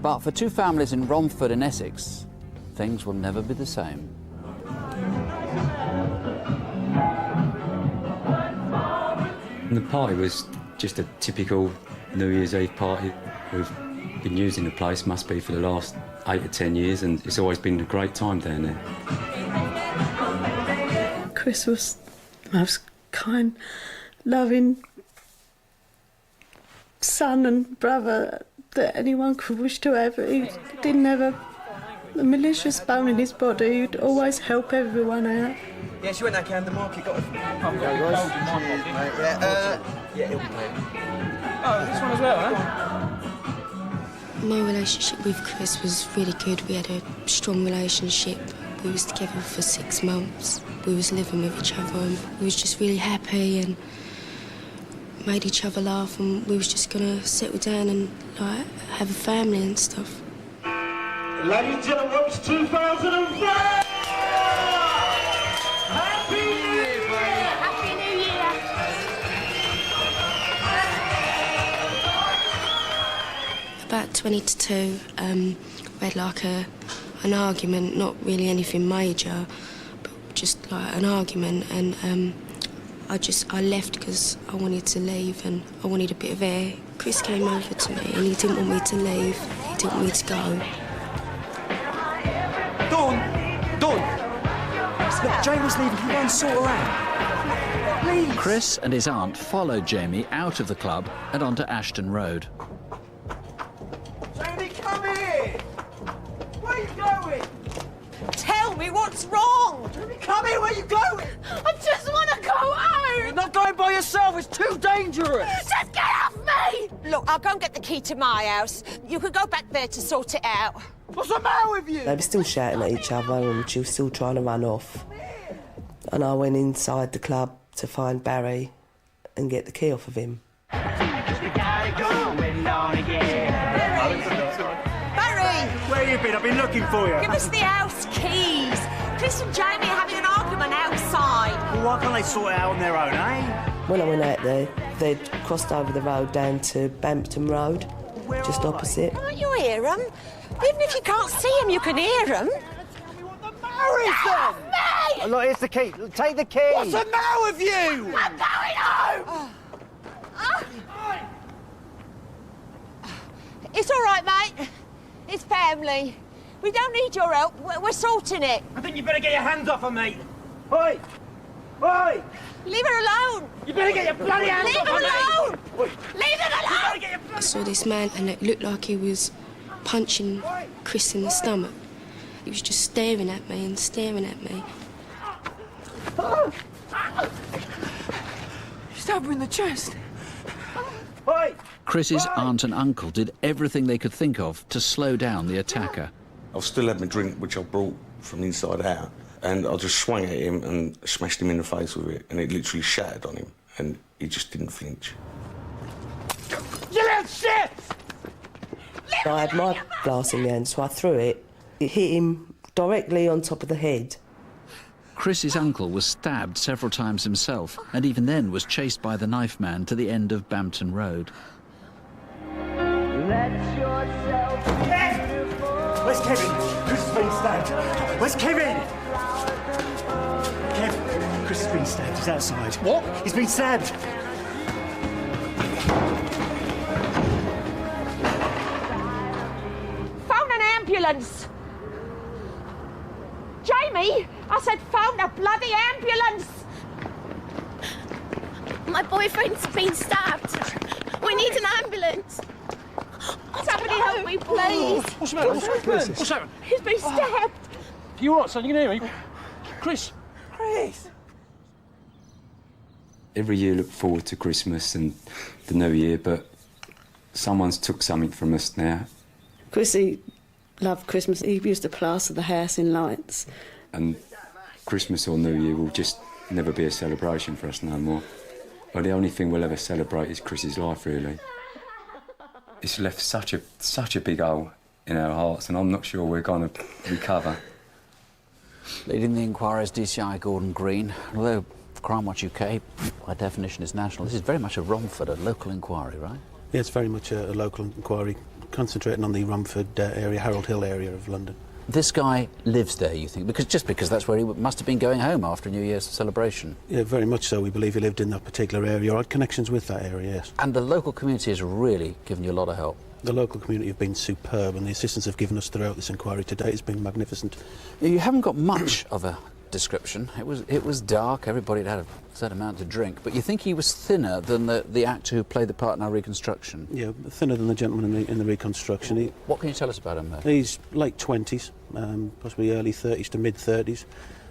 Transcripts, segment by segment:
But for two families in Romford in Essex, things will never be the same. And the party was just a typical New Year's Eve party. We've been using the place, must be for the last 8 or 10 years, and it's always been a great time down there. Chris was the most kind, loving son and brother that anyone could wish to have. He didn't have a malicious bone in his body. He'd always help everyone out. Yeah, she went that down the market, got a... Yeah, it'll be clear. Oh, this one as well, huh? My relationship with Chris was really good. We had a strong relationship. We was together for 6 months. We was living with each other and we was just really happy and made each other laugh, and we was just gonna settle down and like have a family and stuff. Ladies and gentlemen, it's 2005! Happy New Year, baby! Happy New Year! About 20 to 2, we had like an argument, not really anything major, but just like an argument, and I left because I wanted to leave and I wanted a bit of air. Chris came over to me and he didn't want me to leave, he didn't want me to go. Dawn! Look, Jamie's leaving, can you go and sort her out? Please! Chris and his aunt followed Jamie out of the club and onto Ashton Road. Jamie, come here! Where are you going? Tell me what's wrong! Jamie, come here, where are you going? I just want to go home! You're not going by yourself, it's too dangerous! Just get off me! Look, I'll go and get the key to my house. You could go back there to sort it out. What's the matter with you? They were still shouting at each other and she was still trying to run off. And I went inside the club to find Barry and get the key off of him. Barry! Where you been? I've been looking for you. Give us the house keys. Chris and Jamie are having an argument outside. Well, why can't they sort it out on their own, eh? When I went out there, they'd crossed over the road down to Bampton Road, just opposite. Can't you hear them? Even if you can't see them, you can hear them. Where is them? Me! Look, here's the key. Take the key. What's the matter with you? I'm going home! It's all right, mate. It's family. We don't need your help. We're sorting it. I think you better get your hands off her, mate. Oi! Oi! Leave her alone. You better get your bloody hands Leave off her her, mate. alone. Oi. Leave her alone. I saw this man and it looked like he was punching Chris in the stomach. He was just staring at me and staring at me. Stab her in the chest. Oi! Chris's aunt and uncle did everything they could think of to slow down the attacker. I've still had my drink, which I brought from the inside out, and I just swung at him and smashed him in the face with it, and it literally shattered on him, and he just didn't flinch. You little shit! I had my glass in the hand, so I threw it. It hit him directly on top of the head. Chris's uncle was stabbed several times himself, and even then was chased by the knife man to the end of Bampton Road. Where's Kevin? Chris has been stabbed. Where's Kevin? Kev, Chris has been stabbed. He's outside. What? He's been stabbed. Phone an ambulance. Jamie, I said phone a bloody ambulance. My boyfriend's been stabbed. We need an ambulance. Somebody help me, please. What's the matter? What's happened? He's been stabbed. You all right, son? You can hear me? Chris? Chris. Every year look forward to Christmas and the New Year, but someone's took something from us now. Chrissy loved Christmas. He used to plaster the house in lights. And Christmas or New Year will just never be a celebration for us no more. Well, the only thing we'll ever celebrate is Chris's life, really. It's left such a big hole in our hearts, and I'm not sure we're going to recover. Leading the inquiry is DCI Gordon Green. Although Crimewatch UK, by definition, is national, this is very much a Romford, a local inquiry, right? Yeah, it's very much a local inquiry. concentrating on the Romford area, Harold Hill area of London. This guy lives there, you think? Because that's where he must have been going home after New Year's celebration. Yeah, very much so. We believe he lived in that particular area, or had connections with that area, yes. And the local community has really given you a lot of help. The local community have been superb, and the assistance they've given us throughout this inquiry to date has been magnificent. You haven't got much of a description. It was dark, everybody had a certain amount to drink, but you think he was thinner than the actor who played the part in our reconstruction? Yeah, thinner than the gentleman in the reconstruction. What can you tell us about him there? He's late 20s, possibly early 30s to mid 30s,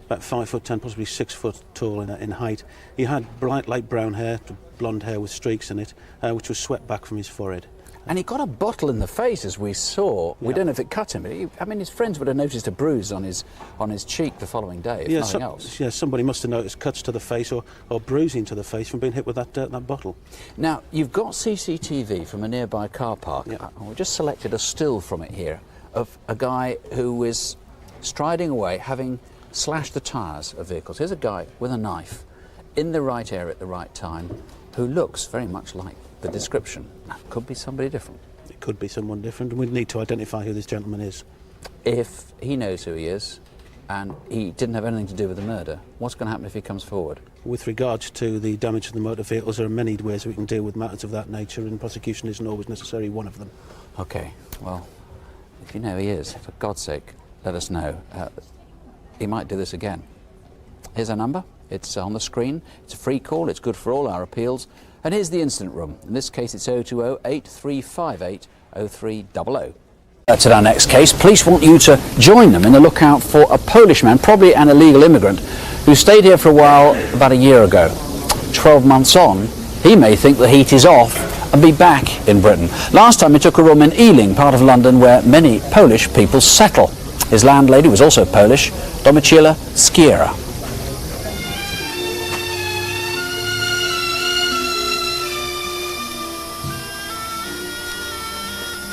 about 5'10", possibly 6 foot tall in height. He had bright light brown hair, blonde hair with streaks in it, which was swept back from his forehead. And he got a bottle in the face, as we saw. We don't know if it cut him, but his friends would have noticed a bruise on his cheek the following day, if nothing else. Yeah, somebody must have noticed cuts to the face or bruising to the face from being hit with that bottle. Now, you've got CCTV from a nearby car park. Yeah. We just selected a still from it here of a guy who was striding away, having slashed the tyres of vehicles. Here's a guy with a knife in the right area at the right time who looks very much like the description. That could be somebody different. It could be someone different, and we'd need to identify who this gentleman is. If he knows who he is, and he didn't have anything to do with the murder, what's going to happen if he comes forward? With regards to the damage to the motor vehicles, there are many ways we can deal with matters of that nature, and prosecution isn't always necessarily one of them. OK, well, if you know who he is, for God's sake, let us know. He might do this again. Here's our number. It's on the screen. It's a free call. It's good for all our appeals. And here's the incident room. In this case, it's 020-8358-0300. That's our next case. Police want you to join them in the lookout for a Polish man, probably an illegal immigrant, who stayed here for a while about a year ago. 12 months on, he may think the heat is off and be back in Britain. Last time he took a room in Ealing, part of London where many Polish people settle. His landlady was also Polish, Domicela Skiera.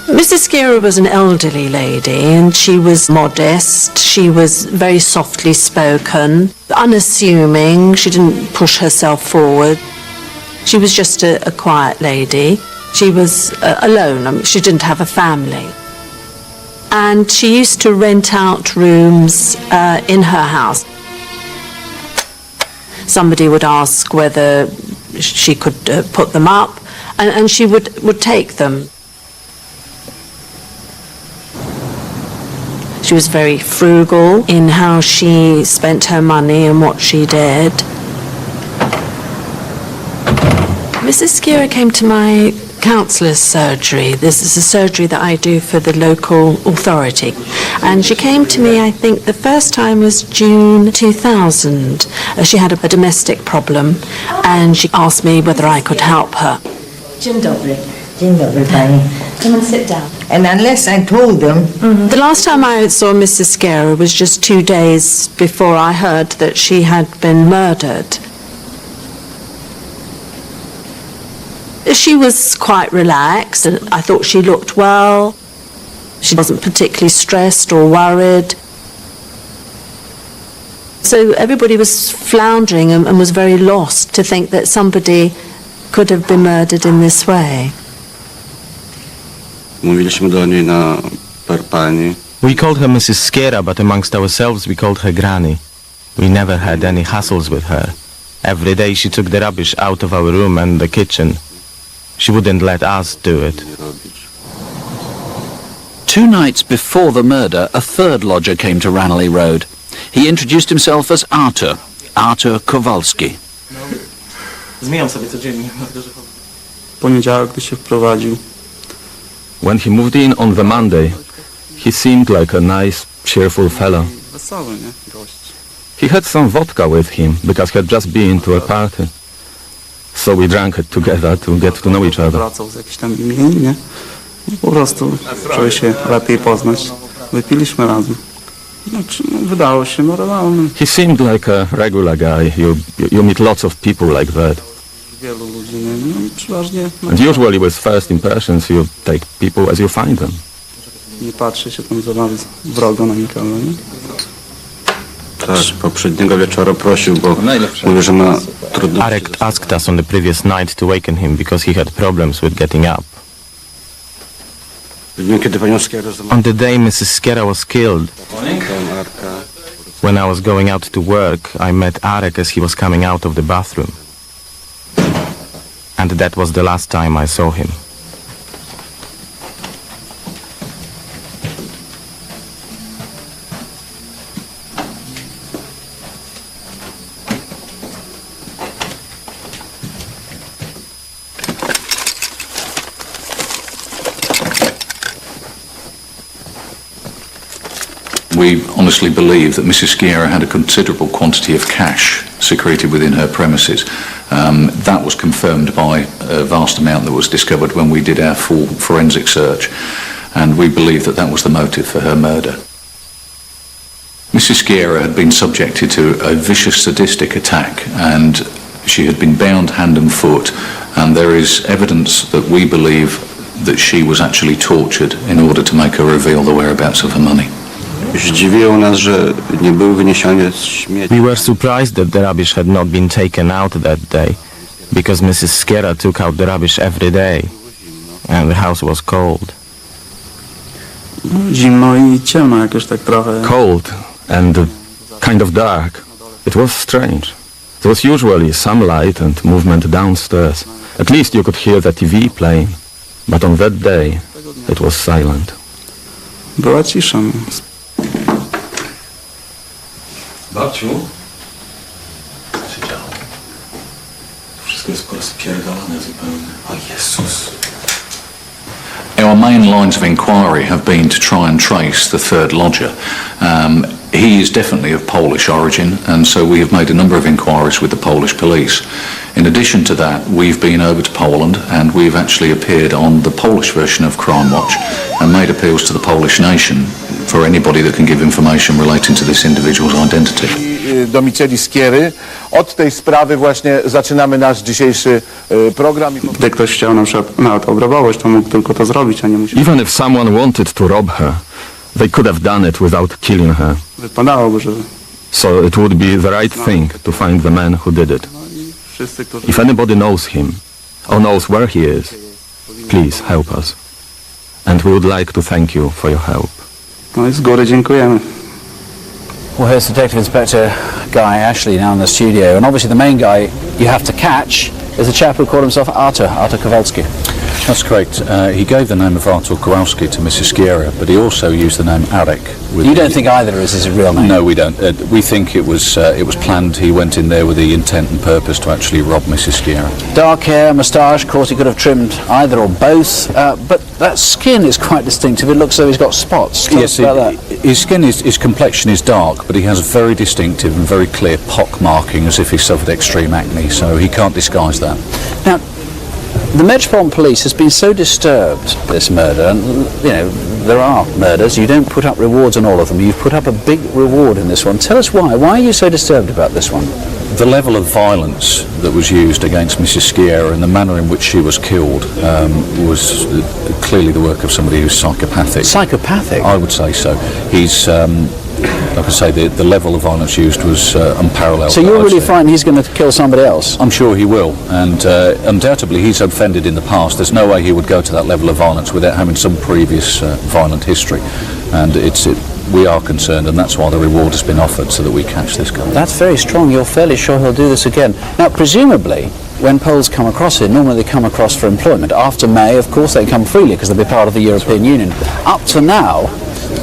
Mrs. Skiera was an elderly lady, and she was modest, she was very softly spoken, unassuming, she didn't push herself forward. She was just a quiet lady. She was alone, she didn't have a family. And she used to rent out rooms in her house. Somebody would ask whether she could put them up, and she would take them. She was very frugal in how she spent her money and what she did. Mrs. Skiera came to my counsellor's surgery. This is a surgery that I do for the local authority. And she came to me, I think the first time was June 2000. She had a domestic problem and she asked me whether I could help her. Dzień dobry. Dzień dobry, pani. Come and sit down. And unless I told them... The last time I saw Mrs. Skiera was just 2 days before I heard that she had been murdered. She was quite relaxed, and I thought she looked well. She wasn't particularly stressed or worried. So everybody was floundering and was very lost to think that somebody could have been murdered in this way. We called her Mrs. Skiera, but amongst ourselves we called her Granny. We never had any hassles with her. Every day she took the rubbish out of our room and the kitchen. She wouldn't let us do it. 2 nights before the murder, a third lodger came to Ranelagh Road. He introduced himself as Artur Kowalski. Zmieniam sobie codziennie. Poniedziałek, gdy się wprowadził. When he moved in on the Monday, he seemed like a nice, cheerful fellow. Wesoły, nie? Gość. He had some vodka with him because he had just been to a party. So we drank it together to get to know each other. Wracał z jakichś tam imień, nie? Po prostu, żeby się lepiej poznać. Wypiliśmy razem. Wydało się normalnym. He seemed like a regular guy. You meet lots of people like that. Wielu ludzi, nie? No, przeważnie... And usually with first impressions you take people as you find them. Nie patrzy się tam za bardzo wrogo na nikogo, nie? Tak, poprzedniego wieczoru prosił, bo mówił, że ma trudno... Arek asked us on the previous night to waken him because he had problems with getting up. On the day Mrs. Skiera was killed, when I was going out to work, I met Arek as he was coming out of the bathroom. And that was the last time I saw him. We honestly believe that Mrs. Skiera had a considerable quantity of cash secreted within her premises. That was confirmed by a vast amount that was discovered when we did our full forensic search, and we believe that that was the motive for her murder. Mrs. Skiera had been subjected to a vicious sadistic attack, and she had been bound hand and foot, and there is evidence that we believe that she was actually tortured in order to make her reveal the whereabouts of her money. We were surprised that the rubbish had not been taken out that day, because Mrs. Skiera took out the rubbish every day, and the house was cold. Cold and kind of dark. It was strange. There was usually some light and movement downstairs. At least you could hear the TV playing. But on that day, it was silent. Była cisza. Babciu? Wszystko jest porozpierdolone zupełnie. O Jezus. Our main lines of inquiry have been to try and trace the third lodger. He is definitely of Polish origin, and so we have made a number of inquiries with the Polish police. In addition to that, we've been over to Poland, and we've actually appeared on the Polish version of Crimewatch and made appeals to the Polish nation for anybody that can give information relating to this individual's identity. Domiceli Skiery. Od tej sprawy właśnie zaczynamy nasz dzisiejszy program. Gdy ktoś chciał na przykład nawet obrabować, to mógł tylko to zrobić, a nie musiał. Even if someone wanted to rob her, they could have done it without killing her. Wypadałoby, że... So it would be the right thing to find the man who did it. If anybody knows him, or knows where he is, please help us. And we would like to thank you for your help. No i z góry dziękujemy. Well, here's Detective Inspector Guy Ashley now in the studio, and obviously the main guy you have to catch is the chap who called himself Artur Kowalski. That's correct. He gave the name of Artur Kowalski to Mrs. Skiera, but he also used the name Arek. You don't think either is his real name? No, we don't. We think it was planned. He went in there with the intent and purpose to actually rob Mrs. Skiera. Dark hair, moustache, of course he could have trimmed either or both, but that skin is quite distinctive. It looks as though he's got spots. Tell us about that. His skin, his complexion is dark, but he has very distinctive and very clear pock marking as if he suffered extreme acne, so he can't disguise that. Now, the Metropolitan Police has been so disturbed, this murder, and you know, there are murders, you don't put up rewards on all of them, you've put up a big reward in this one. Tell us why are you so disturbed about this one? The level of violence that was used against Mrs. Skiera and the manner in which she was killed was clearly the work of somebody who's psychopathic. Psychopathic? I would say so. He's, like I say, the level of violence used was unparalleled. So you're really frightened he's going to kill somebody else? I'm sure he will, and undoubtedly he's offended in the past. There's no way he would go to that level of violence without having some previous violent history, and we are concerned, and that's why the reward has been offered, so that we catch this guy. That's very strong. You're fairly sure he'll do this again. Now, presumably, when Poles come across here, normally they come across for employment. After May, of course, they come freely because they'll be part of the European Union. Up to now,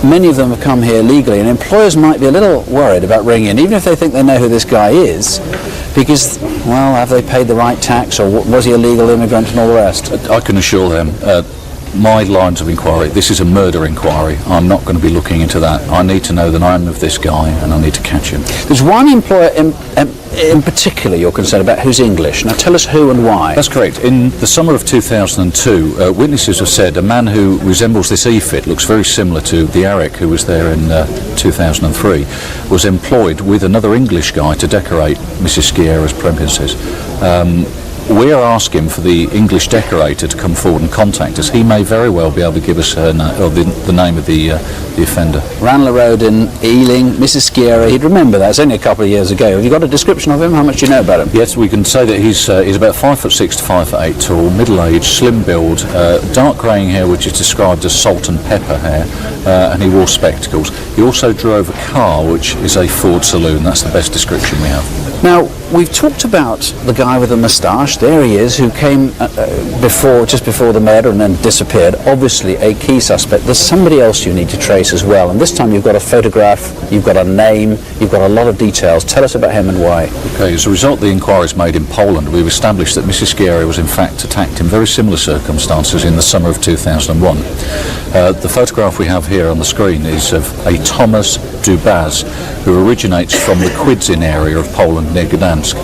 many of them have come here legally, and employers might be a little worried about bringing in, even if they think they know who this guy is, because, well, have they paid the right tax, or was he a legal immigrant and all the rest? I can assure them, my lines of inquiry, this is a murder inquiry. I'm not going to be looking into that. I need to know the name of this guy, and I need to catch him. There's one employer in particular you're concerned about who's English. Now tell us who and why. That's correct. In the summer of 2002, witnesses have said a man who resembles this E-fit, looks very similar to the Arek who was there in 2003, was employed with another English guy to decorate Mrs. Skiera's premises. we're asking for the English decorator to come forward and contact us. He may very well be able to give us her the name of the offender. Ranelagh Road in Ealing, Mrs. Skiera, he'd remember that, it's only a couple of years ago. Have you got a description of him? How much do you know about him? Yes, we can say that he's about 5'6" to 5'8" tall, middle-aged, slim build, dark greying hair which is described as salt and pepper hair, and he wore spectacles. He also drove a car which is a Ford Saloon. That's the best description we have. Now, we've talked about the guy with the moustache, there he is, who came just before the murder and then disappeared. Obviously a key suspect. There's somebody else you need to trace as well, and this time you've got a photograph, you've got a name, you've got a lot of details. Tell us about him and why. Okay, as a result of the inquiries made in Poland, we've established that Mrs. Skiera was in fact attacked in very similar circumstances in the summer of 2001. The photograph we have here on the screen is of a Thomas Dubaz, who originates from the Kwidzyn area of Poland near Gdansk.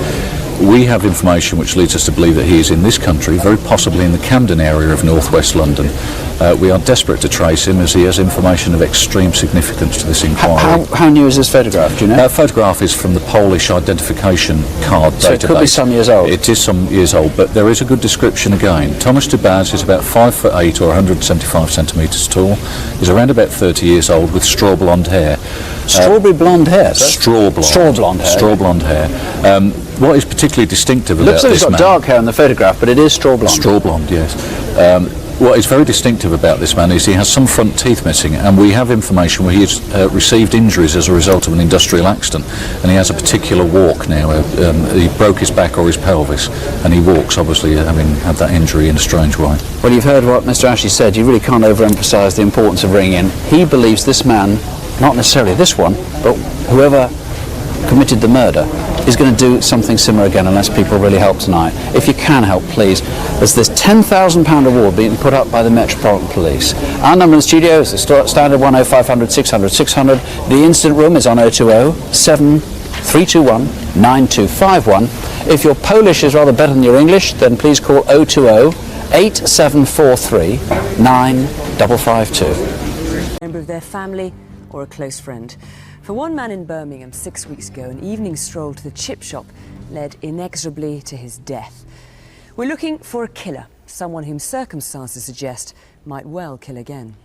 We have information which leads us to believe that he is in this country, very possibly in the Camden area of northwest London. We are desperate to trace him as he has information of extreme significance to this inquiry. How new is this photograph, do you know? That photograph is from the Polish identification card database. So it could be some years old? It is some years old, but there is a good description again. Thomas Dubaz is about 5'8" or 175 centimetres tall. He's around about 30 years old with straw blonde hair. Strawberry blonde hair? Straw blonde. Straw blonde hair. Straw blonde hair. What is particularly distinctive about this man... Looks like he's got dark hair in the photograph, but it is straw blonde. Straw blonde, yes. What is very distinctive about this man is he has some front teeth missing, and we have information where he has received injuries as a result of an industrial accident, and he has a particular walk now. He broke his back or his pelvis, and he walks, obviously, having had that injury in a strange way. Well, you've heard what Mr. Ashley said. You really can't overemphasise the importance of ringing in. He believes this man, not necessarily this one, but whoever committed the murder, is going to do something similar again unless people really help tonight. If you can help, please. There's this £10,000 award being put up by the Metropolitan Police. Our number in the studio is the standard 10500 600 600. The instant room is on 020 7321 9251. If your Polish is rather better than your English, then please call 020 8743 9552. A member of their family or a close friend. For one man in Birmingham 6 weeks ago, an evening stroll to the chip shop led inexorably to his death. We're looking for a killer, someone whom circumstances suggest might well kill again.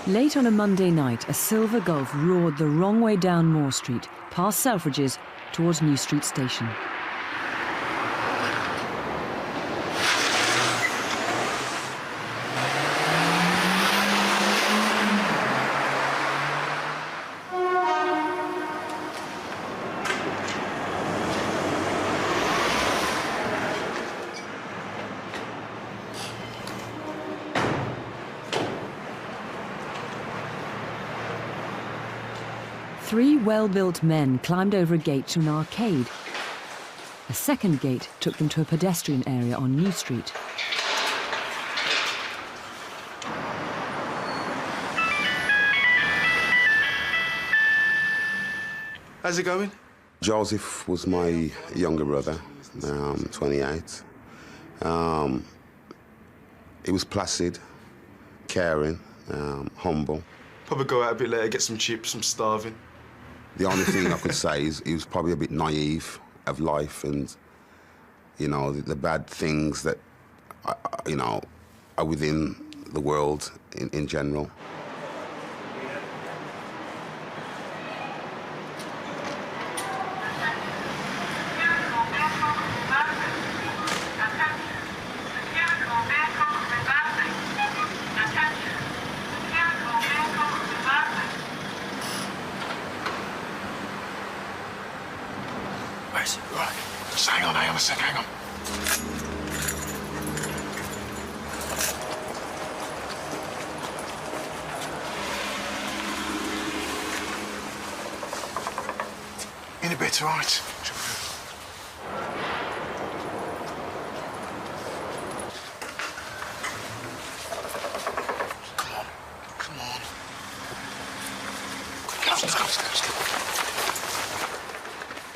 Late on a Monday night, a silver Golf roared the wrong way down Moor Street, past Selfridges, towards New Street Station. Three well-built men climbed over a gate to an arcade. A second gate took them to a pedestrian area on New Street. How's it going? Joseph was my younger brother, 28. He was placid, caring, humble. Probably go out a bit later, get some chips, I'm starving. The only thing I could say is he was probably a bit naive of life and, you know, the bad things that, you know, are within the world in general. Right, just hang on a sec, hang on. In a bit, all right? Come on. Let's go.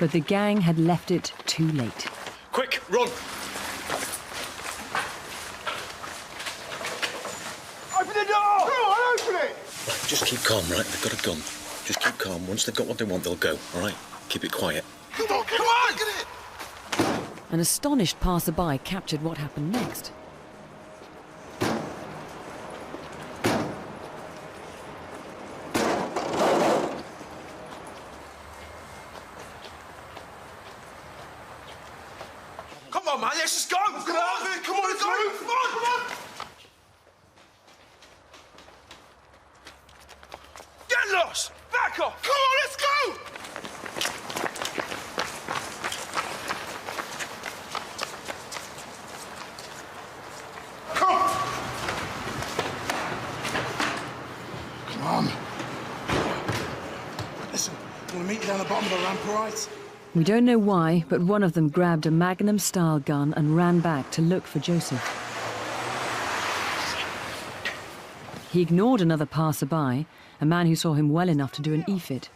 But the gang had left it too late. Quick, run! Open the door! Go on, open it! Just keep calm, right? They've got a gun. Just keep calm. Once they've got what they want, they'll go, all right? Keep it quiet. Come on, get it! An astonished passerby captured what happened next. Come on, man, let's just go! Come on, come on, let's move! Come on, come on! Get lost! Back off! Come on, let's go! Come! Come on. Listen, I'm gonna meet you down the bottom of the ramp, all right? We don't know why, but one of them grabbed a Magnum-style gun and ran back to look for Joseph. He ignored another passerby, a man who saw him well enough to do an e-fit.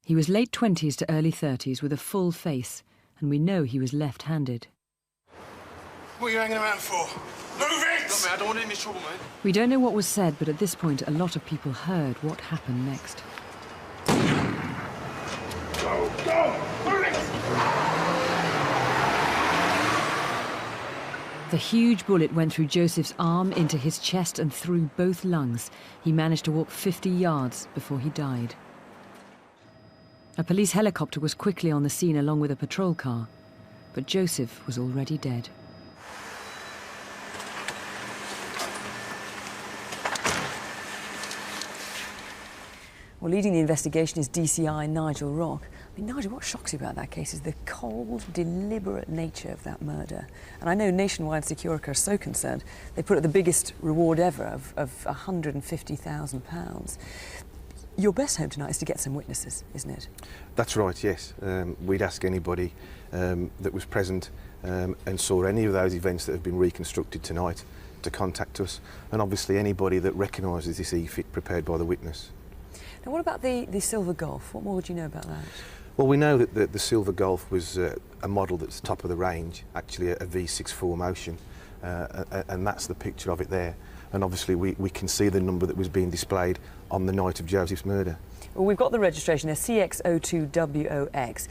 He was late 20s to early 30s with a full face, and we know he was left-handed. What are you hanging around for? Move it! No, mate, I don't want any trouble, mate. We don't know what was said, but at this point a lot of people heard what happened next. Go, go! The huge bullet went through Joseph's arm, into his chest and through both lungs. He managed to walk 50 yards before he died. A police helicopter was quickly on the scene along with a patrol car, but Joseph was already dead. Well, leading the investigation is DCI Nigel Rock. I mean, Nigel, what shocks you about that case is the cold, deliberate nature of that murder. And I know Nationwide Securica are so concerned, they put up the biggest reward ever of £150,000. Your best hope tonight is to get some witnesses, isn't it? That's right, yes. We'd ask anybody that was present and saw any of those events that have been reconstructed tonight to contact us, and obviously anybody that recognises this e-fit prepared by the witness. Now, what about the Silver Golf? What more would you know about that? Well, we know that the Silver Golf was a model that's top of the range, actually a V6 4Motion, and that's the picture of it there. And obviously we can see the number that was being displayed on the night of Joseph's murder. Well, we've got the registration there, CX02WOX.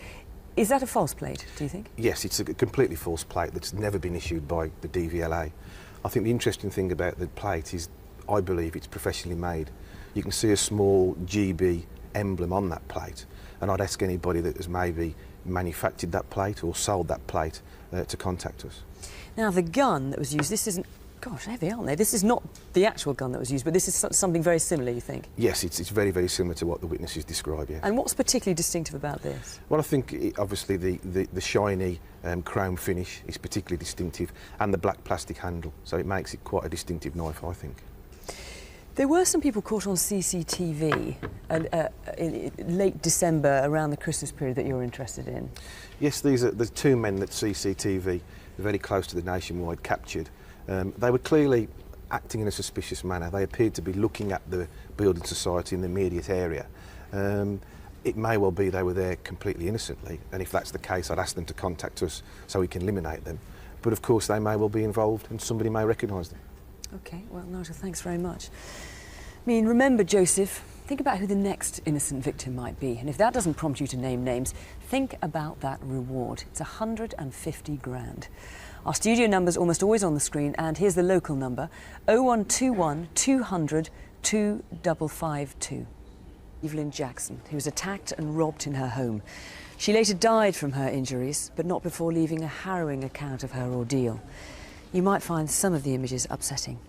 Is that a false plate, do you think? Yes, it's a completely false plate that's never been issued by the DVLA. I think the interesting thing about the plate is, I believe it's professionally made. You can see a small GB emblem on that plate, and I'd ask anybody that has maybe manufactured that plate or sold that plate to contact us. Now, the gun that was used, this isn't... Gosh, heavy, aren't they? This is not the actual gun that was used, but this is something very similar, you think? Yes, it's very, very similar to what the witnesses describe, yeah. And what's particularly distinctive about this? Well, I think, obviously, the shiny chrome finish is particularly distinctive, and the black plastic handle, so it makes it quite a distinctive knife, I think. There were some people caught on CCTV in late December, around the Christmas period, that you're interested in. Yes, these are the two men that CCTV, very close to the Nationwide, captured. They were clearly acting in a suspicious manner. They appeared to be looking at the building society in the immediate area. It may well be they were there completely innocently, and if that's the case, I'd ask them to contact us so we can eliminate them. But of course, they may well be involved, and somebody may recognise them. OK, well, Nigel, thanks very much. I mean, remember, Joseph, think about who the next innocent victim might be, and if that doesn't prompt you to name names, think about that reward. It's 150 grand. Our studio number's almost always on the screen, and here's the local number, 0121 200 2552. Evelyn Jackson, who was attacked and robbed in her home. She later died from her injuries, but not before leaving a harrowing account of her ordeal. You might find some of the images upsetting.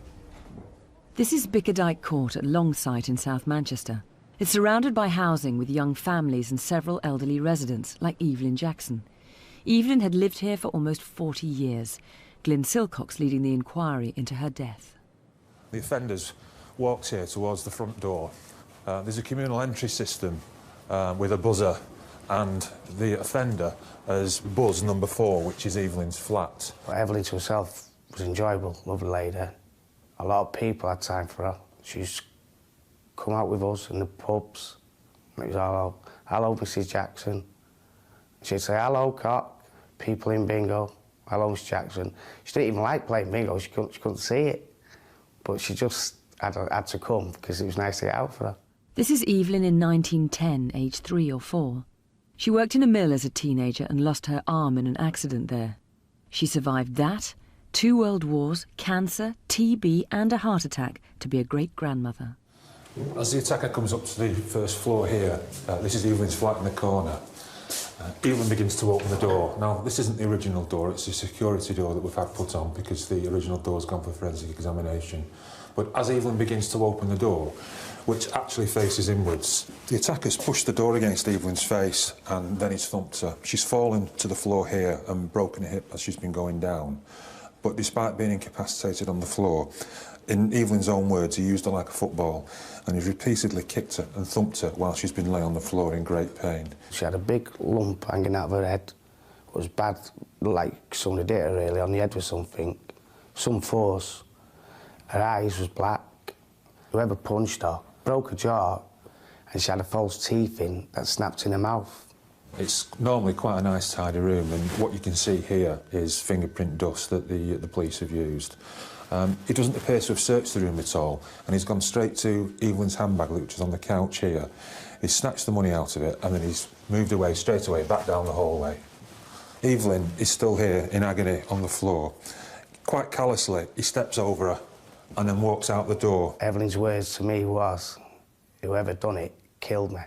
This is Bickerdike Court at Longsight in South Manchester. It's surrounded by housing with young families and several elderly residents, like Evelyn Jackson. Evelyn had lived here for almost 40 years. Glyn Silcox leading the inquiry into her death. The offenders walked here towards the front door. There's a communal entry system with a buzzer, and the offender has buzz number 4, which is Evelyn's flat. Evelyn to herself was enjoyable, lovely lady. A lot of people had time for her. She used to come out with us in the pubs. It was hello, Mrs. Jackson. She'd say, hello, cock. People in bingo. Hello, Miss Jackson. She didn't even like playing bingo. She couldn't see it. But she just had to come because it was nice to get out for her. This is Evelyn in 1910, aged 3 or 4. She worked in a mill as a teenager and lost her arm in an accident there. She survived that, 2 world wars, cancer, TB and a heart attack to be a great-grandmother. As the attacker comes up to the first floor here, this is Evelyn's flat in the corner. Evelyn begins to open the door. Now, this isn't the original door, it's a security door that we've had put on because the original door's gone for forensic examination. But as Evelyn begins to open the door, which actually faces inwards, the attacker's pushed the door against Evelyn's face and then he's thumped her. She's fallen to the floor here and broken a hip as she's been going down. But despite being incapacitated on the floor, in Evelyn's own words, he used her like a football and he's repeatedly kicked her and thumped her while she's been laying on the floor in great pain. She had a big lump hanging out of her head. It was bad, like somebody did her really, on the head with something, some force. Her eyes was black. Whoever punched her broke her jaw and she had a false teeth in that snapped in her mouth. It's normally quite a nice, tidy room, and what you can see here is fingerprint dust that the police have used. He doesn't appear to have searched the room at all, and he's gone straight to Evelyn's handbag, which is on the couch here. He's snatched the money out of it, and then he's moved away, straight away, back down the hallway. Evelyn is still here in agony on the floor. Quite callously, he steps over her and then walks out the door. Evelyn's words to me was, whoever done it killed me.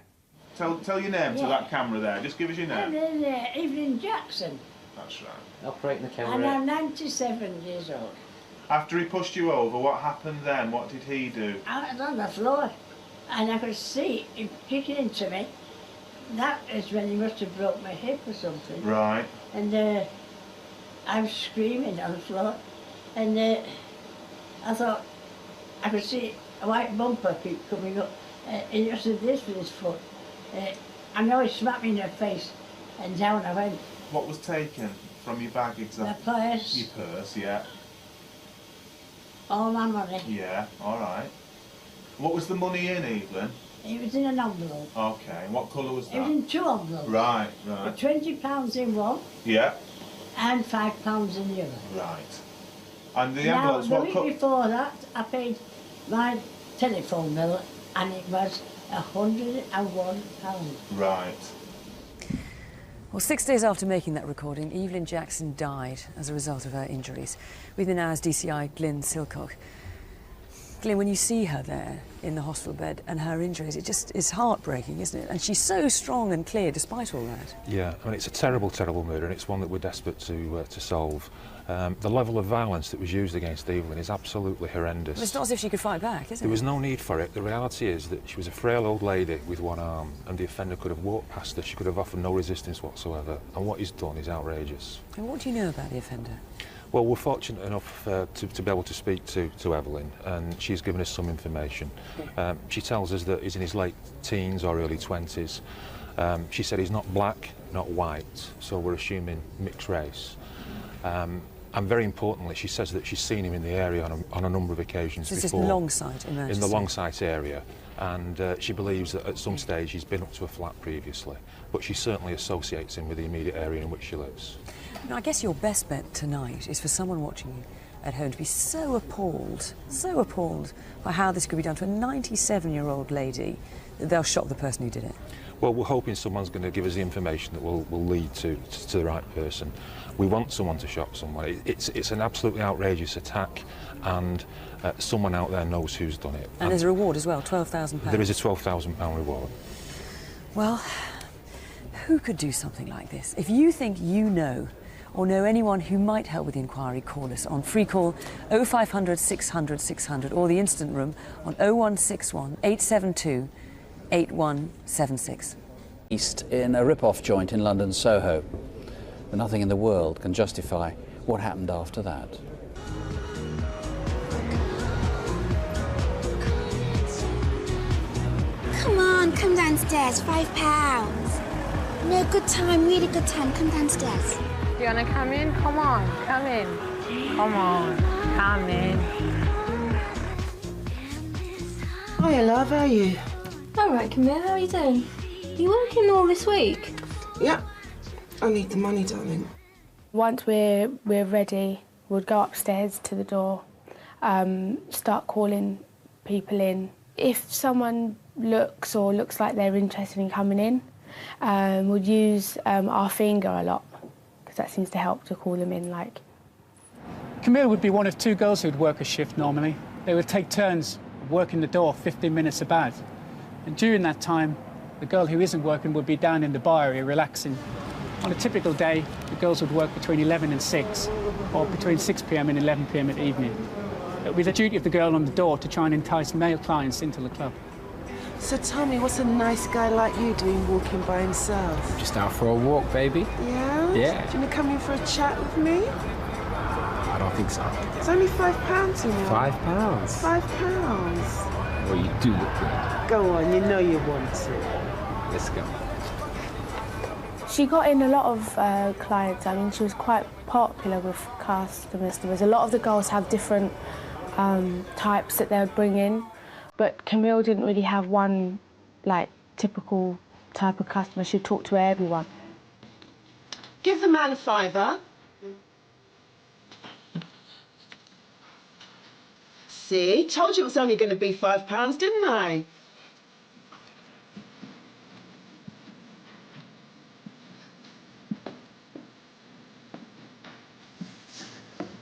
Tell your name to that camera there. Just give us your name. Evelyn Jackson. That's right. Operating the camera. And I'm 97 years old. After he pushed you over, what happened then? What did he do? I was on the floor and I could see him kicking into me. That is when he must have broke my hip or something. Right. And I was screaming on the floor and I thought I could see a white bumper keep coming up. He just did this with his foot. I know he smacked me in the face and down I went. What was taken from your bag exactly? My purse. Your purse, yeah. All my money. Yeah, all right. What was the money in, Evelyn? It was in an envelope. Okay, and what colour was that? It was in 2 envelopes. Right, right. £20 in one. Yeah. And £5 in the other. Right. And the envelopes, now, what the week before that, I paid my telephone bill and it was £101. Right. Well, 6 days after making that recording, Evelyn Jackson died as a result of her injuries. With me now is DCI Glyn Silcock. Glyn, when you see her there in the hospital bed and her injuries, it just is heartbreaking, isn't it? And she's so strong and clear despite all that. Yeah, I mean, it's a terrible, terrible murder, and it's one that we're desperate to solve. The level of violence that was used against Evelyn is absolutely horrendous. But it's not as if she could fight back, is it? There was no need for it. The reality is that she was a frail old lady with one arm, and the offender could have walked past her. She could have offered no resistance whatsoever, and what he's done is outrageous. And what do you know about the offender? Well, we're fortunate enough to be able to speak to Evelyn, and she's given us some information. She tells us that he's in his late teens or early 20s. She said he's not black, not white, so we're assuming mixed race. And very importantly, she says that she's seen him in the area on a number of occasions before. This is Longsight, in the Longsight area, and she believes that at some stage he's been up to a flat previously, but she certainly associates him with the immediate area in which she lives. Now, I guess your best bet tonight is for someone watching you at home to be so appalled by how this could be done to a 97-year-old lady that they'll shock the person who did it. Well, we're hoping someone's going to give us the information that will lead to the right person. We want someone to shock someone. It's an absolutely outrageous attack, and someone out there knows who's done it. And there's a reward as well, £12,000. There is a £12,000 reward. Well, who could do something like this? If you think you know or know anyone who might help with the inquiry, call us on free call 0500 600 600 or the instant room on 0161 872 8176. East in a rip-off joint in London, Soho. But nothing in the world can justify what happened after that. Come on, come downstairs, £5. No, good time, really good time. Come downstairs. You wanna come in? Come on, come in. Come on, come in. Hiya, love, how are you? All right, Camille, how are you doing? You working all this week? Yeah, I need the money, darling. Once we're ready, we'll go upstairs to the door, start calling people in. If someone looks like they're interested in coming in, would use our finger a lot, because that seems to help to call them in, like. Camille would be one of 2 girls who'd work a shift normally. They would take turns working the door 15 minutes about. And during that time, the girl who isn't working would be down in the bar area relaxing. On a typical day, the girls would work between 11 and 6, or between 6 p.m. and 11 p.m. at evening. It would be the duty of the girl on the door to try and entice male clients into the club. So tell me, what's a nice guy like you doing walking by himself? Just out for a walk, baby. Yeah? Yeah. Do you want to come in for a chat with me? I don't think so. It's only £5, you know. £5? £5. Well, you do look good. Go on, you know you want to. Let's go. She got in a lot of clients. I mean, she was quite popular with customers. There was a lot of the girls have different types that they would bring in, but Camille didn't really have one, like, typical type of customer. She'd talk to everyone. Give the man a £5. See, told you it was only going to be £5, didn't I?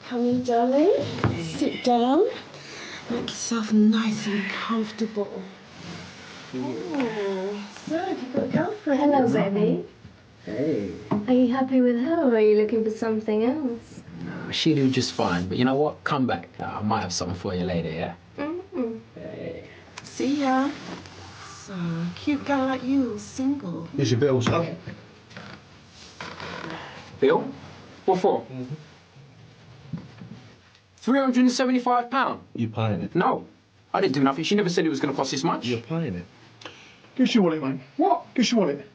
Come in, darling. Sit down. Make yourself nice and comfortable. Oh, so have you got a girlfriend? Hello, baby. Hey. Are you happy with her, or are you looking for something else? No, she'll do just fine, but you know what? Come back. I might have something for you later, yeah? Hey. See ya. So, cute guy like you, single. Here's your bill, son. Bill? What for? £375? You paying it? No, I didn't do nothing. She never said it was going to cost this much. You're paying it. Give us your wallet, mate. What? Give us your wallet.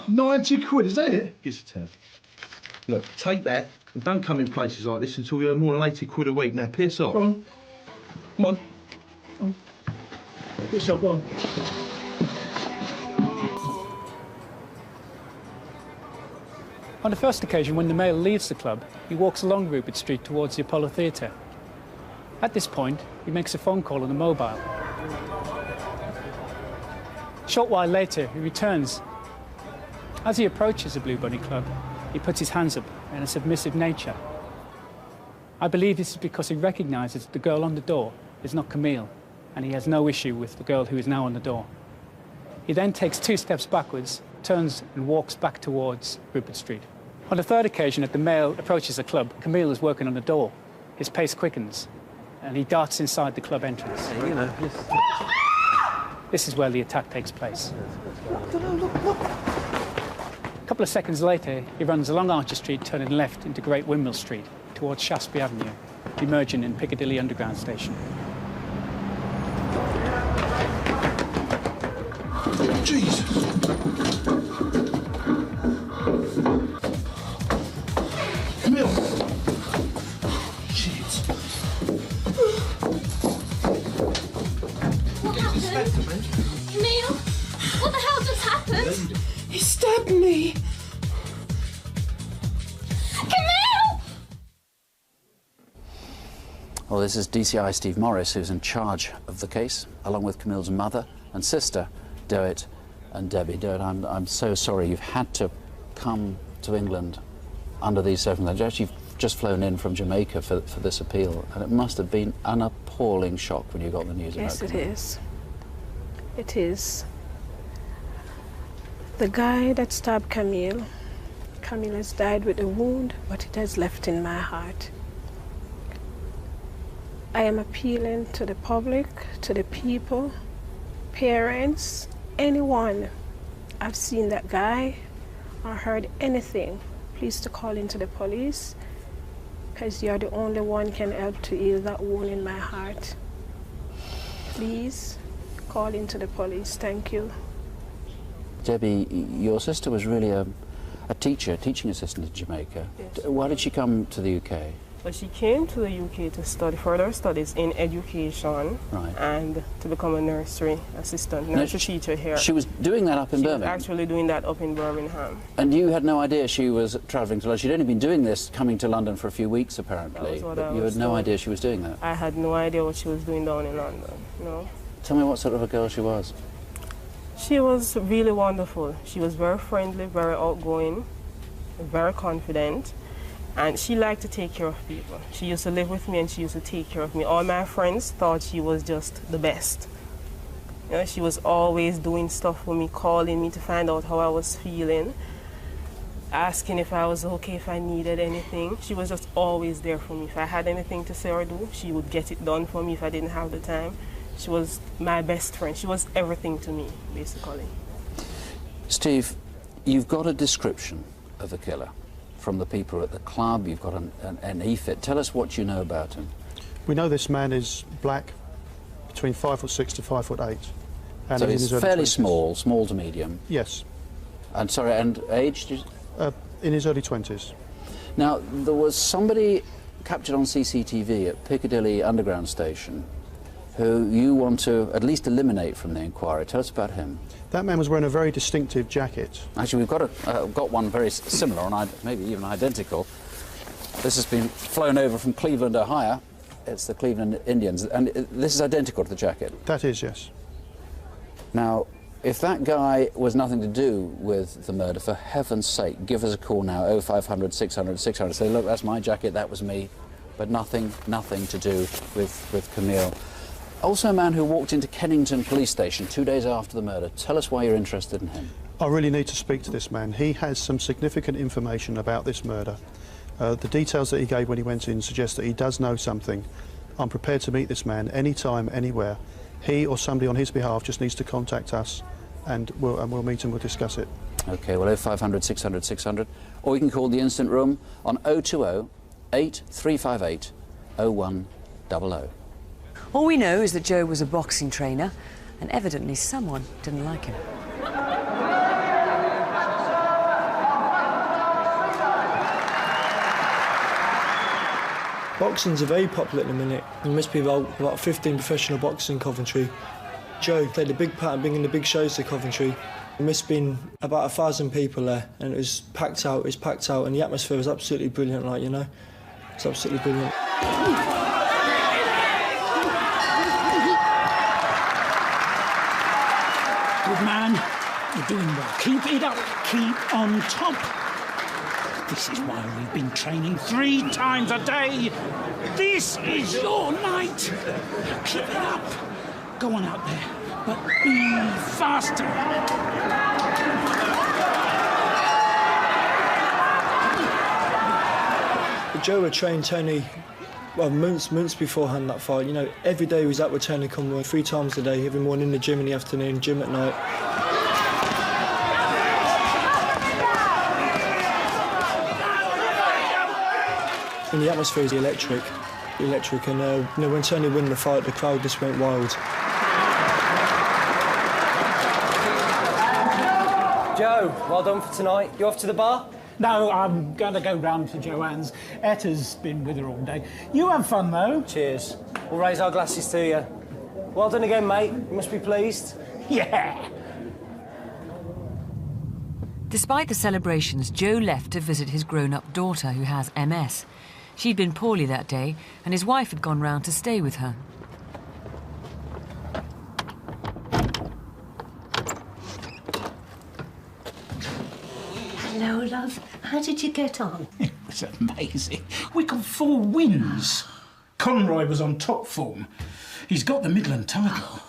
90 quid, is that it? Give us a 10. Look, take that and don't come in places like this until you earn more than 80 quid a week. Now, piss off. Go on. Come on. Get yourself on. On the first occasion, when the male leaves the club, he walks along Rupert Street towards the Apollo Theatre. At this point, he makes a phone call on the mobile. A short while later, he returns. As he approaches the Blue Bunny Club, he puts his hands up in a submissive nature. I believe this is because he recognises the girl on the door is not Camille, and he has no issue with the girl who is now on the door. He then takes 2 steps backwards, turns and walks back towards Rupert Street. On the third occasion that the male approaches the club, Camille is working on the door. His pace quickens, and he darts inside the club entrance. You know, This is where the attack takes place. Look. A couple of seconds later, he runs along Archer Street, turning left into Great Windmill Street, towards Shaftesbury Avenue, emerging in Piccadilly Underground Station. Jesus! Camille! Shit! Camille, what the hell just happened? He stabbed me! Camille! Well, this is DCI Steve Morris, who's in charge of the case, along with Camille's mother and sister, Derwent and Debbie. Derwent, I'm so sorry you've had to come to England under these circumstances. You've just flown in from Jamaica for this appeal, and it must have been an appalling shock when you got the news about Yes, it Camille. is. It is. The guy that stabbed Camille has died with a wound, but it has left in my heart. I am appealing to the public, to the people, parents, anyone. I've seen that guy or heard anything, please to call into the police, because you're the only one can help to heal that wound in my heart. Please call into the police. Thank you. Debbie, your sister was really a teaching assistant in Jamaica. Yes. Why did she come to the UK? Well, she came to the UK to study further studies in education and to become a nursery assistant, nursery teacher here. She was doing that up in Birmingham? She was actually doing that up in Birmingham. And you had no idea she was travelling to London? She'd only been doing this, coming to London for a few weeks, apparently. But you had no idea she was doing that? I had no idea what she was doing down in London, no. Tell me what sort of a girl she was. She was really wonderful. She was very friendly, very outgoing, very confident. And she liked to take care of people. She used to live with me and she used to take care of me. All my friends thought she was just the best. You know, she was always doing stuff for me, calling me to find out how I was feeling, asking if I was okay, if I needed anything. She was just always there for me. If I had anything to say or do, she would get it done for me if I didn't have the time. She was my best friend. She was everything to me, basically. Steve, you've got a description of the killer from the people at the club. You've got an EFIT. Tell us what you know about him. We know this man is black, between 5'6" to 5'8". And so he's fairly small to medium. Yes. And sorry, and age? In his early 20s. Now, there was somebody captured on CCTV at Piccadilly Underground Station who you want to at least eliminate from the inquiry. Tell us about him. That man was wearing a very distinctive jacket. Actually, we've got one very similar, and maybe even identical. This has been flown over from Cleveland, Ohio. It's the Cleveland Indians, and this is identical to the jacket. That is, yes. Now, if that guy was nothing to do with the murder, for heaven's sake, give us a call now, 0500 600 600. Say, look, that's my jacket, that was me, but nothing to do with Camille. Also a man who walked into Kennington Police Station 2 days after the murder. Tell us why you're interested in him. I really need to speak to this man. He has some significant information about this murder. The details that he gave when he went in suggest that he does know something. I'm prepared to meet this man anytime, anywhere. He or somebody on his behalf just needs to contact us and we'll meet and we'll discuss it. OK, well, 0500 600 600. Or you can call the Instant Room on 020 8358 0100. All we know is that Joe was a boxing trainer, and evidently someone didn't like him. Boxing's very popular at the minute. There must be about 15 professional boxers in Coventry. Joe played a big part in bringing the big shows to Coventry. There must have been about 1,000 people there, and it was packed out, and the atmosphere was absolutely brilliant, like, you know. It's absolutely brilliant. Good man, you're doing well. Keep it up, keep on top. This is why we've been training 3 times a day. This is your night. Keep it up. Go on out there, but be faster. Joe had trained Tony, well, months beforehand that fight. You know, every day he was out with Tony Conroy 3 times a day, every morning in the gym in the afternoon, gym at night. And the atmosphere is electric, and you know, when Tony won the fight, the crowd just went wild. Joe, well done for tonight. You off to the bar? No, I'm going to go round to Joanne's. Etta's been with her all day. You have fun, though. Cheers. We'll raise our glasses to you. Well done again, mate. You must be pleased. Yeah. Despite the celebrations, Joe left to visit his grown-up daughter, who has MS. She'd been poorly that day, and his wife had gone round to stay with her. Hello, love. How did you get on? It was amazing. We got 4 wins. Conroy was on top form. He's got the Midland title.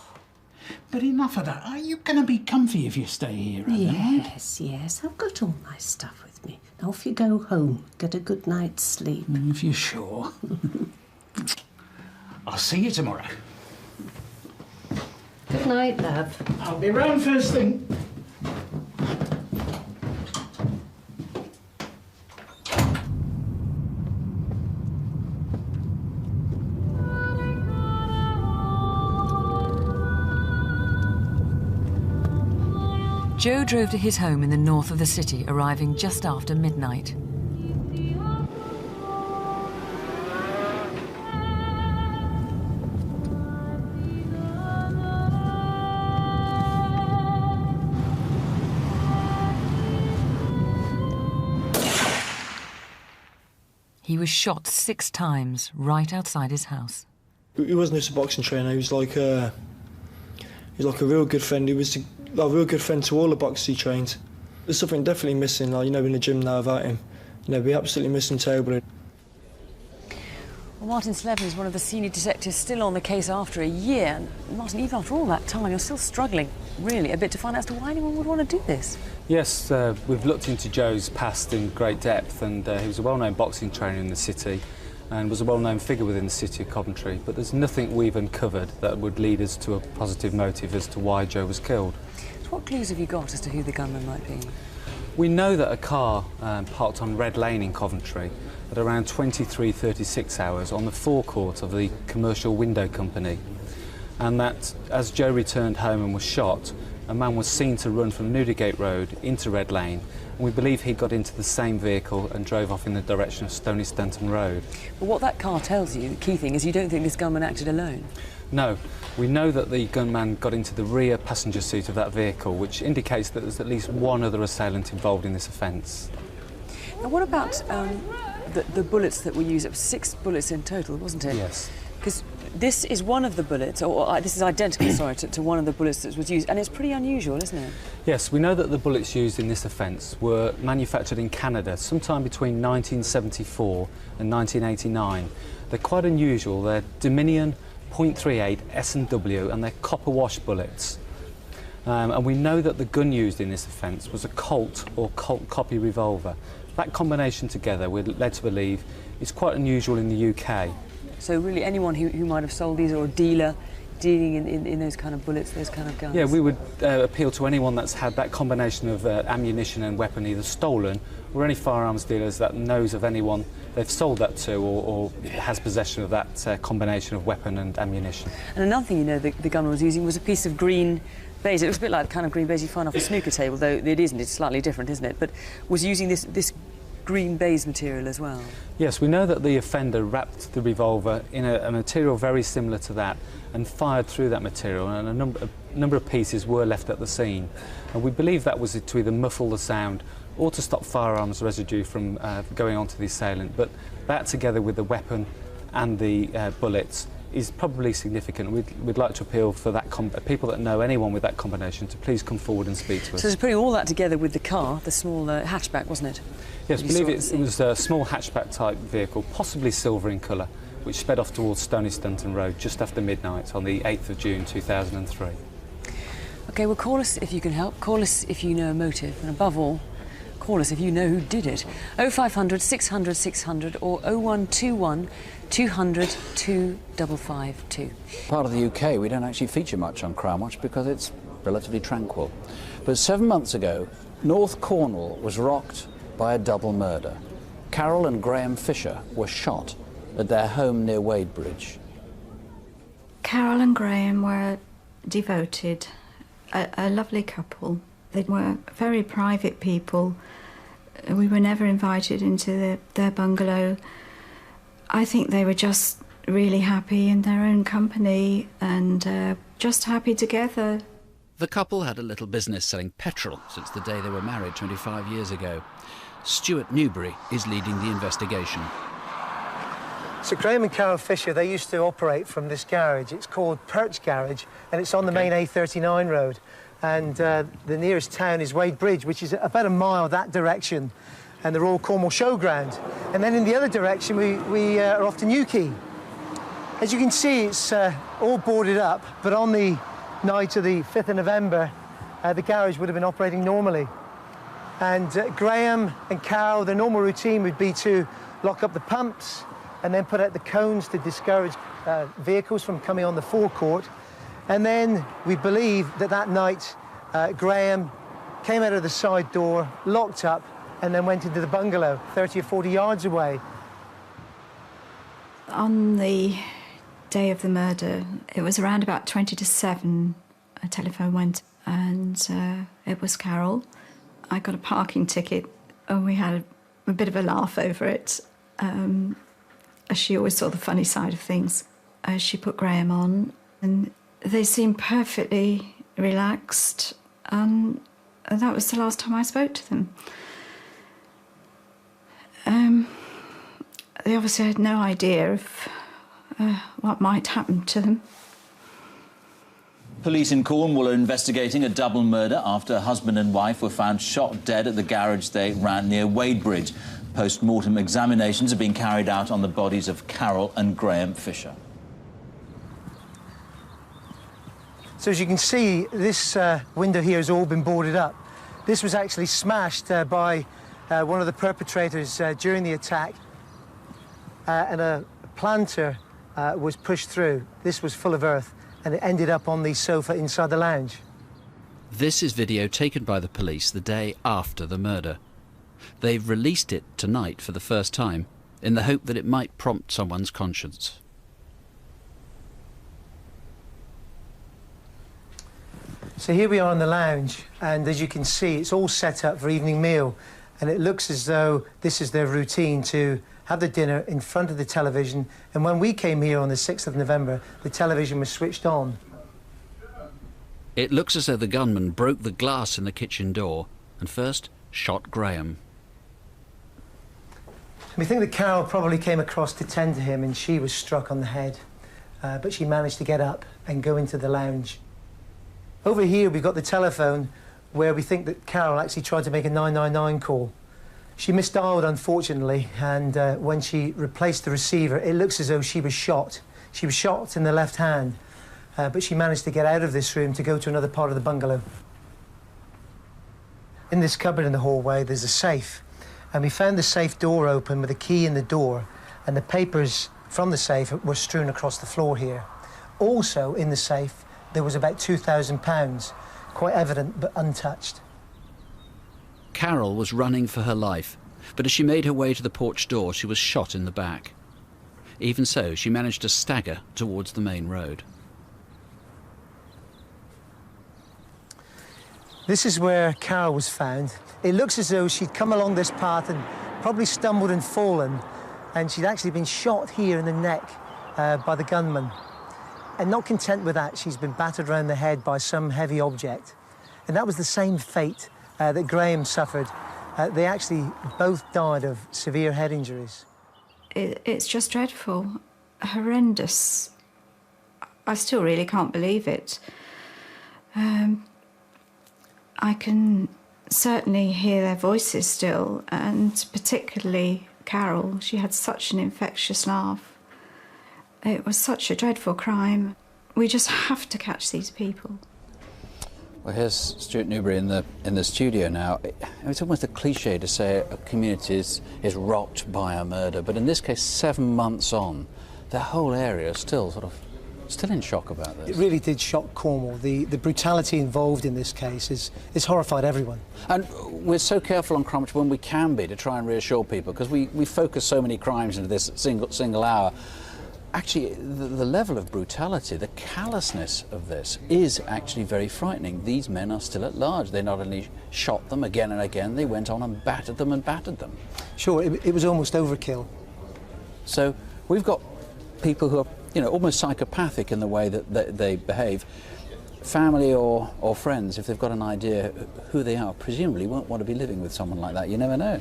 But enough of that. Are you going to be comfy if you stay here, Evelyn? Yes. I've got all my stuff with me. Now off you go home. Get a good night's sleep. If you're sure. I'll see you tomorrow. Good night, love. I'll be round first thing. Joe drove to his home in the north of the city, arriving just after midnight. He was shot 6 times right outside his house. He wasn't just a boxing trainer, he was like a real good friend. He was a real good friend to all the boxers he trained. There's something definitely missing, like, you know, in the gym now without him. You know, we're absolutely missing terribly. Well, Martin Slevin is one of the senior detectives still on the case after a year. And Martin, even after all that time, you're still struggling, really, a bit to find out as to why anyone would want to do this. Yes, we've looked into Joe's past in great depth, and he was a well-known boxing trainer in the city and was a well-known figure within the city of Coventry. But there's nothing we've uncovered that would lead us to a positive motive as to why Joe was killed. So what clues have you got as to who the gunman might be? We know that a car parked on Red Lane in Coventry at around 23:36 hours on the forecourt of the Commercial Window Company, and that as Joe returned home and was shot, a man was seen to run from Newdigate Road into Red Lane, and we believe he got into the same vehicle and drove off in the direction of Stony Stanton Road. But what that car tells you, the key thing, is you don't think this gunman acted alone? No. We know that the gunman got into the rear passenger seat of that vehicle, which indicates that there's at least one other assailant involved in this offence. Now, what about the bullets that were used? It was 6 bullets in total, wasn't it? Yes. Because this is one of the bullets, or this is identical, sorry, to one of the bullets that was used, and it's pretty unusual, isn't it? Yes, we know that the bullets used in this offence were manufactured in Canada sometime between 1974 and 1989. They're quite unusual. They're Dominion .38 S&W, and they're copper wash bullets. And we know that the gun used in this offence was a Colt or Colt copy revolver. That combination together, we're led to believe, is quite unusual in the UK. So really anyone who might have sold these, or a dealer dealing in those kind of bullets, those kind of guns? Yeah, we would appeal to anyone that's had that combination of ammunition and weapon either stolen, or any firearms dealers that knows of anyone they've sold that to, or has possession of that combination of weapon and ammunition. And another thing, you know, the gunman was using was a piece of green baize. It looks a bit like the kind of green baize you find off a snooker table, though it isn't. It's slightly different, isn't it? But was using this green baize material as well? Yes, we know that the offender wrapped the revolver in a material very similar to that and fired through that material, and a number of pieces were left at the scene. And we believe that was to either muffle the sound or to stop firearms residue from going onto the assailant. But that, together with the weapon and the bullets, is probably significant. We'd like to appeal for that people that know anyone with that combination to please come forward and speak to us. So just putting all that together with the car, the small hatchback, wasn't it? Yes, I believe it was a small hatchback type vehicle, possibly silver in colour, which sped off towards Stony Stanton Road just after midnight on the 8th of June 2003. OK, well, call us if you can help. Call us if you know a motive, and above all, call us if you know who did it. 0500 600 600 or 0121 200 2552. Part of the UK, we don't actually feature much on Crimewatch because it's relatively tranquil. But 7 months ago, North Cornwall was rocked by a double murder. Carol and Graham Fisher were shot at their home near Wadebridge. Carol and Graham were devoted, a lovely couple. They were very private people. We were never invited into their bungalow. I think they were just really happy in their own company and just happy together. The couple had a little business selling petrol since the day they were married 25 years ago. Stuart Newbury is leading the investigation. So Graham and Carol Fisher, they used to operate from this garage. It's called Perch Garage, and it's on the main A39 road. And the nearest town is Wadebridge, which is about a mile that direction, and the Royal Cornwall Showground. And then in the other direction, we are off to Newquay. As you can see, it's all boarded up, but on the night of the 5th of November, the garage would have been operating normally. And Graham and Carol, their normal routine would be to lock up the pumps and then put out the cones to discourage vehicles from coming on the forecourt. And then we believe that night, Graham came out of the side door, locked up, and then went into the bungalow, 30 or 40 yards away. On the day of the murder, it was around about 20 to 7, a telephone went, and it was Carol. I got a parking ticket, and we had a bit of a laugh over it. She always saw the funny side of things. She put Graham on, and they seemed perfectly relaxed, and that was the last time I spoke to them. They obviously had no idea of what might happen to them. Police in Cornwall are investigating a double murder after husband and wife were found shot dead at the garage they ran near Wadebridge. Post-mortem examinations have been carried out on the bodies of Carol and Graham Fisher. So as you can see, this window here has all been boarded up. This was actually smashed by one of the perpetrators during the attack, and a planter was pushed through. This was full of earth, and it ended up on the sofa inside the lounge. This is video taken by the police the day after the murder. They've released it tonight for the first time in the hope that it might prompt someone's conscience. So here we are in the lounge, and as you can see, it's all set up for evening meal, and it looks as though this is their routine to have the dinner in front of the television. And when we came here on the 6th of November, the television was switched on. It looks as though the gunman broke the glass in the kitchen door and first shot Graham. We think that Carol probably came across to tend to him, and she was struck on the head, but she managed to get up and go into the lounge. Over here we've got the telephone where we think that Carol actually tried to make a 999 call. She misdialed, unfortunately, and when she replaced the receiver, it looks as though she was shot. She was shot in the left hand, but she managed to get out of this room to go to another part of the bungalow. In this cupboard in the hallway, there's a safe, and we found the safe door open with a key in the door, and the papers from the safe were strewn across the floor here. Also in the safe, there was about £2,000, quite evident but untouched. Carol was running for her life, but as she made her way to the porch door, she was shot in the back. Even so, she managed to stagger towards the main road. This is where Carol was found. It looks as though she'd come along this path and probably stumbled and fallen, and she'd actually been shot here in the neck by the gunman. And not content with that, she's been battered around the head by some heavy object. And that was the same fate that Graham suffered. They actually both died of severe head injuries. It's just dreadful, horrendous. I still really can't believe it. I can certainly hear their voices still, and particularly Carol. She had such an infectious laugh. It was such a dreadful crime. We just have to catch these people. Well, here's Stuart Newbury in the studio now. It's almost a cliche to say a community is rocked by a murder, but in this case, 7 months on, the whole area is still in shock about this. It really did shock Cornwall. The brutality involved in this case has horrified everyone. And we're so careful on Crimewatch when we can be to try and reassure people, because we focus so many crimes into this single hour. Actually, the level of brutality, the callousness of this is actually very frightening. These men are still at large. They not only shot them again and again, they went on and battered them. Sure, it was almost overkill. So we've got people who are, almost psychopathic in the way that they behave. Family or friends, if they've got an idea who they are, presumably won't want to be living with someone like that. You never know.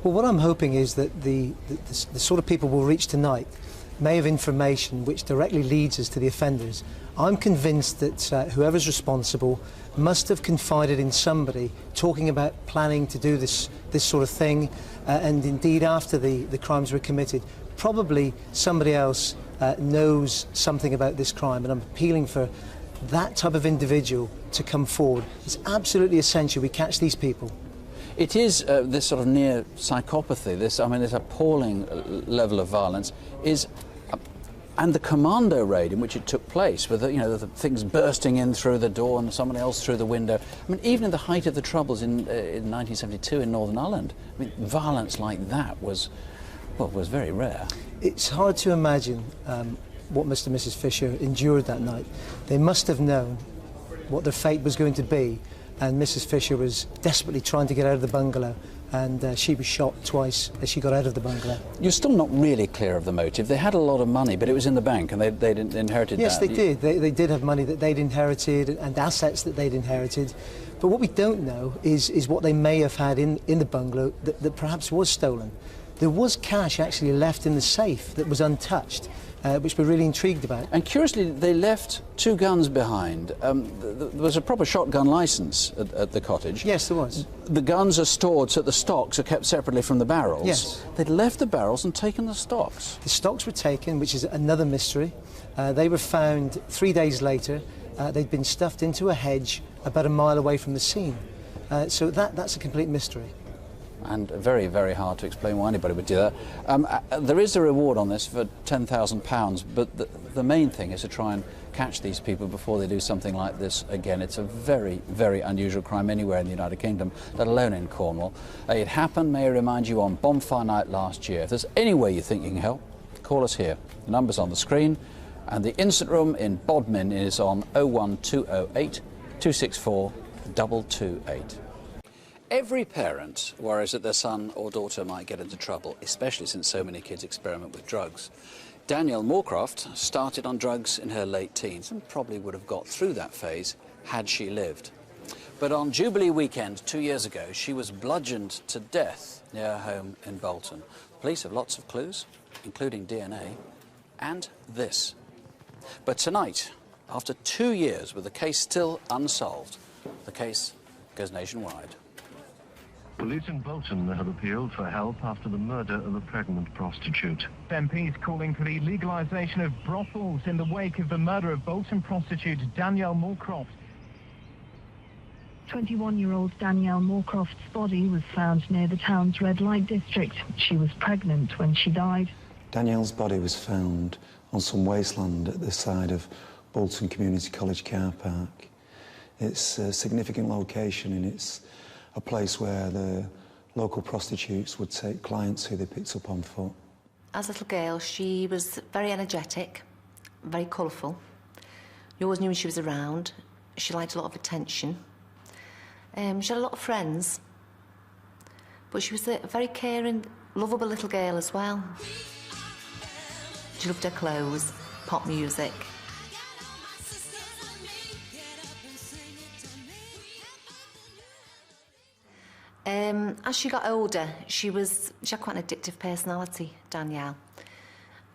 Well, what I'm hoping is that the sort of people we'll reach tonight may have information which directly leads us to the offenders. I'm convinced that whoever's responsible must have confided in somebody talking about planning to do this sort of thing, and indeed after the crimes were committed, probably somebody else knows something about this crime, and I'm appealing for that type of individual to come forward. It's absolutely essential we catch these people. It is this sort of near psychopathy, this appalling level of violence is, and the commando raid in which it took place, with the things bursting in through the door and someone else through the window. I mean, even in the height of the Troubles in 1972 in Northern Ireland, I mean, violence like that was very rare. It's hard to imagine what Mr. and Mrs. Fisher endured that night. They must have known what their fate was going to be, and Mrs. Fisher was desperately trying to get out of the bungalow, and she was shot twice as she got out of the bungalow. You're still not really clear of the motive. They had a lot of money, but it was in the bank, and they'd inherited yes, that. Yes, they did. They did have money that they'd inherited and assets that they'd inherited. But what we don't know is what they may have had in the bungalow that perhaps was stolen. There was cash actually left in the safe that was untouched, which we're really intrigued about. And curiously, they left 2 guns behind. There was a proper shotgun licence at the cottage. Yes, there was. The guns are stored so the stocks are kept separately from the barrels. Yes. They'd left the barrels and taken the stocks. The stocks were taken, which is another mystery. They were found 3 days later. They'd been stuffed into a hedge about a mile away from the scene. So that's a complete mystery. And very, very hard to explain why anybody would do that. There is a reward on this for £10,000, but the main thing is to try and catch these people before they do something like this again. It's a very, very unusual crime anywhere in the United Kingdom, let alone in Cornwall. It happened, may I remind you, on Bonfire Night last year. If there's any way you think you can help, call us here. The number's on the screen, and the incident room in Bodmin is on 01208 264 228. Every parent worries that their son or daughter might get into trouble, especially since so many kids experiment with drugs. Danielle Moorcroft started on drugs in her late teens and probably would have got through that phase had she lived. But on Jubilee weekend 2 years ago, she was bludgeoned to death near her home in Bolton. Police have lots of clues, including DNA, and this. But tonight, after 2 years with the case still unsolved, the case goes nationwide. Police in Bolton have appealed for help after the murder of a pregnant prostitute. MPs calling for the legalisation of brothels in the wake of the murder of Bolton prostitute Danielle Moorcroft. 21-year-old Danielle Moorcroft's body was found near the town's red light district. She was pregnant when she died. Danielle's body was found on some wasteland at the side of Bolton Community College car park. It's a significant location and it's a place where the local prostitutes would take clients who they picked up on foot. As a little girl, she was very energetic, very colourful. You always knew when she was around. She liked a lot of attention. She had a lot of friends. But she was a very caring, lovable little girl as well. She loved her clothes, pop music. As she got older, she had quite an addictive personality, Danielle.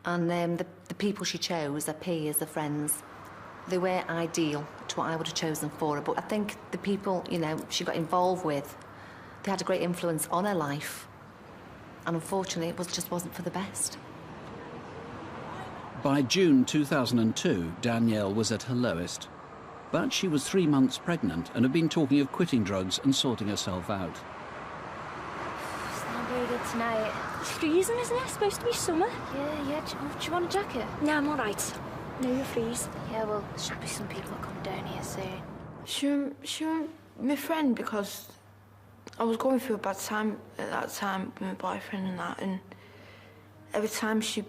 And the people she chose, her peers, her friends, they weren't ideal to what I would have chosen for her. But I think the people, you know, she got involved with, they had a great influence on her life. And unfortunately, it just wasn't for the best. By June 2002, Danielle was at her lowest. But she was 3 months pregnant and had been talking of quitting drugs and sorting herself out. It's not very good tonight. It's freezing, isn't it? It's supposed to be summer. Yeah. Do you want a jacket? No, I'm all right. No, you'll freeze. Yeah, well, there should be some people that come down here soon. She was my friend because I was going through a bad time at that time with my boyfriend and that, and every time she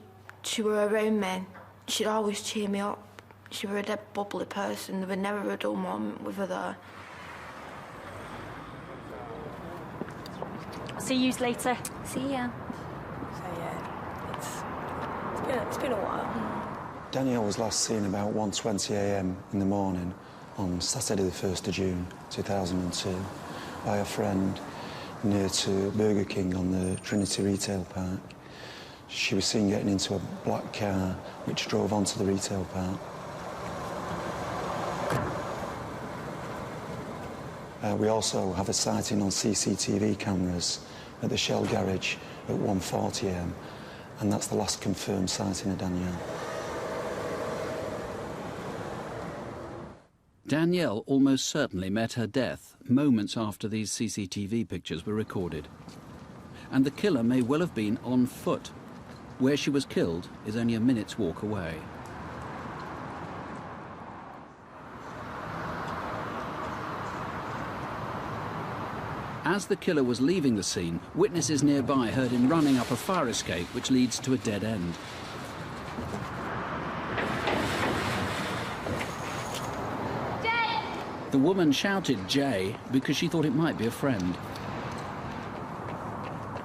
were around me, she'd always cheer me up. She was a dead bubbly person. There was never a dull moment with her there. See you later. See ya. So yeah, it's been a while. Danielle was last seen about 1:20 a.m. in the morning on Saturday the 1st of June 2002 by a friend near to Burger King on the Trinity Retail Park. She was seen getting into a black car which drove onto the retail park. We also have a sighting on CCTV cameras at the Shell garage at 1:40 a.m. and that's the last confirmed sighting of Danielle. Danielle almost certainly met her death moments after these CCTV pictures were recorded. And the killer may well have been on foot. Where she was killed is only a minute's walk away. As the killer was leaving the scene, witnesses nearby heard him running up a fire escape which leads to a dead end. Jay! The woman shouted Jay because she thought it might be a friend.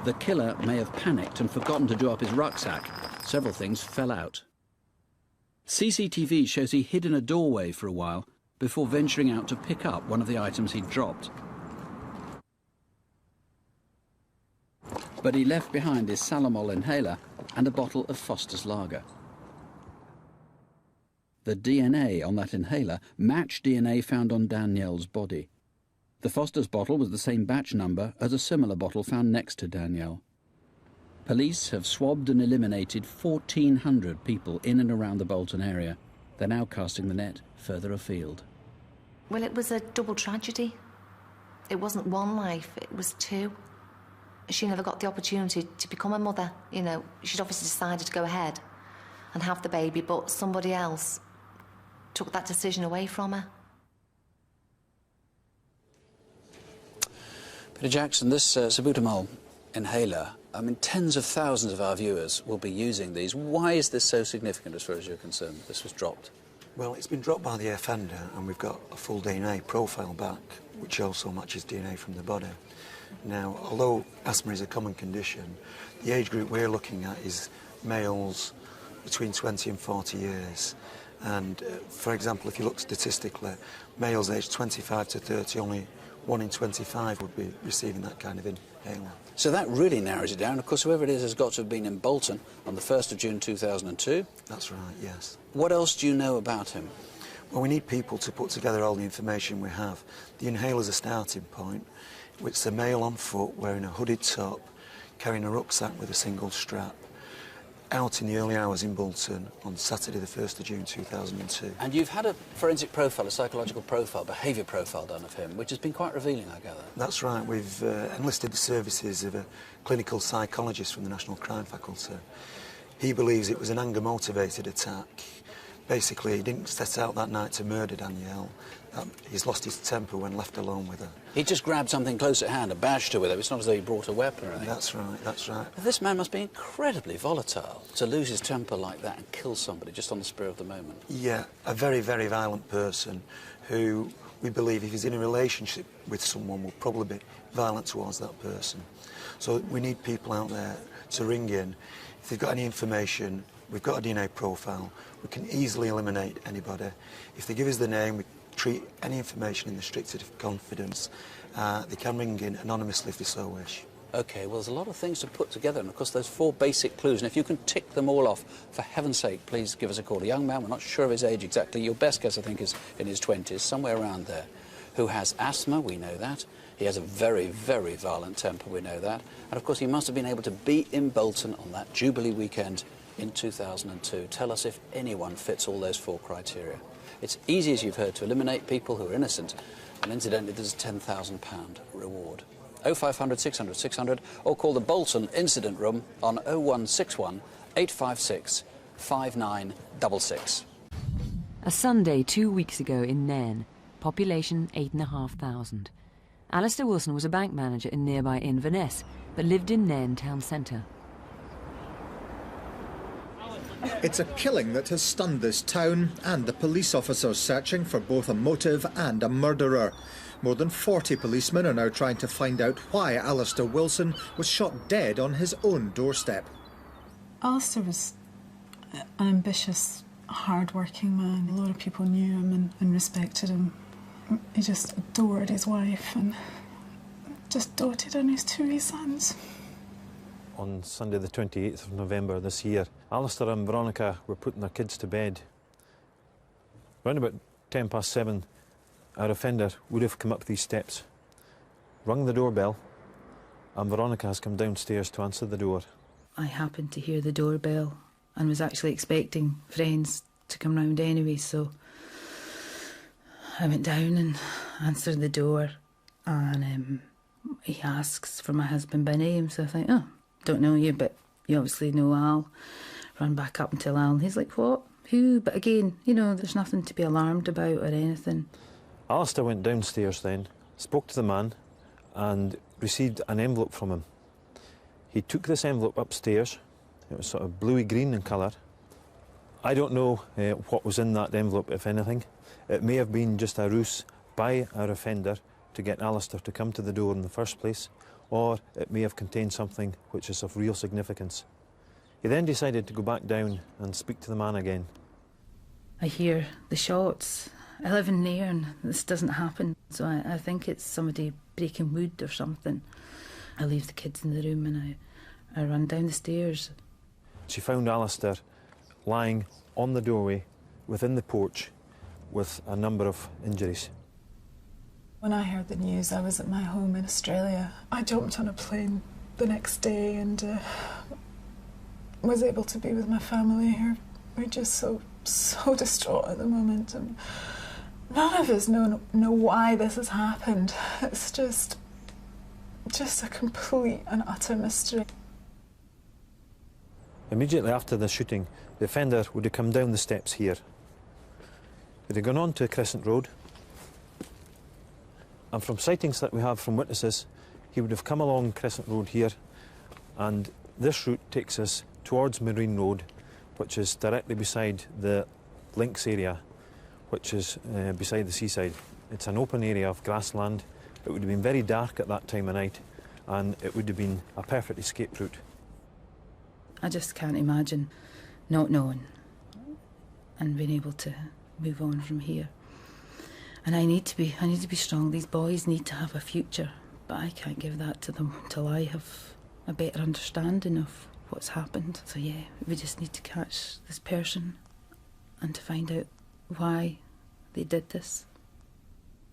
The killer may have panicked and forgotten to draw up his rucksack. Several things fell out. CCTV shows he hid in a doorway for a while before venturing out to pick up one of the items he'd dropped. but he left behind his Salomol inhaler and a bottle of Foster's lager. The DNA on that inhaler matched DNA found on Danielle's body. The Foster's bottle was the same batch number as a similar bottle found next to Danielle. Police have swabbed and eliminated 1,400 people in and around the Bolton area. They're now casting the net further afield. Well, it was a double tragedy. It wasn't one life, it was two. She never got the opportunity to become a mother. You know, she'd obviously decided to go ahead and have the baby, but somebody else took that decision away from her. Peter Jackson, this salbutamol inhaler, I mean, tens of thousands of our viewers will be using these. Why is this so significant as far as you're concerned? This was dropped. Well, it's been dropped by the offender, and we've got a full DNA profile back, which also matches DNA from the body. Now, although asthma is a common condition, the age group we're looking at is males between 20 and 40 years. And, for example, if you look statistically, males aged 25 to 30, only 1 in 25 would be receiving that kind of inhaler. So that really narrows it down. Of course, whoever it is has got to have been in Bolton on the 1st of June 2002. That's right, yes. What else do you know about him? Well, we need people to put together all the information we have. The inhaler's a starting point. It's a male on foot wearing a hooded top, carrying a rucksack with a single strap, out in the early hours in Bolton on Saturday the 1st of June 2002. And you've had a forensic profile, a psychological profile, behaviour profile done of him, which has been quite revealing, I gather. That's right. We've enlisted the services of a clinical psychologist from the National Crime Faculty. He believes it was an anger-motivated attack. Basically, he didn't set out that night to murder Danielle. He's lost his temper when left alone with her. He just grabbed something close at hand and bashed her with it. It's not as though he brought a weapon or anything. That's right, that's right. This man must be incredibly volatile to lose his temper like that and kill somebody just on the spur of the moment. Yeah, a very, very violent person who we believe, if he's in a relationship with someone, will probably be violent towards that person. So we need people out there to ring in. If they've got any information, we've got a DNA profile. We can easily eliminate anybody. If they give us the name, we treat any information in the strictest confidence. They can ring in anonymously if they so wish. OK, well, there's a lot of things to put together, and of course those 4 basic clues, and if you can tick them all off, for heaven's sake, please give us a call. A young man, we're not sure of his age exactly, your best guess, I think, is in his 20s, somewhere around there, who has asthma, we know that. He has a very, very violent temper, we know that. And of course, he must have been able to be in Bolton on that Jubilee weekend in 2002. Tell us if anyone fits all those 4 criteria. It's easy, as you've heard, to eliminate people who are innocent, and incidentally, there's a £10,000 reward. 0500 600 600, or call the Bolton Incident Room on 0161 856 5966. A Sunday 2 weeks ago in Nairn, population 8,500. Alistair Wilson was a bank manager in nearby Inverness, but lived in Nairn town centre. It's a killing that has stunned this town and the police officers searching for both a motive and a murderer. More than 40 policemen are now trying to find out why Alistair Wilson was shot dead on his own doorstep. Alistair was an ambitious, hard-working man. A lot of people knew him and respected him. He just adored his wife and just doted on his 2 wee sons. On Sunday the 28th of November this year, Alistair and Veronica were putting their kids to bed. Round about 7:10, our offender would have come up these steps, rung the doorbell, and Veronica has come downstairs to answer the door. I happened to hear the doorbell and was actually expecting friends to come round anyway, so I went down and answered the door, and he asks for my husband by name, so I think, oh, don't know you, but you obviously know Al. Run back up and tell Al, and he's like, what? Who? But again, you know, there's nothing to be alarmed about or anything. Alistair went downstairs then, spoke to the man, and received an envelope from him. He took this envelope upstairs. It was sort of bluey-green in colour. I don't know what was in that envelope, if anything. It may have been just a ruse by our offender to get Alistair to come to the door in the first place, or it may have contained something which is of real significance. He then decided to go back down and speak to the man again. I hear the shots. I live in Nairn. This doesn't happen, so I think it's somebody breaking wood or something. I leave the kids in the room and I run down the stairs. She found Alistair lying on the doorway within the porch with a number of injuries. When I heard the news, I was at my home in Australia. I jumped on a plane the next day and was able to be with my family here. We're just so distraught at the moment, and none of us know why this has happened. It's just a complete and utter mystery. Immediately after the shooting, the offender would have come down the steps here. He'd have gone on to Crescent Road, and from sightings that we have from witnesses, he would have come along Crescent Road here, and this route takes us towards Marine Road, which is directly beside the links area, which is beside the seaside. It's an open area of grassland. It would have been very dark at that time of night, and it would have been a perfect escape route. I just can't imagine not knowing and being able to move on from here. And I need to be strong. These boys need to have a future, but I can't give that to them until I have a better understanding of what's happened. So yeah, we just need to catch this person and to find out why they did this.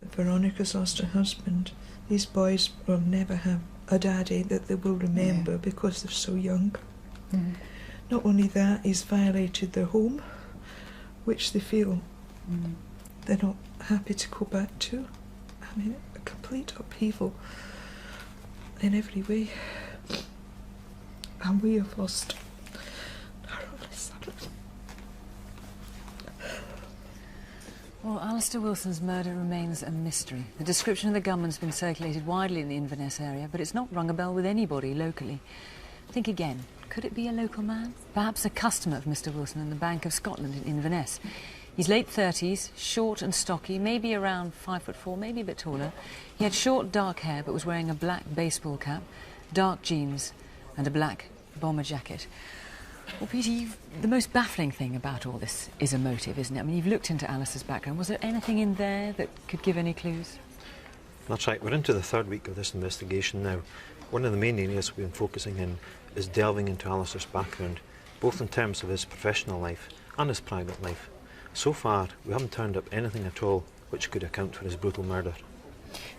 Veronica's lost her husband. These boys will never have a daddy that they will remember because they're so young. Mm. Not only that, he's violated their home, which they feel they're not happy to go back to. I mean, a complete upheaval in every way. And we have lost our only son. Well, Alistair Wilson's murder remains a mystery. The description of the gunman's been circulated widely in the Inverness area, but it's not rung a bell with anybody locally. Think again. Could it be a local man? Perhaps a customer of Mr. Wilson in the Bank of Scotland in Inverness. He's late 30s, short and stocky, maybe around 5'4", maybe a bit taller. He had short, dark hair, but was wearing a black baseball cap, dark jeans, and a black bomber jacket. Well, Peter, the most baffling thing about all this is a motive, isn't it? I mean, you've looked into Alice's background. Was there anything in there that could give any clues? That's right. We're into the third week of this investigation now. One of the main areas we've been focusing in is delving into Alistair's background, both in terms of his professional life and his private life. So far, we haven't turned up anything at all which could account for his brutal murder.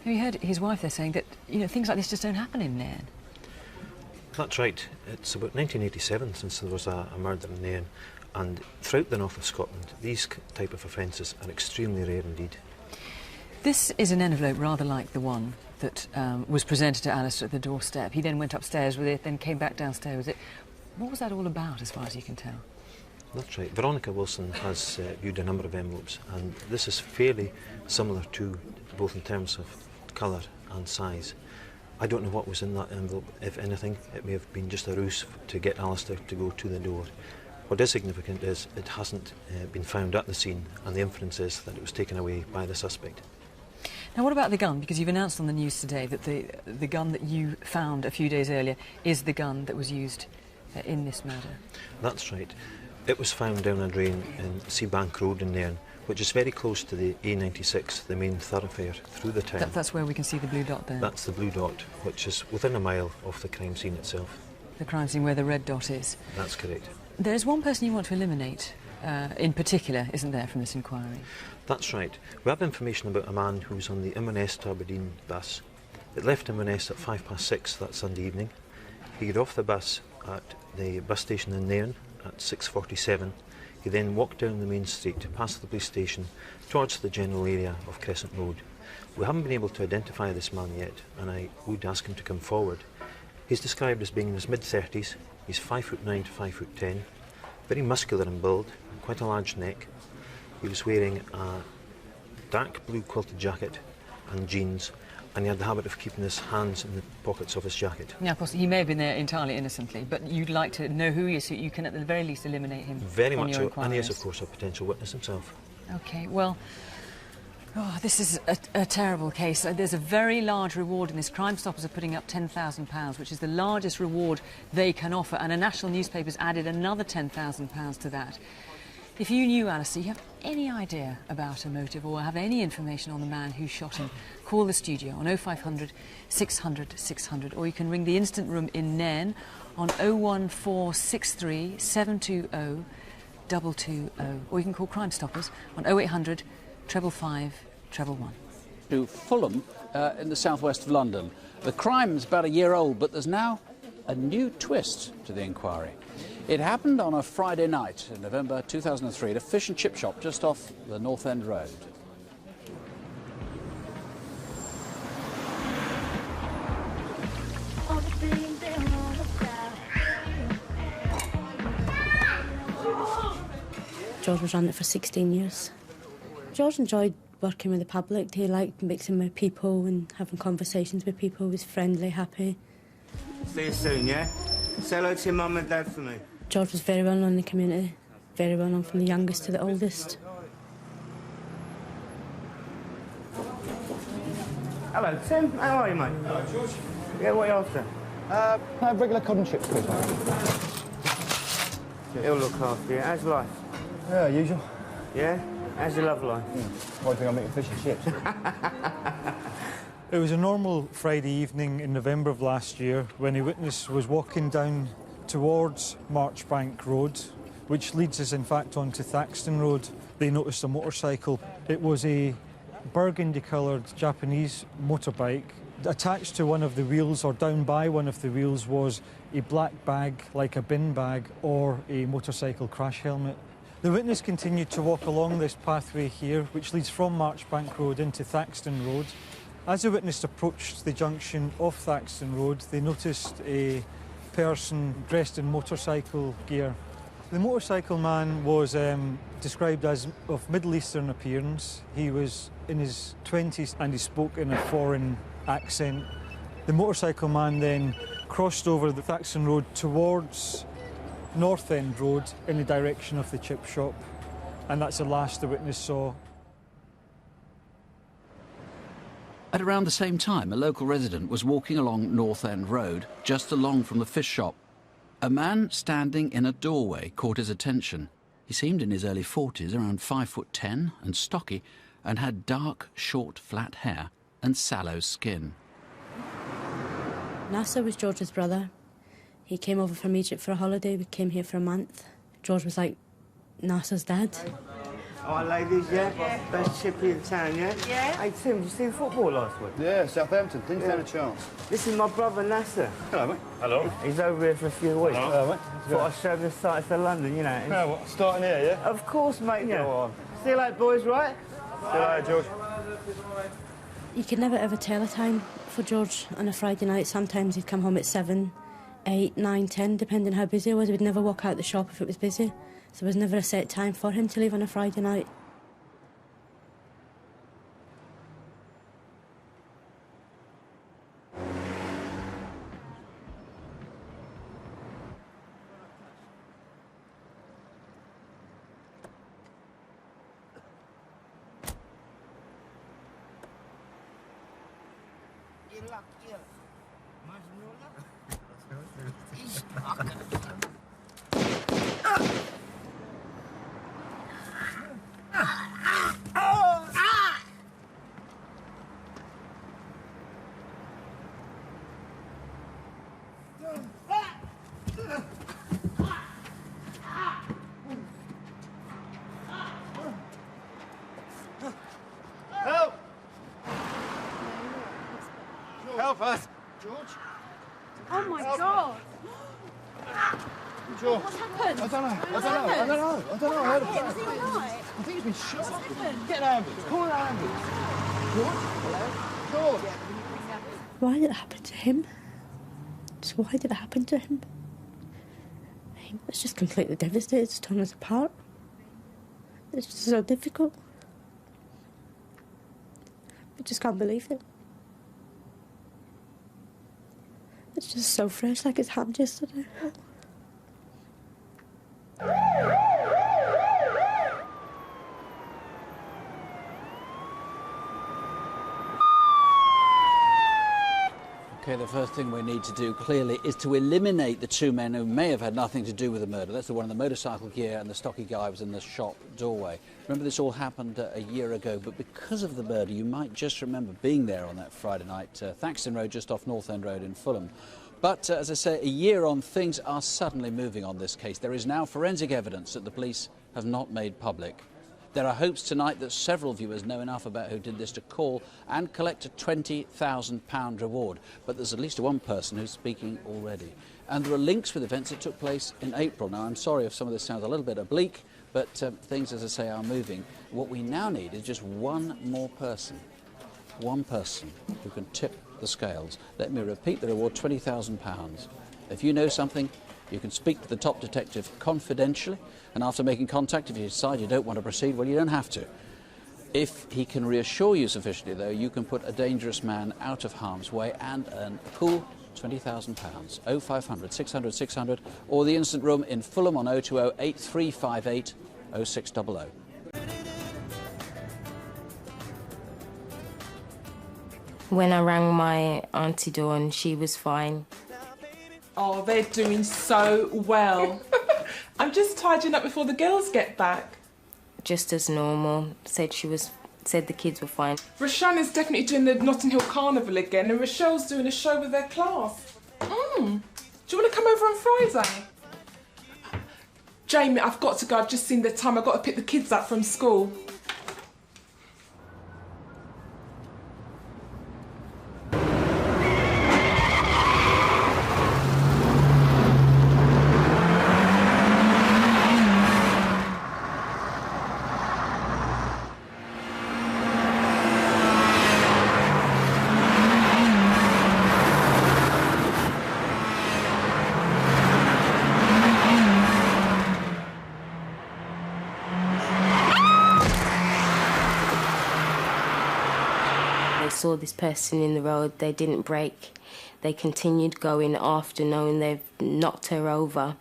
You heard his wife there saying that, you know, things like this just don't happen in Nairn. That's right. It's about 1987 since there was a murder in Nairn, and throughout the north of Scotland, these type of offences are extremely rare indeed. This is an envelope rather like the one that was presented to Alistair at the doorstep. He then went upstairs with it, then came back downstairs with it. What was that all about, as far as you can tell? That's right. Veronica Wilson has viewed a number of envelopes, and this is fairly similar to both in terms of colour and size. I don't know what was in that envelope. If anything, it may have been just a ruse to get Alistair to go to the door. What is significant is it hasn't been found at the scene, and the inference is that it was taken away by the suspect. Now, what about the gun? Because you've announced on the news today that the gun that you found a few days earlier is the gun that was used in this murder. That's right. It was found down a drain in Seabank Road in Nairn, which is very close to the A96, the main thoroughfare through the town. That's where we can see the blue dot there. That's the blue dot, which is within a mile of the crime scene itself. The crime scene where the red dot is. That's correct. There's one person you want to eliminate, in particular, isn't there, from this inquiry? That's right. We have information about a man who was on the Inverness to Aberdeen bus. It left Inverness at 6:05 that Sunday evening. He got off the bus at the bus station in Nairn at 6:47. He then walked down the main street, past the police station, towards the general area of Crescent Road. We haven't been able to identify this man yet, and I would ask him to come forward. He's described as being in his mid-30s. He's 5'9" to 5'10", very muscular in build, quite a large neck. He was wearing a dark blue quilted jacket and jeans, and he had the habit of keeping his hands in the pockets of his jacket. Now, of course, he may have been there entirely innocently, but you'd like to know who he is so you can at the very least eliminate him. Very much so, inquiries. And he is, of course, a potential witness himself. OK, well, this is a terrible case. There's a very large reward in this. Crime Stoppers are putting up £10,000, which is the largest reward they can offer, and a national newspaper's added another £10,000 to that. If you knew Alistair, you have any idea about a motive or have any information on the man who shot him, call the studio on 0500 600 600, or you can ring the instant room in Nairn on 01463 720 220, or you can call Crime Stoppers on 0800 555 111. To Fulham in the southwest of London. The crime's about a year old, but there's now a new twist to the inquiry. It happened on a Friday night in November 2003 at a fish and chip shop just off the North End Road. George was running it for 16 years. George enjoyed working with the public. He liked mixing with people and having conversations with people. He was friendly, happy. See you soon, yeah? Say hello to your mum and dad for me. George was very well known in the community, very well known from the youngest to the oldest. Hello, Tim. How are you, mate? Hello, George. Yeah, what are you after? I have regular cod and chips, please, mate. He'll look after you. How's life? Yeah, usual. Yeah? How's your love life? Why do you think I'm eating fish and chips? It was a normal Friday evening in November of last year when a witness was walking down towards Marchbank Road, which leads us in fact onto Thaxton Road. They noticed a motorcycle. It was a burgundy-coloured Japanese motorbike. Attached to one of the wheels, or down by one of the wheels, was a black bag, like a bin bag, or a motorcycle crash helmet. The witness continued to walk along this pathway here, which leads from Marchbank Road into Thaxton Road. As the witness approached the junction of Thaxton Road, they noticed a person dressed in motorcycle gear. The motorcycle man was described as of Middle Eastern appearance. He was in his 20s and he spoke in a foreign accent. The motorcycle man then crossed over the Thaxton Road towards North End Road in the direction of the chip shop, and that's the last the witness saw. At around the same time, a local resident was walking along North End Road, just along from the fish shop. A man standing in a doorway caught his attention. He seemed in his early 40s, around 5'10", and stocky, and had dark, short, flat hair and sallow skin. Nasser was George's brother. He came over from Egypt for a holiday. We came here for a month. George was like Nasser's dad. All right, ladies, yeah? Best chippy in town, yeah? Yeah. Hey, Tim, did you see the football last week? Yeah, Southampton. Didn't stand a chance. This is my brother, Nasser. Hello, mate. Hello. He's over here for a few weeks. Hello, mate. Thought I'd show him the sights of London, you know. Yeah, what, starting here, yeah? Of course, mate, yeah. Go on. See you later, boys, right? See you later, George. You could never ever tell a time for George on a Friday night. Sometimes he'd come home at 7, 8, 9, 10, depending how busy it was. He would never walk out the shop if it was busy. So there was never a set time for him to leave on a Friday night. Help! Help us! George? Oh my God! George? What's happened? I don't know. I heard of that. I think he's been shot. What's happened? Get an ambulance. Call an ambulance. George? Hello? George? Why did it happen to him? Just why did it happen to him? It's just completely devastated. It's torn us apart. It's just so difficult. I just can't believe it. It's just so fresh, like it's happened yesterday. OK, the first thing we need to do, clearly, is to eliminate the two men who may have had nothing to do with the murder. That's the one in the motorcycle gear and the stocky guy was in the shop doorway. Remember, this all happened a year ago, but because of the murder, you might just remember being there on that Friday night, Thaxton Road, just off North End Road in Fulham. But, as I say, a year on, things are suddenly moving on this case. There is now forensic evidence that the police have not made public. There are hopes tonight that several viewers know enough about who did this to call and collect a £20,000 reward. But there's at least one person who's speaking already. And there are links with events that took place in April. Now, I'm sorry if some of this sounds a little bit oblique, but things, as I say, are moving. What we now need is just one more person. One person who can tip the scales. Let me repeat the reward, £20,000. If you know something, you can speak to the top detective confidentially, and after making contact, if you decide you don't want to proceed, well, you don't have to. If he can reassure you sufficiently, though, you can put a dangerous man out of harm's way and earn a cool £20,000. 0500 600 600 or the instant room in Fulham on 020 8358 0600. When I rang my Auntie Dawn, she was fine. Oh, they're doing so well. I'm just tidying up before the girls get back. Just as normal. Said the kids were fine. Rashan is definitely doing the Notting Hill Carnival again, and Rochelle's doing a show with their class. Do you want to come over on Friday? Jamie, I've got to go. I've just seen the time. I've got to pick the kids up from school. Saw this person in the road, they didn't brake. They continued going after knowing they've knocked her over.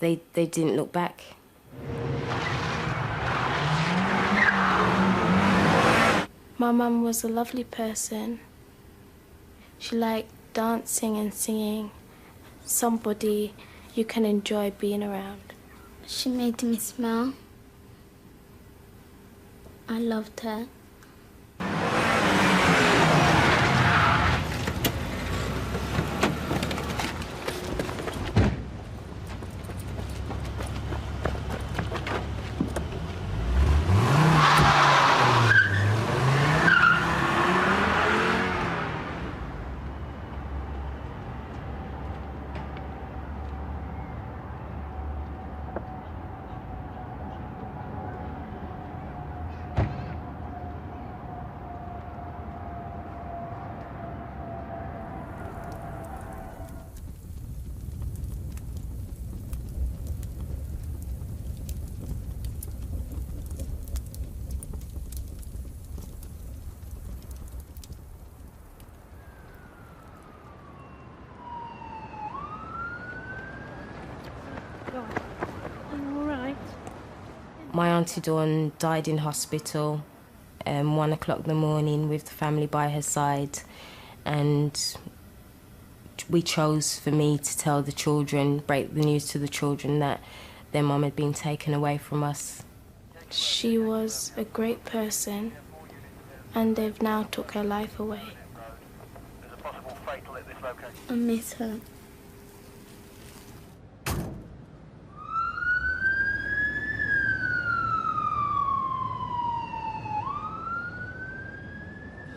They didn't look back. My mum was a lovely person. She liked dancing and singing. Somebody you can enjoy being around. She made me smile. I loved her. My Auntie Dawn died in hospital, 1 o'clock in the morning with the family by her side, and we chose for me to tell the children, break the news to the children that their mum had been taken away from us. She was a great person, and they've now took her life away. I miss her.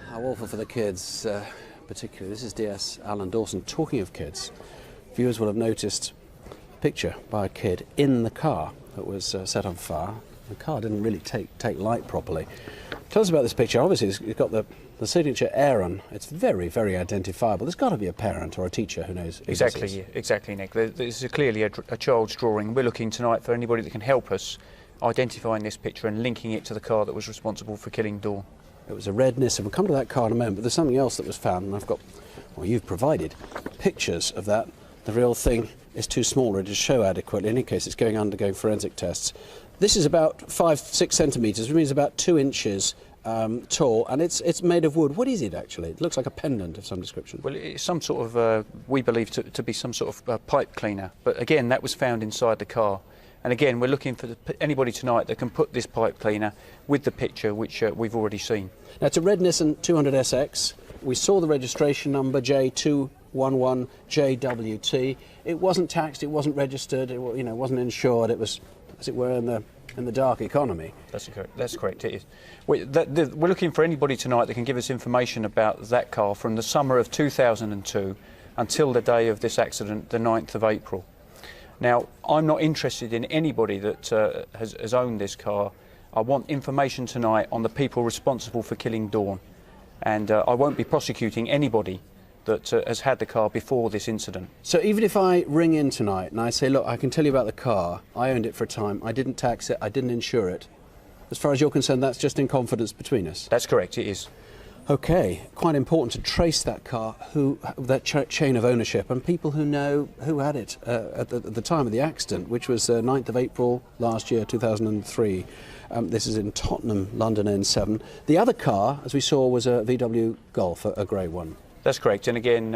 How awful for the kids, particularly. This is DS Alan Dawson. Talking of kids, viewers will have noticed a picture by a kid in the car that was set on fire. The car didn't really take light properly. Tell us about this picture. Obviously, it's got the signature Aaron. It's very, very identifiable. There's got to be a parent or a teacher who knows who this is. Exactly, Nick. This is clearly a child's drawing. We're looking tonight for anybody that can help us identifying this picture and linking it to the car that was responsible for killing Dawn. It was a red Nissan. We'll come to that car in a moment, but there's something else that was found, and I've got, well, you've provided pictures of that. The real thing is too small really to show adequately. In any case, it's undergoing forensic tests. This is about 5-6 centimetres, which means about 2 inches tall, and it's made of wood. What is it actually? It looks like a pendant of some description. Well, it's some sort of, we believe to be some sort of pipe cleaner. But again, that was found inside the car. And again, we're looking for anybody tonight that can put this pipe cleaner with the picture, which we've already seen. Now, it's a red Nissan 200SX. We saw the registration number, J211JWT. It wasn't taxed, it wasn't registered, it wasn't insured. It was, as it were, in the dark economy. That's correct, it is. We're looking for anybody tonight that can give us information about that car from the summer of 2002 until the day of this accident, the 9th of April. Now, I'm not interested in anybody that has owned this car. I want information tonight on the people responsible for killing Dawn. And I won't be prosecuting anybody that has had the car before this incident. So even if I ring in tonight and I say, look, I can tell you about the car, I owned it for a time, I didn't tax it, I didn't insure it, as far as you're concerned, that's just in confidence between us? That's correct, it is. OK, quite important to trace that car, that chain of ownership, and people who know who had it at the time of the accident, which was 9th of April last year, 2003. This is in Tottenham, London N7. The other car, as we saw, was a VW Golf, a grey one. That's correct, and again,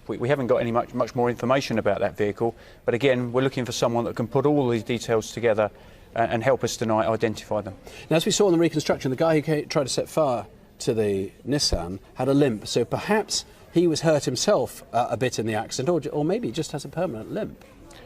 we haven't got any much more information about that vehicle, but again, we're looking for someone that can put all these details together and help us tonight identify them. Now, as we saw in the reconstruction, the guy who tried to set fire to the Nissan had a limp, so perhaps he was hurt himself a bit in the accident, or maybe just has a permanent limp.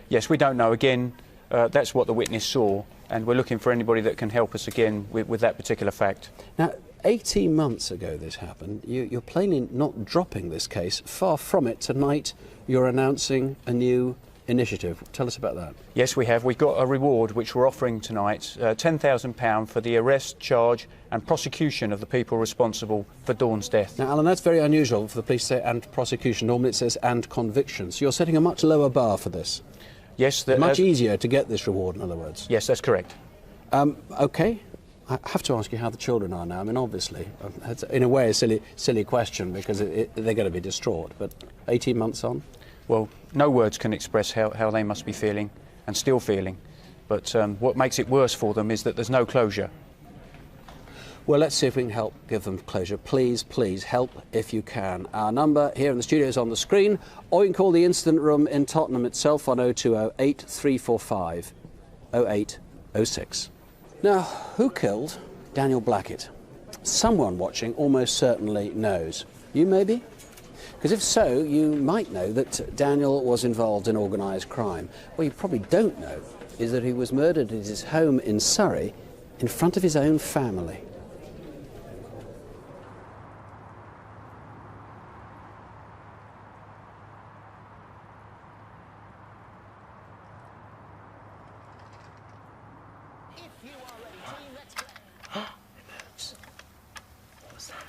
Yes, we don't know. Again, that's what the witness saw, and we're looking for anybody that can help us again with that particular fact. Now, 18 months ago this happened. You're plainly not dropping this case. Far from it. Tonight you're announcing a new initiative. Tell us about that. Yes, we have. We've got a reward which we're offering tonight, £10,000 for the arrest, charge and prosecution of the people responsible for Dawn's death. Now, Alan, that's very unusual for the police to say and prosecution. Normally it says and conviction. So you're setting a much lower bar for this. Yes. Much easier to get this reward, in other words. Yes, that's correct. OK. I have to ask you how the children are now. I mean, obviously, it's in a way a silly question because they're going to be distraught, but 18 months on? Well, no words can express how they must be feeling and still feeling. But what makes it worse for them is that there's no closure. Well, let's see if we can help give them closure. Please, please, help if you can. Our number here in the studio is on the screen, or you can call the incident room in Tottenham itself on 0208 8345 0806. Now, who killed Daniel Blackett? Someone watching almost certainly knows. You maybe? Because if so, you might know that Daniel was involved in organised crime. What you probably don't know is that he was murdered at his home in Surrey in front of his own family.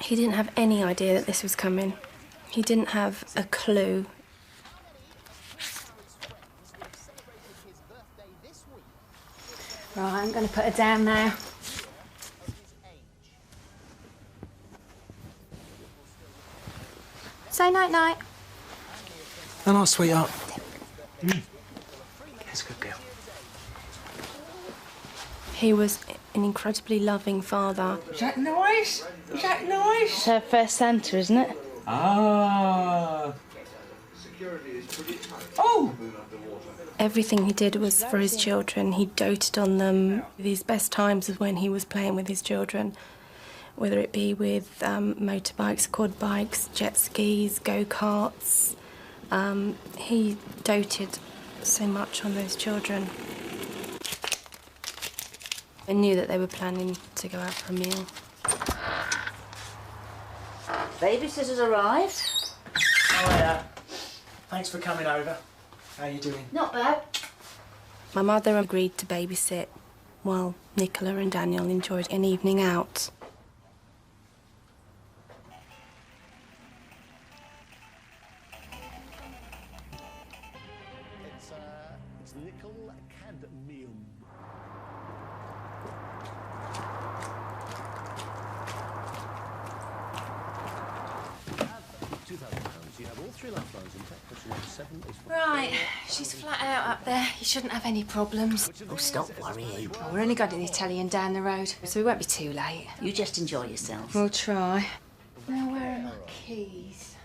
He didn't have any idea that this was coming. He didn't have a clue. Right, I'm going to put her down now. Say night-night. Oh, no, sweetheart. That's a good girl. He was an incredibly loving father. Is that nice? Is that nice? It's her first Santa, isn't it? Ah. Oh! Everything he did was for his children. He doted on them. His best times was when he was playing with his children, whether it be with motorbikes, quad bikes, jet skis, go-karts. He doted so much on those children. I knew that they were planning to go out for a meal. Babysitter's arrived. Oh, yeah. Thanks for coming over. How you doing? Not bad. My mother agreed to babysit while Nicola and Daniel enjoyed an evening out. It's nickel cadmium. £2,000. You have Right, she's flat out up there. You shouldn't have any problems. Oh, stop worrying. We're only got an Italian down the road, so we won't be too late. You just enjoy yourself. We'll try. Now, where are my keys?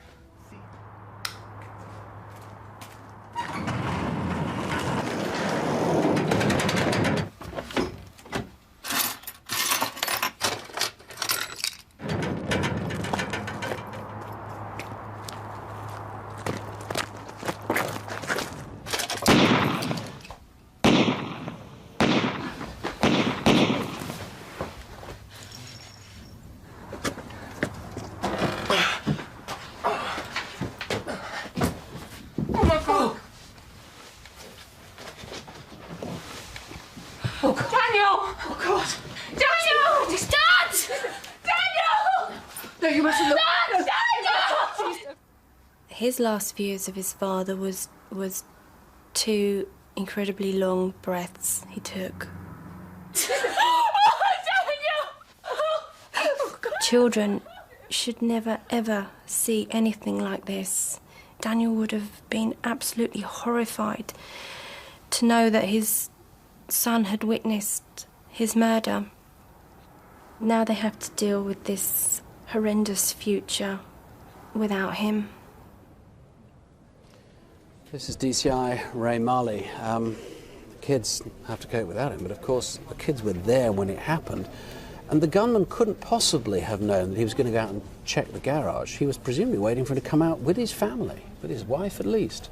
His last views of his father was 2 incredibly long breaths he took. Children should never, ever see anything like this. Daniel would have been absolutely horrified to know that his son had witnessed his murder. Now they have to deal with this horrendous future without him. This is DCI Ray Mallwi. The kids have to cope without him, but of course the kids were there when it happened, and the gunman couldn't possibly have known that he was going to go out and check the garage. He was presumably waiting for him to come out with his family, with his wife at least.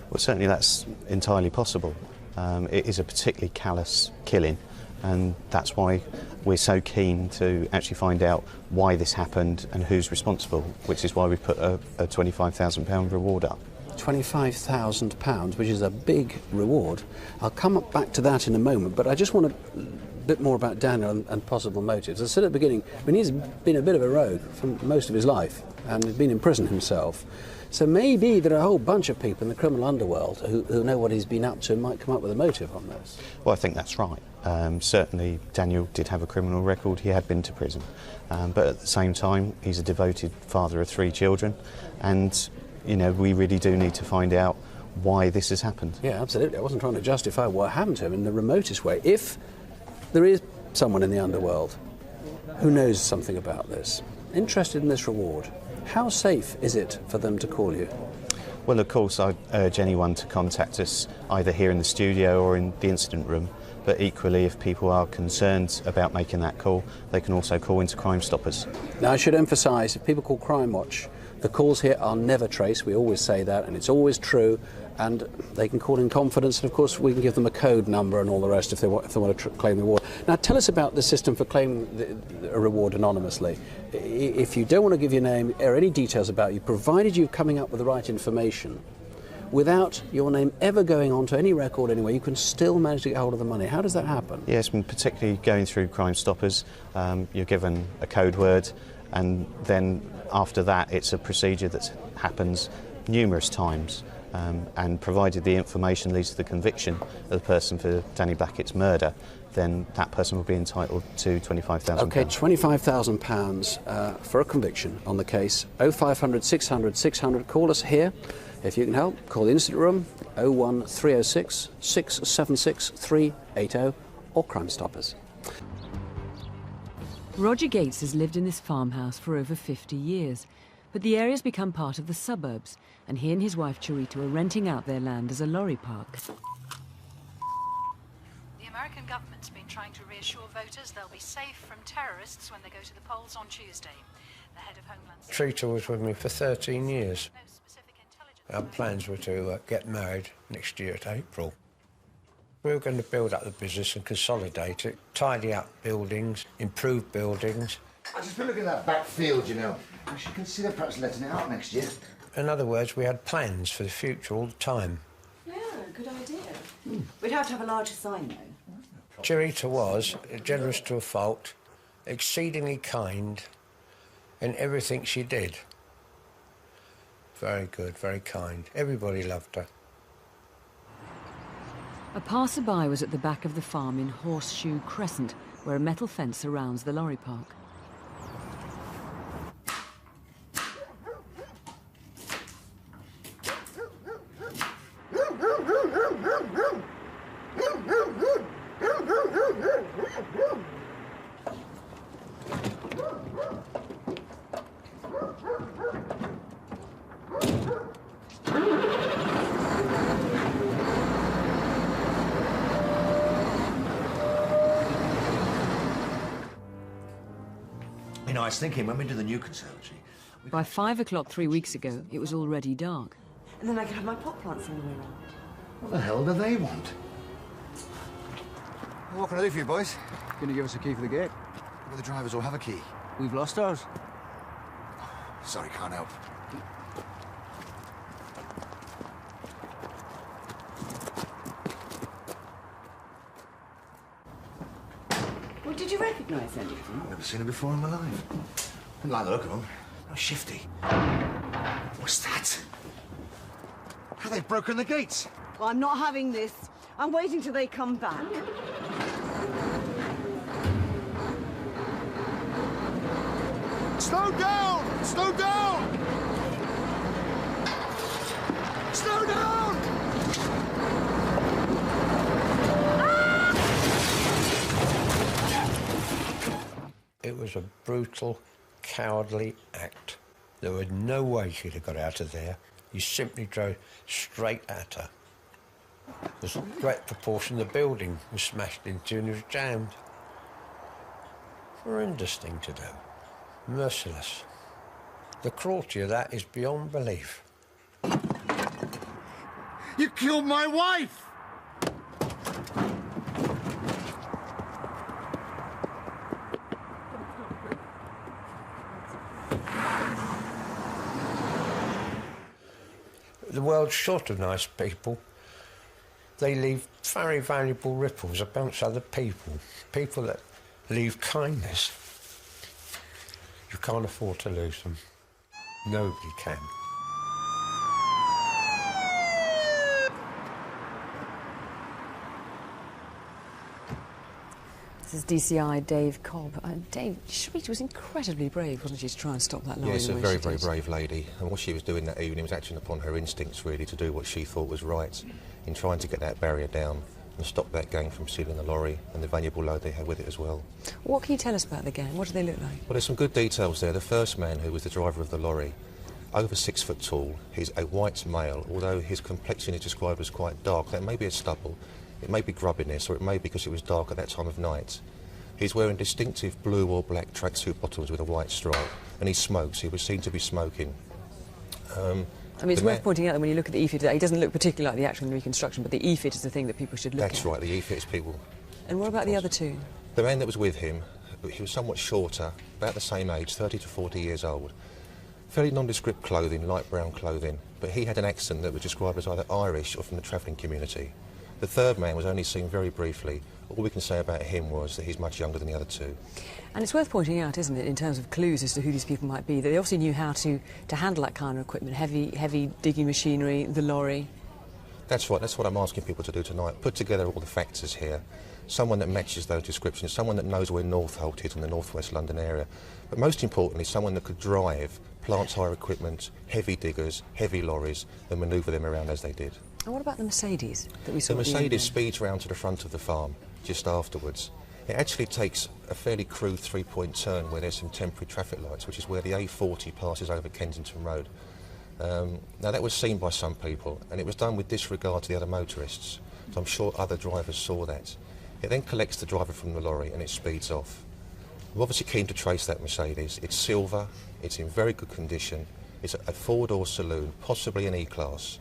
Well, certainly that's entirely possible. It is a particularly callous killing, and that's why we're so keen to actually find out why this happened and who's responsible, which is why we've put a £25,000 reward up. £25,000, which is a big reward. I'll come back to that in a moment, but I just want a bit more about Daniel and possible motives. As I said at the beginning, I mean, he's been a bit of a rogue for most of his life and he's been in prison himself. So maybe there are a whole bunch of people in the criminal underworld who know what he's been up to and might come up with a motive on this. Well, I think that's right. Certainly Daniel did have a criminal record. He had been to prison. But at the same time, he's a devoted father of 3 children, and you know, we really do need to find out why this has happened. Yeah, absolutely. I wasn't trying to justify what happened to him in the remotest way. If there is someone in the underworld who knows something about this, interested in this reward, how safe is it for them to call you? Well, of course, I'd urge anyone to contact us either here in the studio or in the incident room. But equally, if people are concerned about making that call, they can also call into Crime Stoppers. Now, I should emphasise, if people call Crimewatch, the calls here are never traced. We always say that, and it's always true. And they can call in confidence, and of course we can give them a code number and all the rest if they want to claim the reward. Now, tell us about the system for claiming a reward anonymously. If you don't want to give your name or any details about you, provided you're coming up with the right information, without your name ever going on to any record anywhere, you can still manage to get hold of the money. How does that happen? Yes, particularly going through Crime Stoppers, you're given a code word, and then after that it's a procedure that happens numerous times. And provided the information leads to the conviction of the person for Danny Blackett's murder, then that person will be entitled to £25,000. OK, £25,000 for a conviction on the case. 0500 600 600. Call us here if you can help. Call the incident room 01306 676 380 or Crime Stoppers. Roger Gates has lived in this farmhouse for over 50 years, but the area's become part of the suburbs, and he and his wife Cherita are renting out their land as a lorry park. The American government's been trying to reassure voters they'll be safe from terrorists when they go to the polls on Tuesday. The head of Homeland Cherita was with me for 13 years. Our plans were to get married next year at April. We were going to build up the business and consolidate it, tidy up buildings, improve buildings. I've just been looking at that back field, you know. I should consider perhaps letting it out next year. In other words, we had plans for the future all the time. Yeah, good idea. We'd have to have a larger sign, though. Cherita was generous to a fault, exceedingly kind in everything she did. Very good, very kind. Everybody loved her. A passerby was at the back of the farm in Horseshoe Crescent, where a metal fence surrounds the lorry park. nice thinking. When we do the new conservatory... By 5 o'clock 3 weeks ago, it was already dark. And then I could have my pot plants all the way around. What the hell do they want? What can I do for you, boys? Can you give us a key for the gate? Well, the drivers all have a key. We've lost ours. Sorry, can't help. Well, did you recognise anything? Never seen her before in my life. Didn't like the look of them. Oh, shifty. What's that? How they've broken the gates. Well, I'm not having this. I'm waiting till they come back. Slow down! Slow down! Slow down! It was a brutal, cowardly act. There was no way she'd have got out of there. He simply drove straight at her. There's a great proportion of the building was smashed into and was jammed. Horrendous thing to do. Merciless. The cruelty of that is beyond belief. You killed my wife! The world's short of nice people. They leave very valuable ripples amongst other people. People that leave kindness. You can't afford to lose them. Nobody can. This is DCI Dave Cobb. Dave, Cherita was incredibly brave, wasn't she, to try and stop that lorry? Yes, a very, very brave lady. And what she was doing that evening was acting upon her instincts, really, to do what she thought was right in trying to get that barrier down and stop that gang from stealing the lorry and the valuable load they had with it as well. What can you tell us about the gang? What do they look like? Well, there's some good details there. The first man, who was the driver of the lorry, over 6 foot tall, he's a white male, although his complexion is described as quite dark. That may be a stubble, it may be grubbiness, or it may be because it was dark at that time of night. He's wearing distinctive blue or black tracksuit bottoms with a white stripe, and he smokes. He was seen to be smoking. I mean, it's worth pointing out that when you look at the e-fit today, he doesn't look particularly like the actual Reconstruction, but the e-fit is the thing that people should look at. That's right, the e-fit is people. And what about the other two? The man that was with him, he was somewhat shorter, about the same age, 30 to 40 years old. Fairly nondescript clothing, light brown clothing, but he had an accent that was described as either Irish or from the travelling community. The third man was only seen very briefly. All we can say about him was that he's much younger than the other two. And it's worth pointing out, isn't it, in terms of clues as to who these people might be, that they obviously knew how to handle that kind of equipment, heavy digging machinery, the lorry. That's right, that's what I'm asking people to do tonight. Put together all the factors here. Someone that matches those descriptions, someone that knows where Northolt is in the northwest London area. But most importantly, someone that could drive plant hire equipment, heavy diggers, heavy lorries, and manoeuvre them around as they did. And what about the Mercedes that we saw? The Mercedes speeds round to the front of the farm just afterwards. It actually takes a fairly crude three-point turn where there's some temporary traffic lights, which is where the A40 passes over Kensington Road. Now, that was seen by some people, and it was done with disregard to the other motorists, so I'm sure other drivers saw that. It then collects the driver from the lorry and it speeds off. We're obviously keen to trace that Mercedes. It's silver, it's in very good condition, it's a four-door saloon, possibly an E-Class.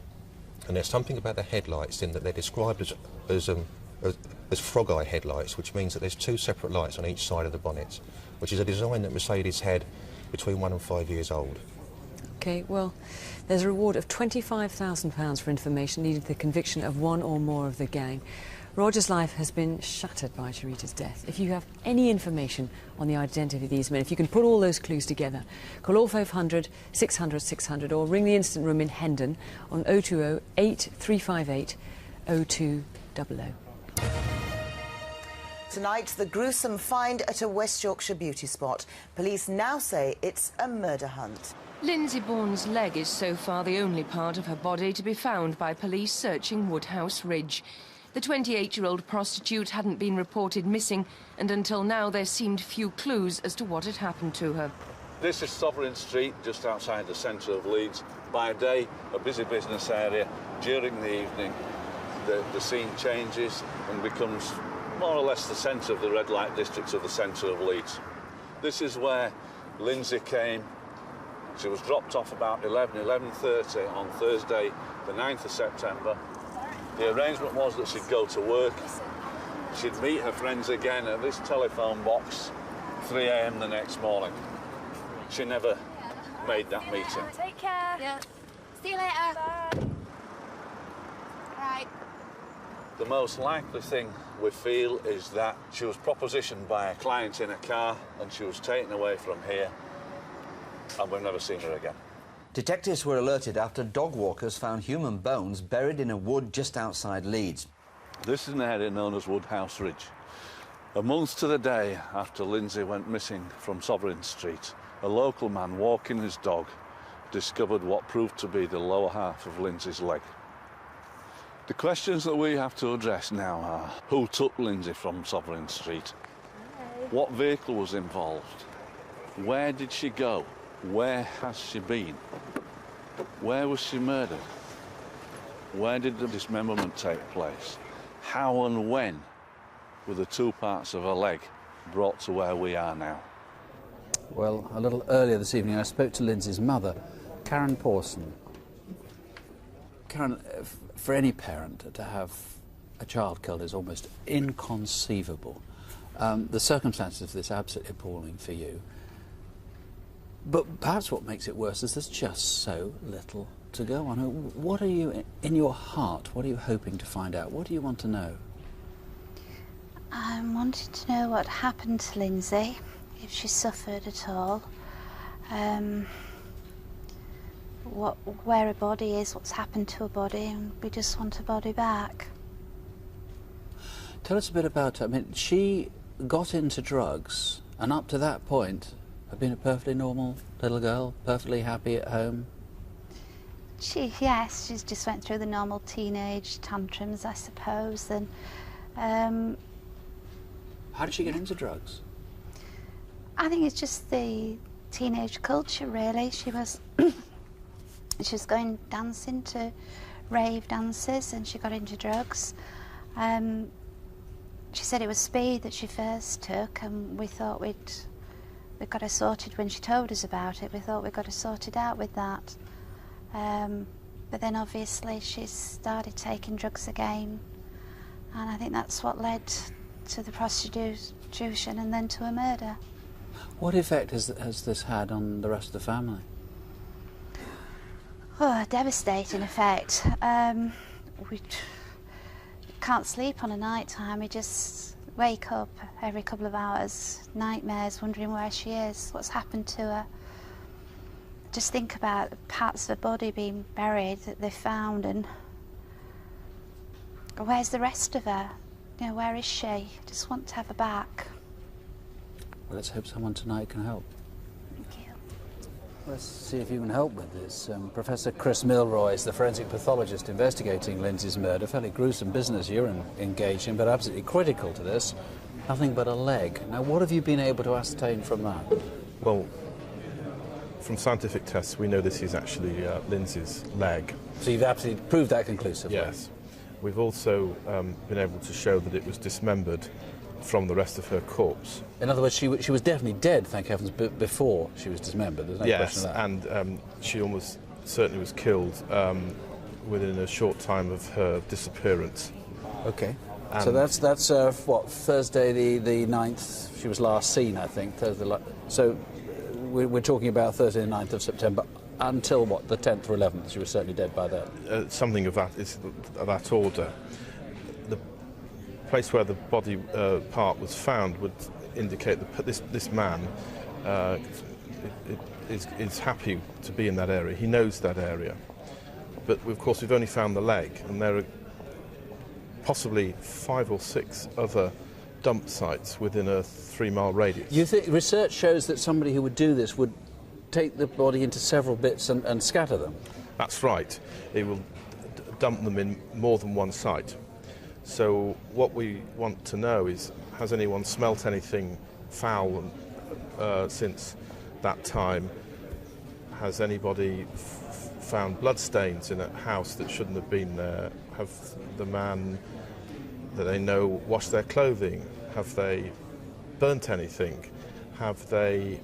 And there's something about the headlights in that they're described as frog eye headlights, which means that there's two separate lights on each side of the bonnet, which is a design that Mercedes had between 1 and 5 years old. OK, well, there's a reward of £25,000 for information needed for the conviction of one or more of the gang. Roger's life has been shattered by Cherita's death. If you have any information on the identity of these men, if you can put all those clues together, call 0500 600 600 or ring the Instant Room in Hendon on 020 8358 0200. Tonight, the gruesome find at a West Yorkshire beauty spot. Police now say it's a murder hunt. Lyndsey Bourne's leg is so far the only part of her body to be found by police searching Woodhouse Ridge. The 28-year-old prostitute hadn't been reported missing, and until now there seemed few clues as to what had happened to her. This is Sovereign Street, just outside the centre of Leeds. By day, a busy business area. During the evening, the scene changes and becomes more or less the centre of the red light district of the centre of Leeds. This is where Lyndsey came. She was dropped off about 11:30 on Thursday, the 9th of September. The arrangement was that she'd go to work. She'd meet her friends again at this telephone box, 3 a.m. the next morning. She never made that meeting. Take care. Yeah. See you later. Bye. Right. The most likely thing we feel is that she was propositioned by a client in a car and she was taken away from here, and we've never seen her again. Detectives were alerted after dog walkers found human bones buried in a wood just outside Leeds. This is an area known as Woodhouse Ridge. A month to the day after Lyndsey went missing from Sovereign Street, a local man walking his dog discovered what proved to be the lower half of Lyndsey's leg. The questions that we have to address now are: who took Lyndsey from Sovereign Street? What vehicle was involved? Where did she go? Where has she been? Where was she murdered? Where did the dismemberment take place? How and when were the two parts of her leg brought to where we are now? Well, a little earlier this evening I spoke to Lyndsey's mother, Karen Pawson. Karen, for any parent to have a child killed is almost inconceivable. The circumstances of this are absolutely appalling for you. But perhaps what makes it worse is there's just so little to go on. What are you, in your heart, what are you hoping to find out? What do you want to know? I wanted to know what happened to Lyndsey, if she suffered at all, where her body is, what's happened to her body, and we just want her body back. Tell us a bit about her. I mean, she got into drugs, and up to that point had been a perfectly normal little girl, perfectly happy at home. Yes, she's just went through the normal teenage tantrums, I suppose, and how did she get into drugs? I think it's just the teenage culture, really. She was she was going dancing to rave dances, and she got into drugs. She said it was speed that she first took, and we thought we got her sorted when she told us about it. We thought we got her sorted out with that. But then obviously she started taking drugs again, and I think that's what led to the prostitution and then to a murder. What effect has this had on the rest of the family? Oh, a devastating effect. We can't sleep on a night time. We just wake up every couple of hours, nightmares, wondering where she is, what's happened to her. Just think about parts of her body being buried that they found, and where's the rest of her? You know, where is she? Just want to have her back. Well, let's hope someone tonight can help. Thank you. Let's see if you can help with this. Professor Chris Milroy is the forensic pathologist investigating Lyndsey's murder. Fairly gruesome business you're engaged in, but absolutely critical to this. Nothing but a leg. Now, what have you been able to ascertain from that? Well, from scientific tests, we know this is actually Lyndsey's leg. So you've absolutely proved that conclusively? Yes. We've also been able to show that it was dismembered from the rest of her corpse. In other words, she was definitely dead, thank heavens, before she was dismembered. There's no question of that. And she almost certainly was killed within a short time of her disappearance. Okay. And so that's what, Thursday the 9th? She was last seen, I think. So we're talking about Thursday the 9th of September. Until what, the 10th or 11th? She was certainly dead by then. Something of that order. The place where the body part was found would indicate that this man is happy to be in that area. He knows that area. But of course we've only found the leg, and there are possibly 5 or 6 other dump sites within a 3-mile radius. You think research shows that somebody who would do this would take the body into several bits and scatter them? That's right. It will dump them in more than one site. So what we want to know is, has anyone smelt anything foul since that time? Has anybody found bloodstains in a house that shouldn't have been there? Have the man that they know washed their clothing? Have they burnt anything? Have they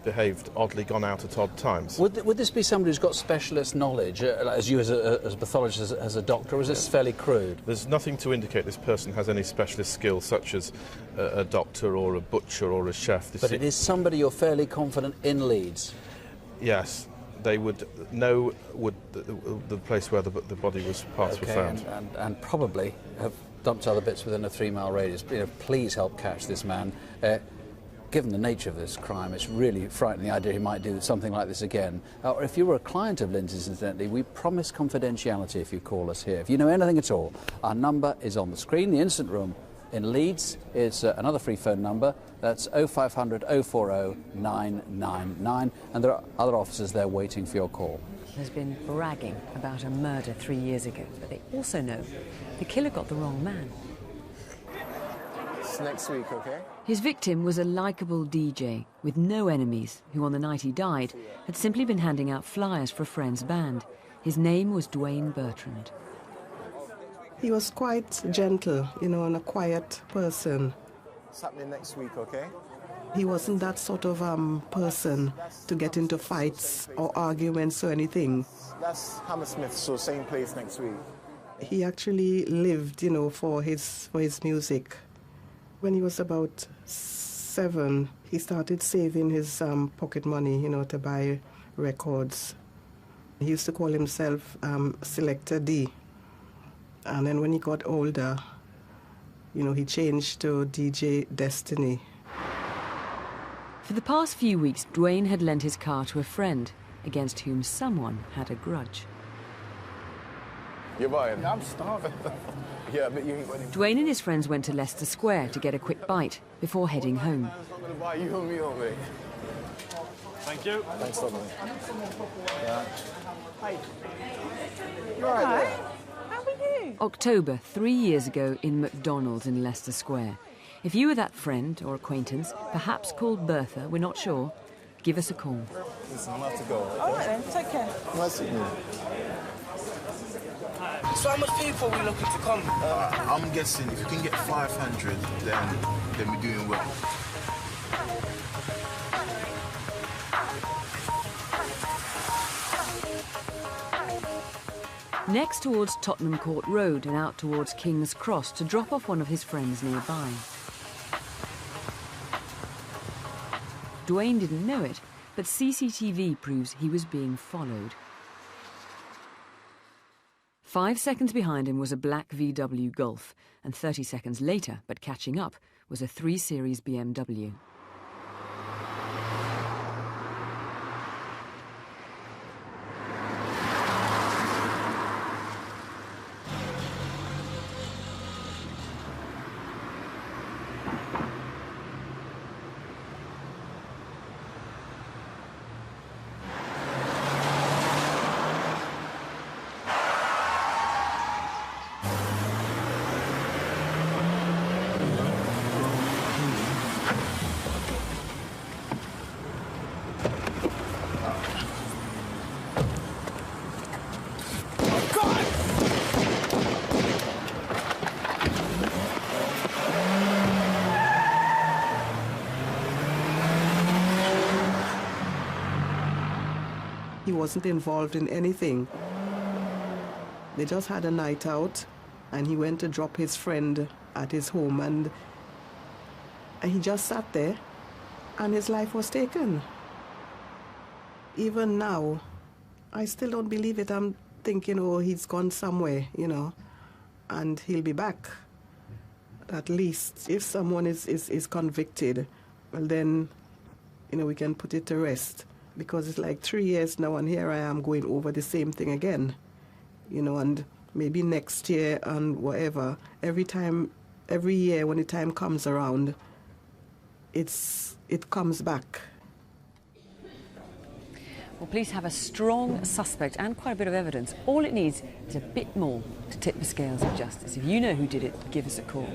behaved oddly, gone out at odd times. Would this be somebody who's got specialist knowledge, as you as a pathologist, as a doctor, or is this fairly crude? There's nothing to indicate this person has any specialist skills, such as a doctor or a butcher or a chef. But it is somebody you're fairly confident in Leeds? Yes. They would know the place where the body parts were found. And probably have dumped other bits within a 3-mile radius. You know, please help catch this man. Given the nature of this crime, it's really frightening the idea he might do something like this again. Or if you were a client of Lyndsey's, incidentally, we promise confidentiality if you call us here. If you know anything at all, our number is on the screen. The Incident Room in Leeds is another free phone number. That's 0500 040 999, and there are other officers there waiting for your call. There's been bragging about a murder 3 years ago, but they also know the killer got the wrong man. It's next week, okay? His victim was a likeable DJ with no enemies who, on the night he died, had simply been handing out flyers for a friend's band. His name was Duane Bertrand. He was quite gentle, you know, and a quiet person. It's happening next week, okay? He wasn't that sort of person to get into fights or arguments or anything. That's Hammersmith, so same place next week. He actually lived, you know, for his music. When he was about 7, he started saving his pocket money, you know, to buy records. He used to call himself Selector D. And then when he got older, you know, he changed to DJ Destiny. For the past few weeks, Duane had lent his car to a friend against whom someone had a grudge. You're buying? I'm starving. Yeah, but you ain't got any... Duane and his friends went to Leicester Square to get a quick bite before heading home. I'm not going to buy you a meal, mate. Thank you. Thanks, Dominic. Yeah. Hi. You're all right there? How are you? October, 3 years ago in McDonald's in Leicester Square. If you were that friend or acquaintance, perhaps called Bertha, we're not sure, give us a call. Listen, I'm have to go. All right then, take care. Nice to meet you. So how much people are we looking to come? I'm guessing if you can get 500, then we're doing well. Next towards Tottenham Court Road and out towards King's Cross to drop off one of his friends nearby. Duane didn't know it, but CCTV proves he was being followed. 5 seconds behind him was a black VW Golf, and 30 seconds later, but catching up, was a 3 Series BMW. He wasn't involved in anything. They just had a night out, and he went to drop his friend at his home, and he just sat there, and his life was taken. Even now, I still don't believe it. I'm thinking, oh, he's gone somewhere, you know, and he'll be back. At least, if someone is convicted, well then, you know, we can put it to rest. Because it's like 3 years now, and here I am going over the same thing again. You know, and maybe next year and whatever, every year when the time comes around, it comes back. Well, police have a strong suspect and quite a bit of evidence. All it needs is a bit more to tip the scales of justice. If you know who did it, give us a call.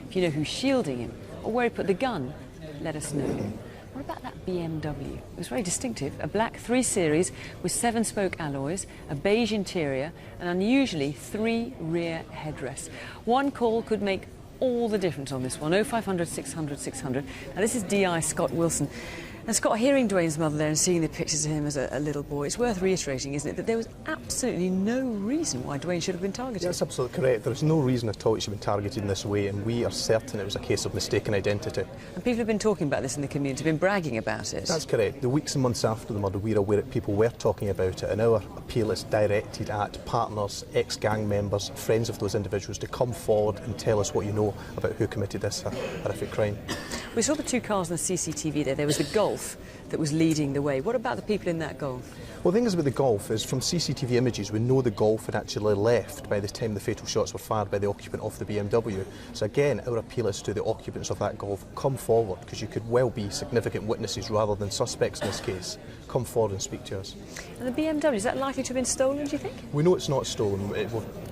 If you know who's shielding him or where he put the gun, let us know. What about that BMW? It was very distinctive. A black 3 Series with 7-spoke alloys, a beige interior, and unusually 3 rear headrests. One call could make all the difference on this one. 0500 600 600. Now, this is DI Scott Wilson. And Scott, hearing Duane's mother there and seeing the pictures of him as a little boy, it's worth reiterating, isn't it, that there was absolutely no reason why Duane should have been targeted? That's absolutely correct. There is no reason at all he should have been targeted in this way, and we are certain it was a case of mistaken identity. And people have been talking about this in the community, been bragging about it. That's correct. The weeks and months after the murder, we're aware that people were talking about it, and our appeal is directed at partners, ex-gang members, friends of those individuals to come forward and tell us what you know about who committed this horrific crime. We saw the two cars on the CCTV there. There was the Golf that was leading the way. What about the people in that Golf? Well, the thing is about the Golf is, from CCTV images, we know the Golf had actually left by the time the fatal shots were fired by the occupant of the BMW. So again, our appeal is to the occupants of that Golf, come forward, because you could well be significant witnesses rather than suspects in this case. Come forward and speak to us. And the BMW, is that likely to have been stolen, do you think? We know it's not stolen.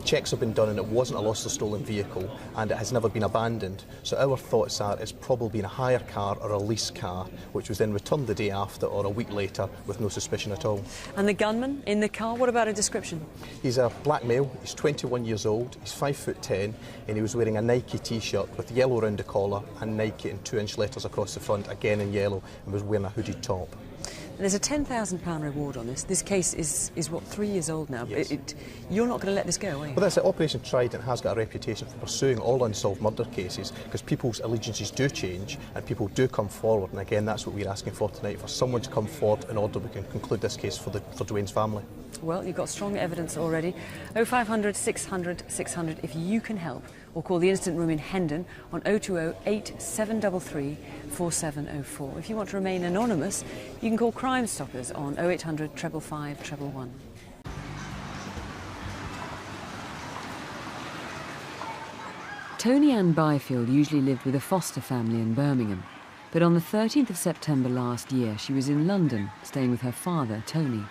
Checks have been done and it wasn't a lost or stolen vehicle, and it has never been abandoned. So our thoughts are it's probably been a hire car or a lease car, which was then returned the day after or a week later with no suspicion at all. And the gunman in the car, what about a description? He's a black male, he's 21 years old, he's 5'10", and he was wearing a Nike t-shirt with yellow round the collar and Nike in 2-inch letters across the front, again in yellow, and was wearing a hooded top. There's a £10,000 reward on this. This case is what, 3 years old now? Yes. You're not going to let this go, are you? Well, that's it. Operation Trident has got a reputation for pursuing all unsolved murder cases, because people's allegiances do change and people do come forward, and again that's what we're asking for tonight, for someone to come forward in order we can conclude this case for Duane's family. Well, you've got strong evidence already. 0500 600 600 if you can help, or call the Incident Room in Hendon on 020 8733 4704. If you want to remain anonymous, you can call Crime Stoppers on 0800 555 111. Toni-Ann Byfield usually lived with a foster family in Birmingham, but on the 13th of September last year she was in London, staying with her father, Tony.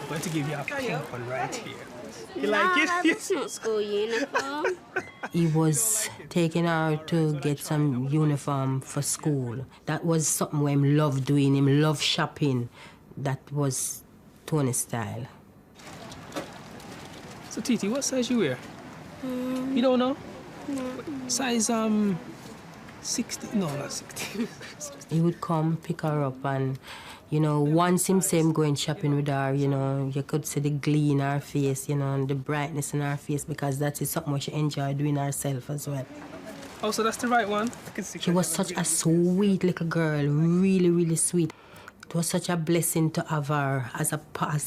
I'm going to give you a pink one right here. You like it? It's not school uniform. He was taking her to get some uniform for school. That was something where him loved doing, him loved shopping. That was Tony's style. So, Titi, what size you wear? You don't know? No. Size, 60? No, not 60. He would come, pick her up, and, you know, once him say him going shopping with her, you know, you could see the glee in her face, you know, and the brightness in her face, because that is something she enjoyed doing herself as well. Oh, so that's the right one? I can see. She was such a sweet little girl, really, really sweet. It was such a blessing to have her as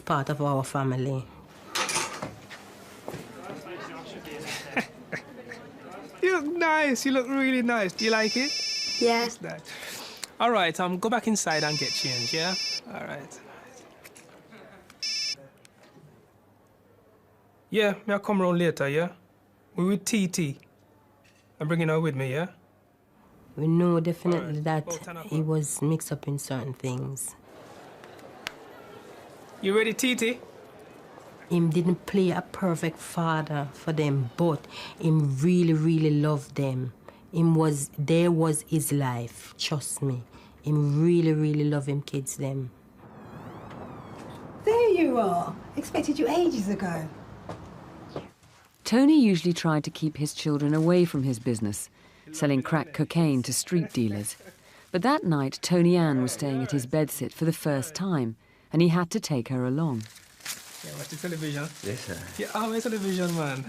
part of our family. You look nice. You look really nice. Do you like it? Yes. Nice. All right, go back inside and get changed, yeah? All right. Yeah, I'll come around later, yeah? We with TT. I'm bringing her with me, yeah? We know definitely that he was mixed up in certain things. You ready, TT? Him didn't play a perfect father for them, but him really, really loved them. There was his life, trust me. Him really, really love him kids, them. There you are. Expected you ages ago. Tony usually tried to keep his children away from his business, selling crack cocaine to street dealers. But that night, Toni-Ann was staying at his bedsit for the first time, and he had to take her along. Yeah, watch the television. Yes, sir. Yeah, watch television, man.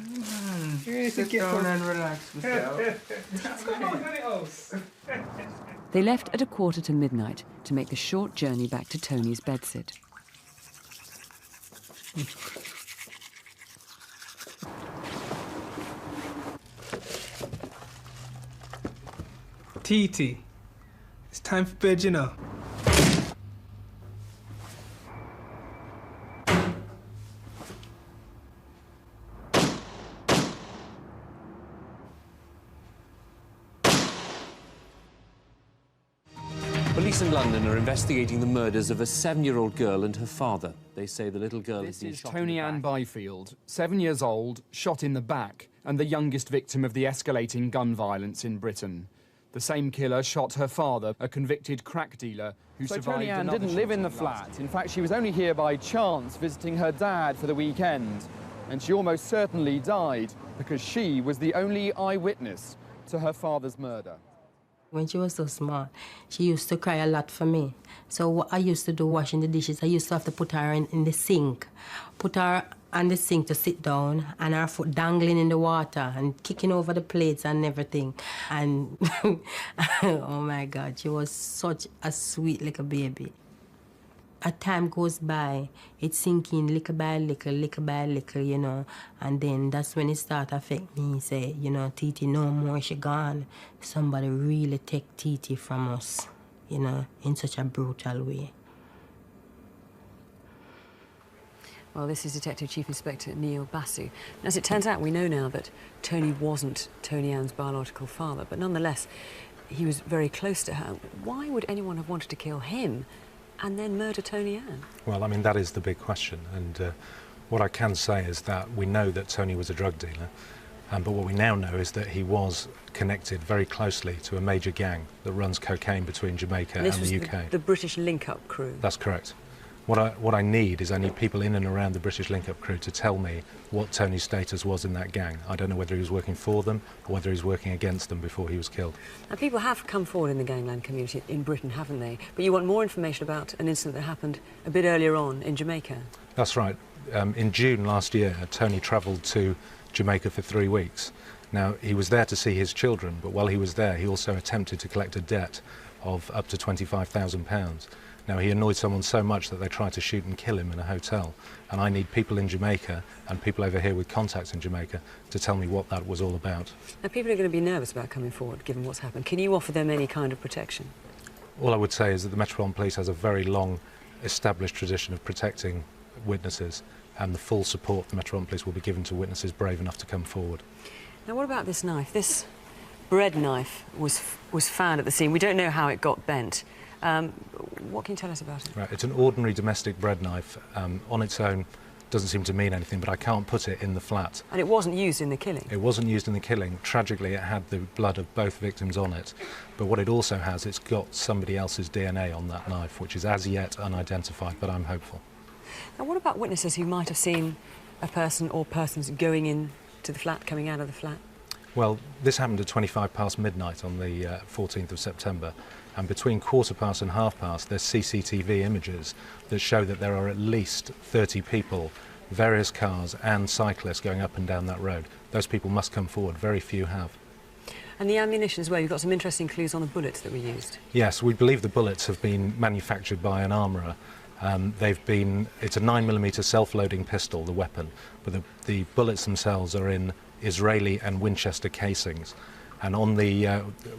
Sit down and relax, They left at midnight to make the short journey back to Tony's bedsit. TT, it's time for bed, you know. Police in London are investigating the murders of a 7-year-old girl and her father. They say the little girl has been shot. Toni-Ann Byfield, 7 years old, shot in the back, and the youngest victim of the escalating gun violence in Britain. The same killer shot her father, a convicted crack dealer who survived. Toni-Ann didn't live in the flat. In fact, she was only here by chance, visiting her dad for the weekend. And she almost certainly died because she was the only eyewitness to her father's murder. When she was so small, she used to cry a lot for me. So what I used to do, washing the dishes, I used to have to put her in the sink. Put her on the sink to sit down and her foot dangling in the water and kicking over the plates and everything. And, oh my God, she was such a sweet little baby. As time goes by, it's sinking little by little, you know, and then that's when it start affect me, say, you know, Titi no more, she gone. Somebody really take Titi from us, you know, in such a brutal way. Well, this is Detective Chief Inspector Neil Basu. As it turns out, we know now that Tony wasn't Toni-Ann's biological father, but nonetheless, he was very close to her. Why would anyone have wanted to kill him and then murder Toni-Ann? Well, I mean, that is the big question. And what I can say is that we know that Tony was a drug dealer, but what we now know is that he was connected very closely to a major gang that runs cocaine between Jamaica and the UK. The British link-up crew. That's correct. What I need is I need people in and around the British link-up crew to tell me what Tony's status was in that gang. I don't know whether he was working for them or whether he was working against them before he was killed. And people have come forward in the gangland community in Britain, haven't they? But you want more information about an incident that happened a bit earlier on in Jamaica. That's right. In June last year, Tony travelled to Jamaica for 3 weeks. Now, he was there to see his children, but while he was there, he also attempted to collect a debt of up to £25,000. Now, he annoyed someone so much that they tried to shoot and kill him in a hotel. And I need people in Jamaica and people over here with contacts in Jamaica to tell me what that was all about. Now, people are going to be nervous about coming forward, given what's happened. Can you offer them any kind of protection? All I would say is that the Metropolitan Police has a very long established tradition of protecting witnesses, and the full support the Metropolitan Police will be given to witnesses brave enough to come forward. Now, what about this knife? This bread knife was found at the scene. We don't know how it got bent. What can you tell us about it? Right, it's an ordinary domestic bread knife. On its own, doesn't seem to mean anything, but I can't put it in the flat. And it wasn't used in the killing? It wasn't used in the killing. Tragically, it had the blood of both victims on it. But what it also has, it's got somebody else's DNA on that knife, which is as yet unidentified, but I'm hopeful. Now, what about witnesses who might have seen a person or persons going into the flat, coming out of the flat? Well, this happened at 25 past midnight on the 14th of September. And between 15:15 and 15:30, there's CCTV images that show that there are at least 30 people, various cars and cyclists going up and down that road. Those people must come forward. Very few have. And the ammunition as well. You've got some interesting clues on the bullets that were used. Yes, we believe the bullets have been manufactured by an armourer. It's a 9mm self-loading pistol, the weapon, but the bullets themselves are in Israeli and Winchester casings. And on the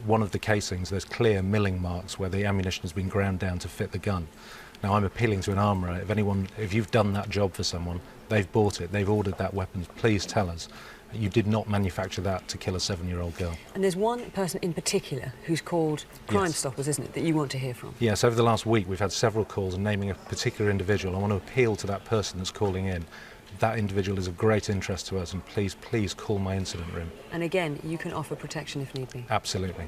one of the casings, there's clear milling marks where the ammunition has been ground down to fit the gun. Now, I'm appealing to an armourer. If you've done that job for someone, they've bought it, they've ordered that weapon, please tell us. You did not manufacture that to kill a 7-year-old girl. And there's one person in particular who's called Crime Stoppers, isn't it, that you want to hear from? Yes, over the last week we've had several calls naming a particular individual. I want to appeal to that person that's calling in. That individual is of great interest to us, and please, please call my incident room. And again, you can offer protection if need be. Absolutely.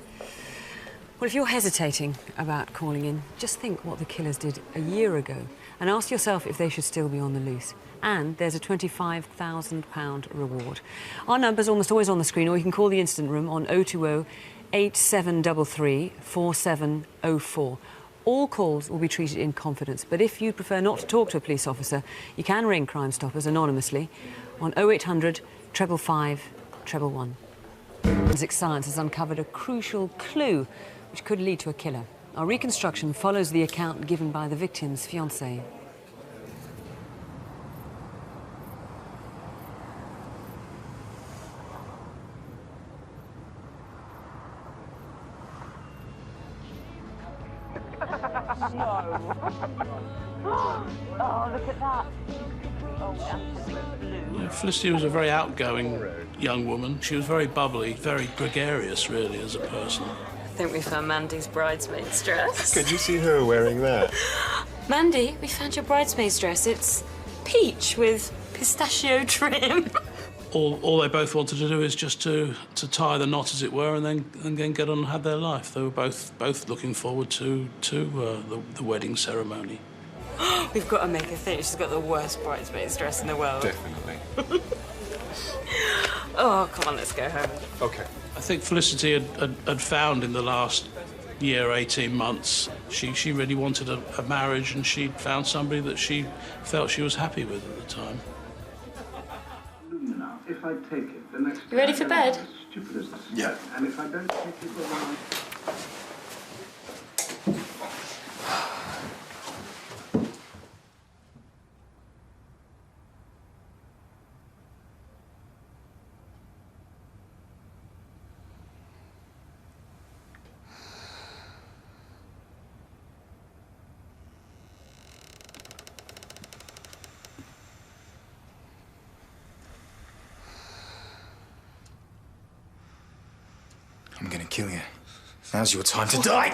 Well, if you're hesitating about calling in, just think what the killers did a year ago and ask yourself if they should still be on the loose. And there's a £25,000 reward. Our number's almost always on the screen, or you can call the incident room on 020 8733 4704. All calls will be treated in confidence, but if you'd prefer not to talk to a police officer, you can ring Crime Stoppers anonymously on 0800 555 111. Forensic science has uncovered a crucial clue which could lead to a killer. Our reconstruction follows the account given by the victim's fiancé. No. Oh, look at that. Yeah, Felicity was a very outgoing young woman. She was very bubbly, very gregarious, really, as a person. I think we found Mandy's bridesmaid's dress. Could you see her wearing that? Mandy, we found your bridesmaid's dress. It's peach with pistachio trim. All they both wanted to do is just to tie the knot, as it were, and then get on and have their life. They were both looking forward to the wedding ceremony. We've got to make her think she's got the worst bridesmaid's dress in the world. Definitely. Oh, come on, let's go home. OK. I think Felicity had found in the last year, 18 months, she really wanted a marriage, and she'd found somebody that she felt she was happy with at the time. If I take it, the next You ready for bed? stupid as this. Yeah. And if I don't take it, well, I'm gonna kill you. Now's your time to die.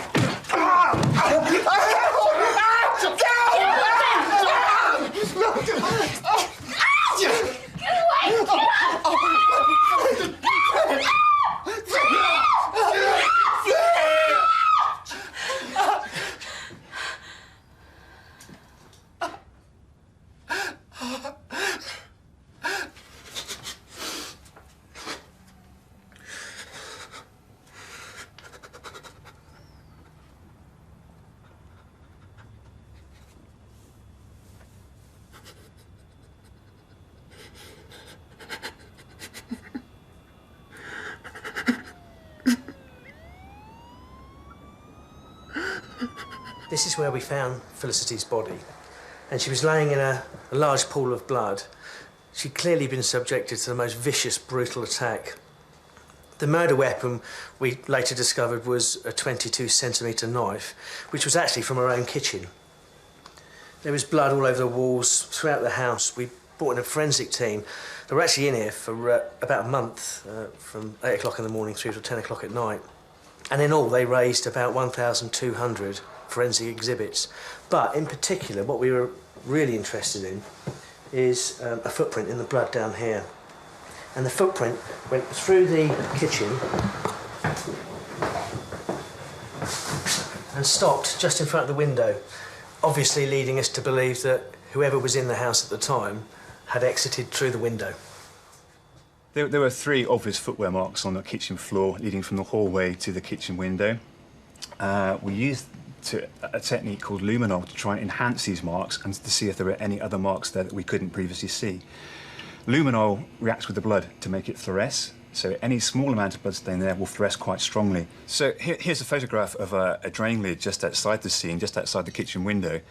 This is where we found Felicity's body, and she was laying in a large pool of blood. She'd clearly been subjected to the most vicious, brutal attack. The murder weapon we later discovered was a 22-centimetre knife, which was actually from her own kitchen. There was blood all over the walls, throughout the house. We brought in a forensic team. They were actually in here for about a month, from 8 o'clock in the morning through to 10 o'clock at night. And in all, they raised about 1,200 forensic exhibits. But in particular, what we were really interested in is a footprint in the blood down here. And the footprint went through the kitchen and stopped just in front of the window, obviously leading us to believe that whoever was in the house at the time had exited through the window. There were 3 obvious footwear marks on the kitchen floor leading from the hallway to the kitchen window. We used a technique called luminol to try and enhance these marks and to see if there were any other marks there that we couldn't previously see. Luminol reacts with the blood to make it fluoresce, so any small amount of blood stain there will fluoresce quite strongly. So here's a photograph of a drain lid just outside the scene, just outside the kitchen window.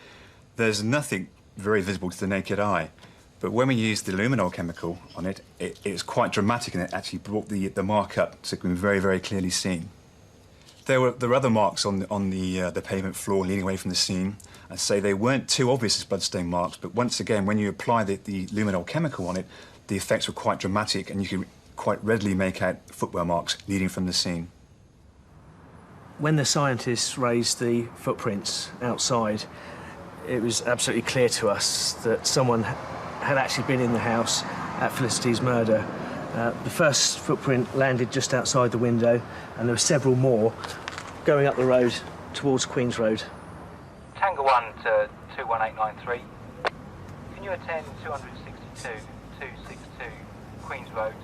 There's nothing very visible to the naked eye, but when we used the luminol chemical on it, it's quite dramatic, and it actually brought the mark up so it can be very, very clearly seen. There were other marks on the pavement floor leading away from the scene. I'd say they weren't too obvious as bloodstain marks, but once again, when you apply the luminol chemical on it, the effects were quite dramatic, and you could quite readily make out footwear marks leading from the scene. When the scientists raised the footprints outside, it was absolutely clear to us that someone had actually been in the house at Felicity's murder. The first footprint landed just outside the window, and there were several more going up the road towards Queen's Road. Tango 1 to 21893. Can you attend 262 262 Queen's Road?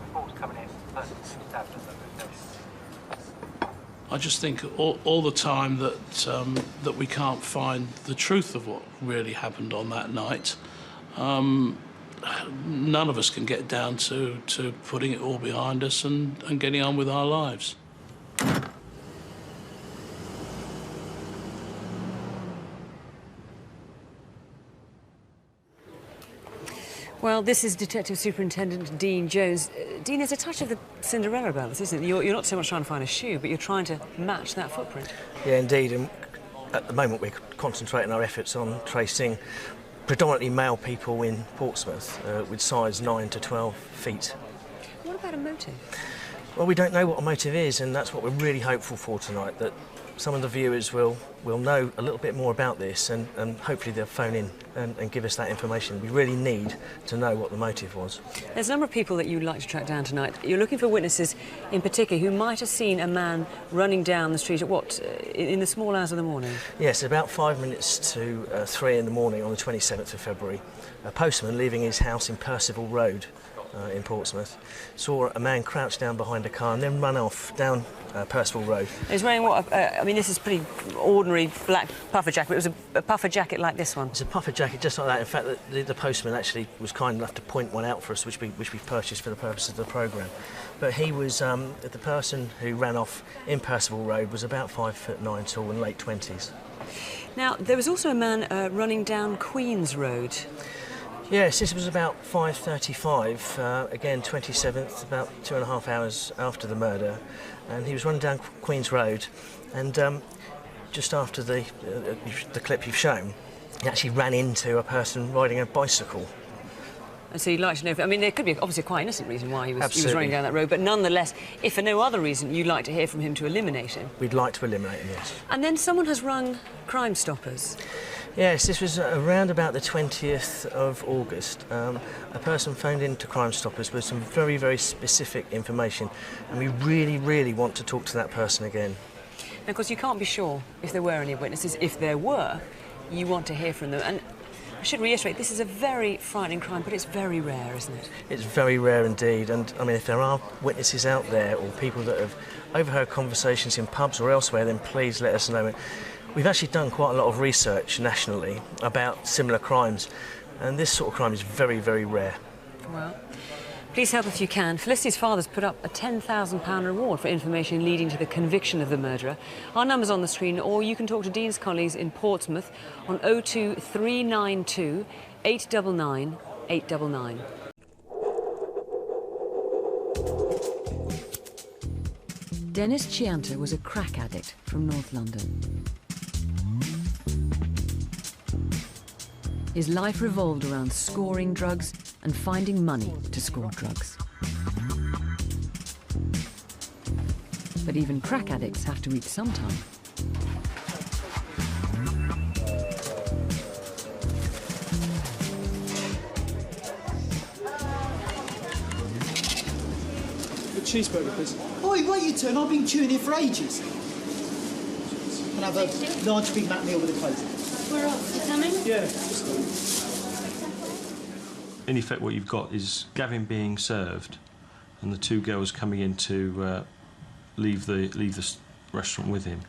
Reports coming in. Person established at location. I just think all the time that we can't find the truth of what really happened on that night. None of us can get down to putting it all behind us and getting on with our lives. Well, this is Detective Superintendent Dean Jones. Dean, there's a touch of the Cinderella about this, isn't it? You're not so much trying to find a shoe, but you're trying to match that footprint. Yeah, indeed. And at the moment, we're concentrating our efforts on tracing predominantly male people in Portsmouth with size 9 to 12 feet. What about a motive? Well, we don't know what a motive is, and that's what we're really hopeful for tonight, that some of the viewers will know a little bit more about this, and hopefully they'll phone in and give us that information. We really need to know what the motive was. There's a number of people that you'd like to track down tonight. You're looking for witnesses in particular who might have seen a man running down the street at what, in the small hours of the morning? Yes, about 5 minutes to 3 in the morning on the 27th of February. A postman leaving his house in Percival Road. in Portsmouth, saw a man crouch down behind a car and then run off down Percival Road. He's wearing what? I mean, this is pretty ordinary black puffer jacket. It was a puffer jacket like this one. It's a puffer jacket just like that. In fact, the postman actually was kind enough to point one out for us, which we purchased for the purpose of the programme. But he was, the person who ran off in Percival Road was about 5'9" tall and late 20s. Now, there was also a man running down Queen's Road. Yes, this was about 5:35, again 27th, about 2.5 hours after the murder, and he was running down Queen's Road, and just after the clip you've shown, he actually ran into a person riding a bicycle. And so you'd like to know, I mean, there could be obviously quite innocent reason why he was running down that road, but nonetheless, if for no other reason, you'd like to hear from him to eliminate him. We'd like to eliminate him, yes. And then someone has rung Crime Stoppers. Yes, this was around about the 20th of August. A person phoned in to Crime Stoppers with some very, very specific information, and we really, really want to talk to that person again. And of course, you can't be sure if there were any witnesses. If there were, you want to hear from them. And I should reiterate, this is a very frightening crime, but it's very rare, isn't it? It's very rare indeed, and I mean, if there are witnesses out there or people that have overheard conversations in pubs or elsewhere, then please let us know. We've actually done quite a lot of research nationally about similar crimes, and this sort of crime is very, very rare. Well, please help if you can. Felicity's father's put up a £10,000 reward for information leading to the conviction of the murderer. Our number's on the screen, or you can talk to Dean's colleagues in Portsmouth on 02392 899 899. Dennis Chianta was a crack addict from North London. His life revolved around scoring drugs and finding money to score drugs. But even crack addicts have to eat sometime. A cheeseburger, please. Oi, wait your turn. I've been queuing here for ages. Can I have a large Big Mac meal with a Coke? We're off. You coming? Yeah. In effect, what you've got is Gavin being served and the two girls coming in to leave the restaurant with him.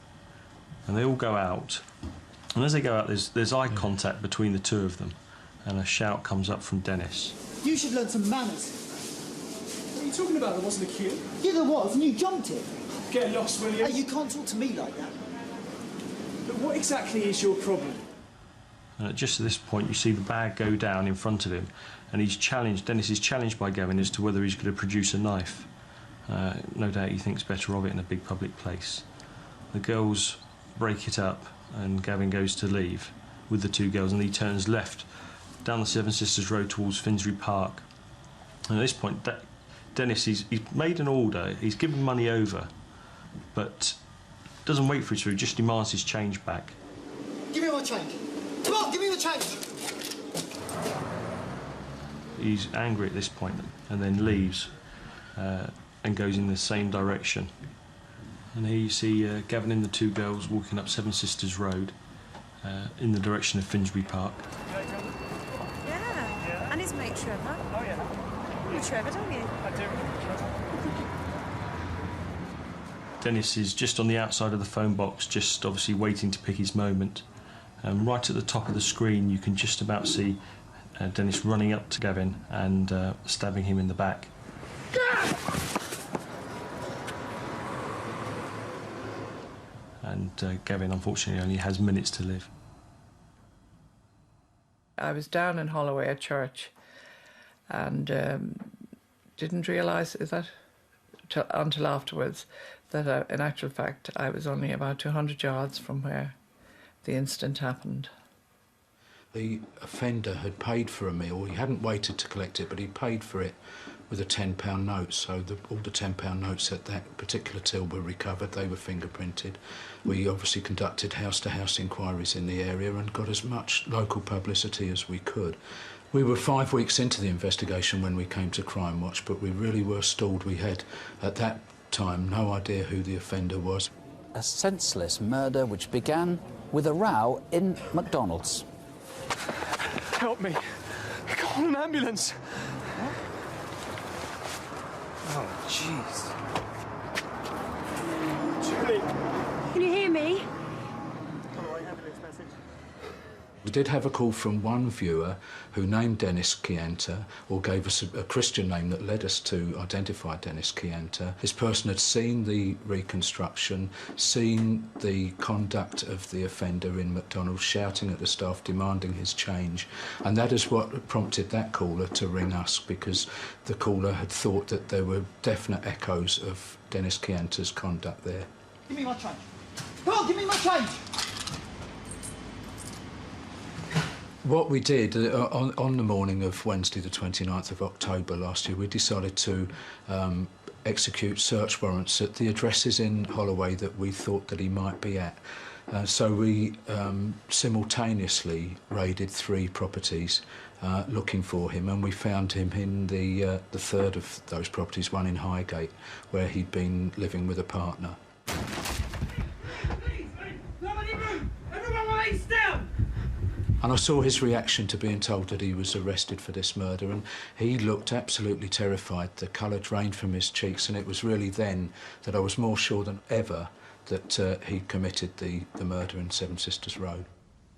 And they all go out. And as they go out, there's eye contact between the two of them. And a shout comes up from Dennis. You should learn some manners. What are you talking about? There wasn't a queue? Yeah, there was, and you jumped it. Get lost, will you? Hey, you can't talk to me like that. But what exactly is your problem? And just at this point, you see the bag go down in front of him, and Dennis is challenged by Gavin as to whether he's going to produce a knife. No doubt he thinks better of it in a big public place. The girls break it up, and Gavin goes to leave with the two girls, and he turns left down the Seven Sisters Road towards Finsbury Park. And at this point, Dennis, he's made an order, he's given money over, but doesn't wait for it, so he just demands his change back. Give me my change. Come on, give me the change. He's angry at this point and then leaves and goes in the same direction. And here you see Gavin and the two girls walking up Seven Sisters Road in the direction of Finsbury Park. Yeah, and his mate Trevor. Oh, yeah. You Trevor, don't you? I do. Dennis is just on the outside of the phone box, just obviously waiting to pick his moment. Right at the top of the screen, you can just about see Dennis running up to Gavin and stabbing him in the back. And Gavin, unfortunately, only has minutes to live. I was down in Holloway at church and didn't realise that until afterwards that in actual fact I was only about 200 yards from where the incident happened. The offender had paid for a meal. He hadn't waited to collect it, but he paid for it with a £10 note. So all the £10 notes at that particular till were recovered. They were fingerprinted. We obviously conducted house-to-house inquiries in the area and got as much local publicity as we could. We were 5 weeks into the investigation when we came to Crimewatch, but we really were stalled. We had, at that time, no idea who the offender was. A senseless murder which began with a row in McDonald's. Help me. Call an ambulance. Oh, jeez. Julie! Can you hear me? We did have a call from one viewer who named Dennis Chianta, or gave us a Christian name that led us to identify Dennis Chianta. This person had seen the reconstruction, seen the conduct of the offender in McDonald's, shouting at the staff, demanding his change. And that is what prompted that caller to ring us, because the caller had thought that there were definite echoes of Dennis Chianta's conduct there. Give me my change. Come on, give me my change! What we did on the morning of Wednesday the 29th of October last year, we decided to execute search warrants at the addresses in Holloway that we thought that he might be at. So we simultaneously raided 3 properties looking for him, and we found him in the third of those properties, one in Highgate, where he'd been living with a partner. Nobody move! Everyone remain still! And I saw his reaction to being told that he was arrested for this murder, and he looked absolutely terrified. The colour drained from his cheeks, and it was really then that I was more sure than ever that he'd committed the murder in Seven Sisters Road.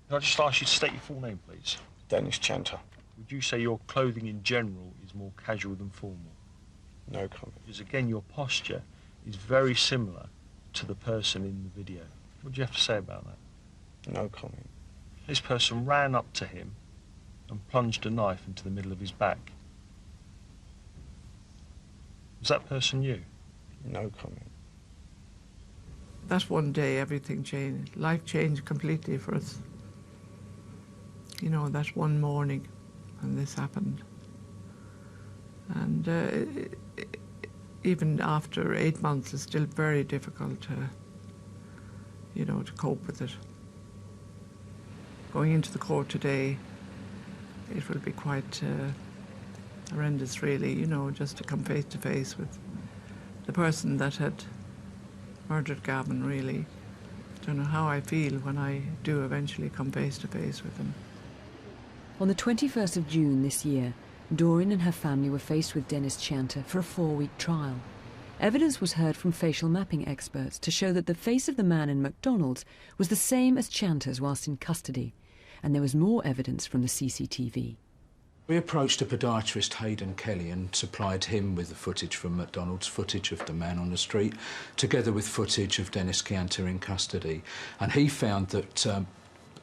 Can I just ask you to state your full name, please? Dennis Chianta. Would you say your clothing in general is more casual than formal? No comment. Because again, your posture is very similar to the person in the video. What do you have to say about that? No comment. This person ran up to him and plunged a knife into the middle of his back. Was that person you? No comment. That one day, everything changed. Life changed completely for us. You know, that one morning when this happened. And even after 8 months, it's still very difficult to, you know, to cope with it. Going into the court today, it will be quite horrendous, really, you know, just to come face to face with the person that had murdered Gavin, really. I don't know how I feel when I do eventually come face to face with him. On the 21st of June this year, Doreen and her family were faced with Dennis Chianta for a 4-week trial. Evidence was heard from facial mapping experts to show that the face of the man in McDonald's was the same as Chianta's whilst in custody, and there was more evidence from the CCTV. We approached a podiatrist, Hayden Kelly, and supplied him with the footage from McDonald's, footage of the man on the street, together with footage of Dennis Chianta in custody. And he found that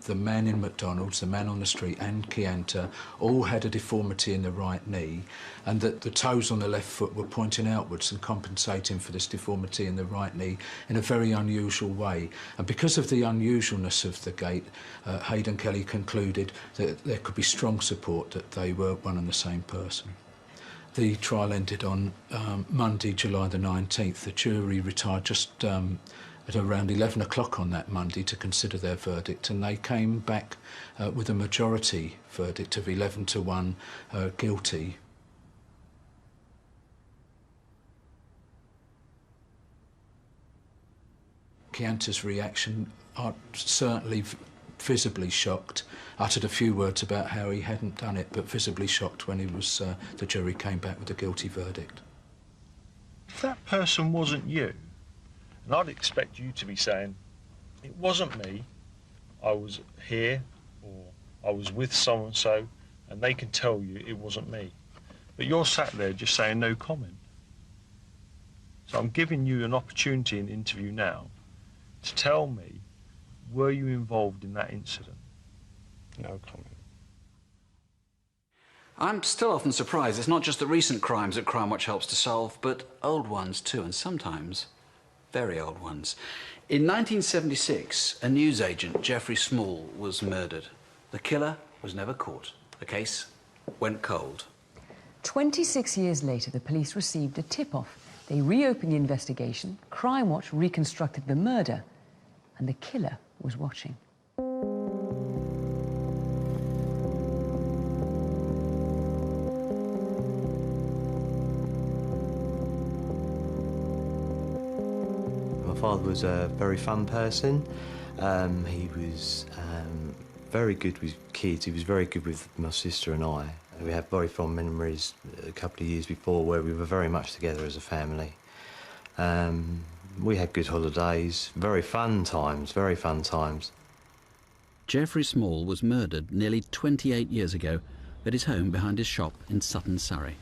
the man in McDonald's, the man on the street and Chianta all had a deformity in the right knee, and that the toes on the left foot were pointing outwards and compensating for this deformity in the right knee in a very unusual way. And because of the unusualness of the gait, Hayden Kelly concluded that there could be strong support that they were one and the same person. The trial ended on Monday, July the 19th. The jury retired just at around 11 o'clock on that Monday to consider their verdict, and they came back with a majority verdict of 11-1 guilty. Chianta's reaction, certainly visibly shocked, uttered a few words about how he hadn't done it, but visibly shocked when he was, the jury came back with a guilty verdict. If that person wasn't you, and I'd expect you to be saying, it wasn't me, I was here, or I was with so-and-so, and they can tell you it wasn't me. But you're sat there just saying no comment. So I'm giving you an opportunity in the interview now to tell me, were you involved in that incident? No comment. I'm still often surprised it's not just the recent crimes that Crimewatch helps to solve, but old ones too, and sometimes very old ones. In 1976, a newsagent, Geoffrey Small, was murdered. The killer was never caught. The case went cold. 26 years later, the police received a tip-off. They reopened the investigation, Crimewatch reconstructed the murder, and the killer was watching. My father was a very fun person. He was very good with kids. He was very good with my sister and I. We have very fond memories a couple of years before where we were very much together as a family. We had good holidays, very fun times, very fun times. Geoffrey Small was murdered nearly 28 years ago at his home behind his shop in Sutton, Surrey.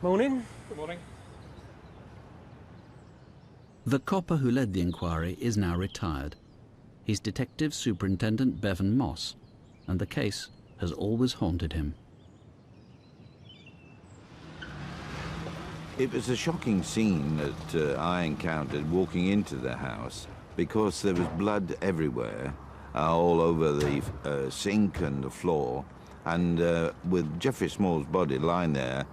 Morning. Good morning. The copper who led the inquiry is now retired. He's Detective Superintendent Bevan Moss, and the case has always haunted him. It was a shocking scene that I encountered walking into the house because there was blood everywhere, all over the sink and the floor, and with Geoffrey Small's body lying there,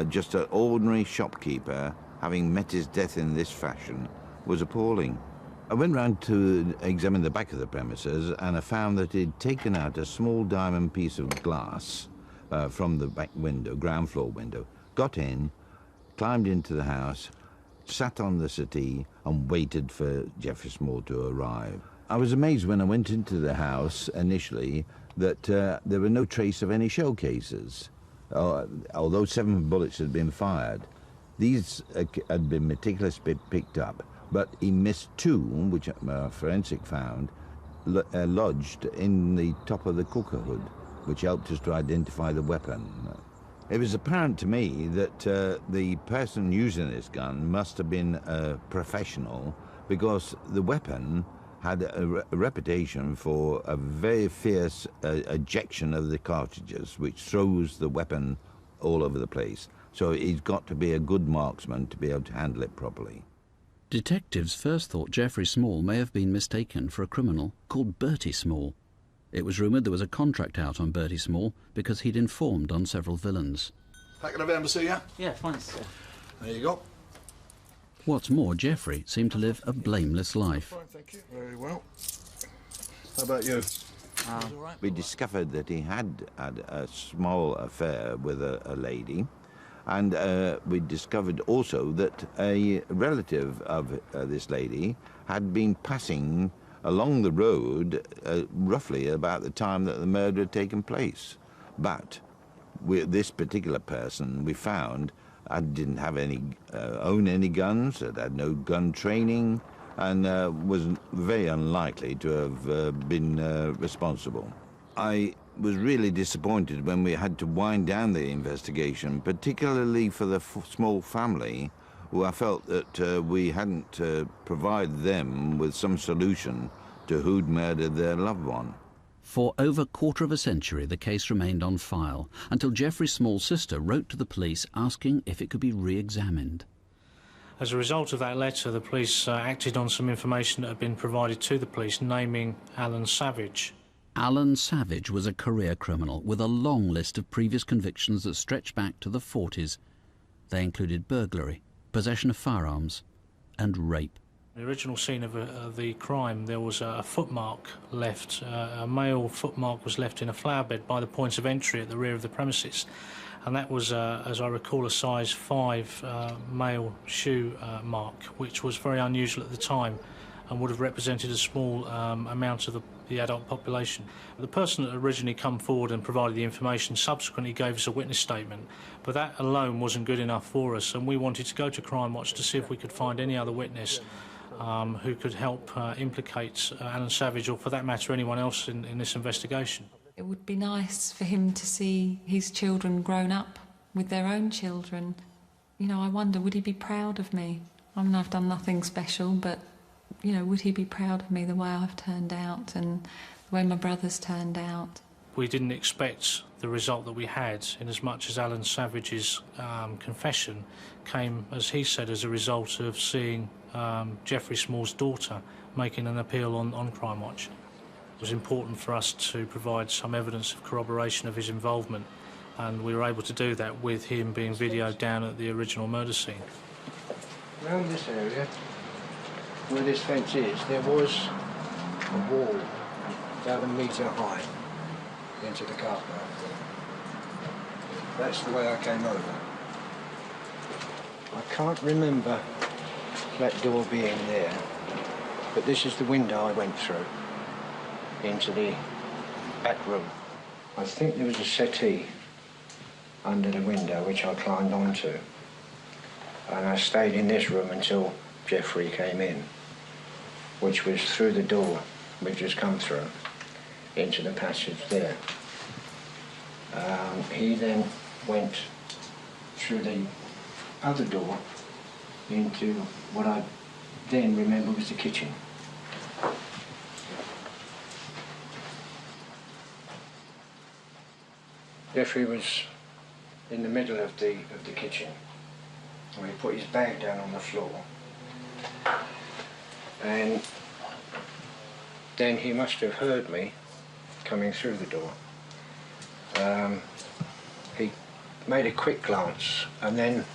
just an ordinary shopkeeper having met his death in this fashion was appalling. I went round to examine the back of the premises and I found that he'd taken out a small diamond piece of glass from the back window, ground floor window, got in, climbed into the house, sat on the settee and waited for Geoffrey Small to arrive. I was amazed when I went into the house initially that there were no trace of any shell cases. Although 7 bullets had been fired, these had been meticulously picked up, but he missed 2, which forensic found, lodged in the top of the cooker hood, which helped us to identify the weapon. It was apparent to me that the person using this gun must have been a professional, because the weapon had a reputation for a very fierce ejection of the cartridges, which throws the weapon all over the place. So he's got to be a good marksman to be able to handle it properly. Detectives first thought Geoffrey Small may have been mistaken for a criminal called Bertie Small. It was rumoured there was a contract out on Bertie Small because he'd informed on several villains. Packet of embassy, yeah? Yeah, fine, sir. There you go. What's more, Geoffrey seemed to live a blameless life. Fine, thank you. Very well. How about you? We discovered that he had had a small affair with a lady, and we discovered also that a relative of this lady had been passing along the road roughly about the time that the murder had taken place. But this particular person we found didn't have own any guns, had no gun training, and was very unlikely to have been responsible. I was really disappointed when we had to wind down the investigation, particularly for the Small family, who I felt that we hadn't provided them with some solution to who'd murdered their loved one. For over a quarter of a century, the case remained on file, until Geoffrey Small's sister wrote to the police asking if it could be re-examined. As a result of that letter, the police acted on some information that had been provided to the police, naming Alan Savage. Alan Savage was a career criminal with a long list of previous convictions that stretched back to the 40s. They included burglary, possession of firearms, and rape. The original scene of the crime, there was a footmark left. A male footmark was left in a flower bed by the point of entry at the rear of the premises. And that was, as I recall, a size 5 male shoe mark, which was very unusual at the time and would have represented a small amount of the adult population. The person that originally come forward and provided the information subsequently gave us a witness statement, but that alone wasn't good enough for us, and we wanted to go to Crimewatch to see if we could find any other witness who could help implicate Alan Savage, or for that matter anyone else in this investigation. It would be nice for him to see his children grown up with their own children. You know, I wonder, would he be proud of me? I mean, I've done nothing special, but, you know, would he be proud of me the way I've turned out and the way my brothers turned out? We didn't expect the result that we had, in as much as Alan Savage's confession came, as he said, as a result of seeing Geoffrey Small's daughter making an appeal on Crimewatch. It was important for us to provide some evidence of corroboration of his involvement, and we were able to do that with him being videoed down at the original murder scene. Around this area, where this fence is, there was a wall about 1 metre high into the car park. That's the way I came over. I can't remember flat door being there, but this is the window I went through into the back room. I think there was a settee under the window which I climbed onto, and I stayed in this room until Geoffrey came in, which was through the door we've just come through into the passage there. He then went through the other door into what I then remember was the kitchen. Geoffrey was in the middle of the kitchen, where he put his bag down on the floor, and then he must have heard me coming through the door. He made a quick glance and then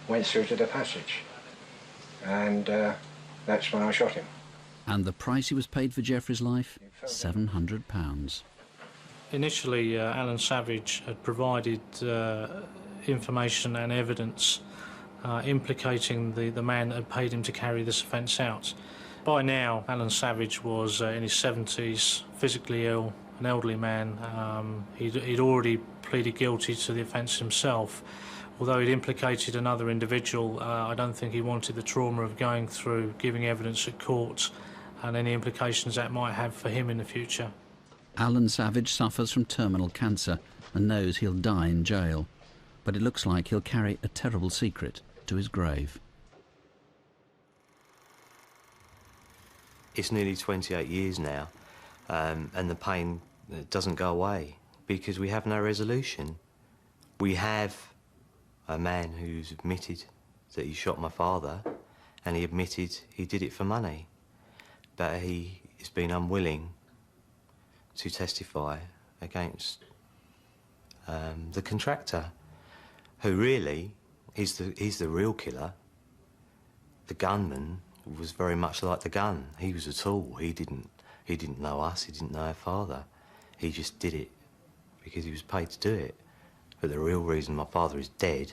went through to the passage, and that's when I shot him. And the price he was paid for Geoffrey's life? £700. Initially, Alan Savage had provided information and evidence implicating the man that had paid him to carry this offence out. By now, Alan Savage was in his 70s, physically ill, an elderly man. He'd already pleaded guilty to the offence himself. Although he'd implicated another individual, I don't think he wanted the trauma of going through, giving evidence at court, and any implications that might have for him in the future. Alan Savage suffers from terminal cancer and knows he'll die in jail. But it looks like he'll carry a terrible secret to his grave. It's nearly 28 years now, and the pain doesn't go away because we have no resolution. We have a man who's admitted that he shot my father, and he admitted he did it for money, but he has been unwilling to testify against the contractor, who really is the real killer. The gunman was very much like the gun. He was a tool. He didn't know us. He didn't know our father. He just did it because he was paid to do it. But the real reason my father is dead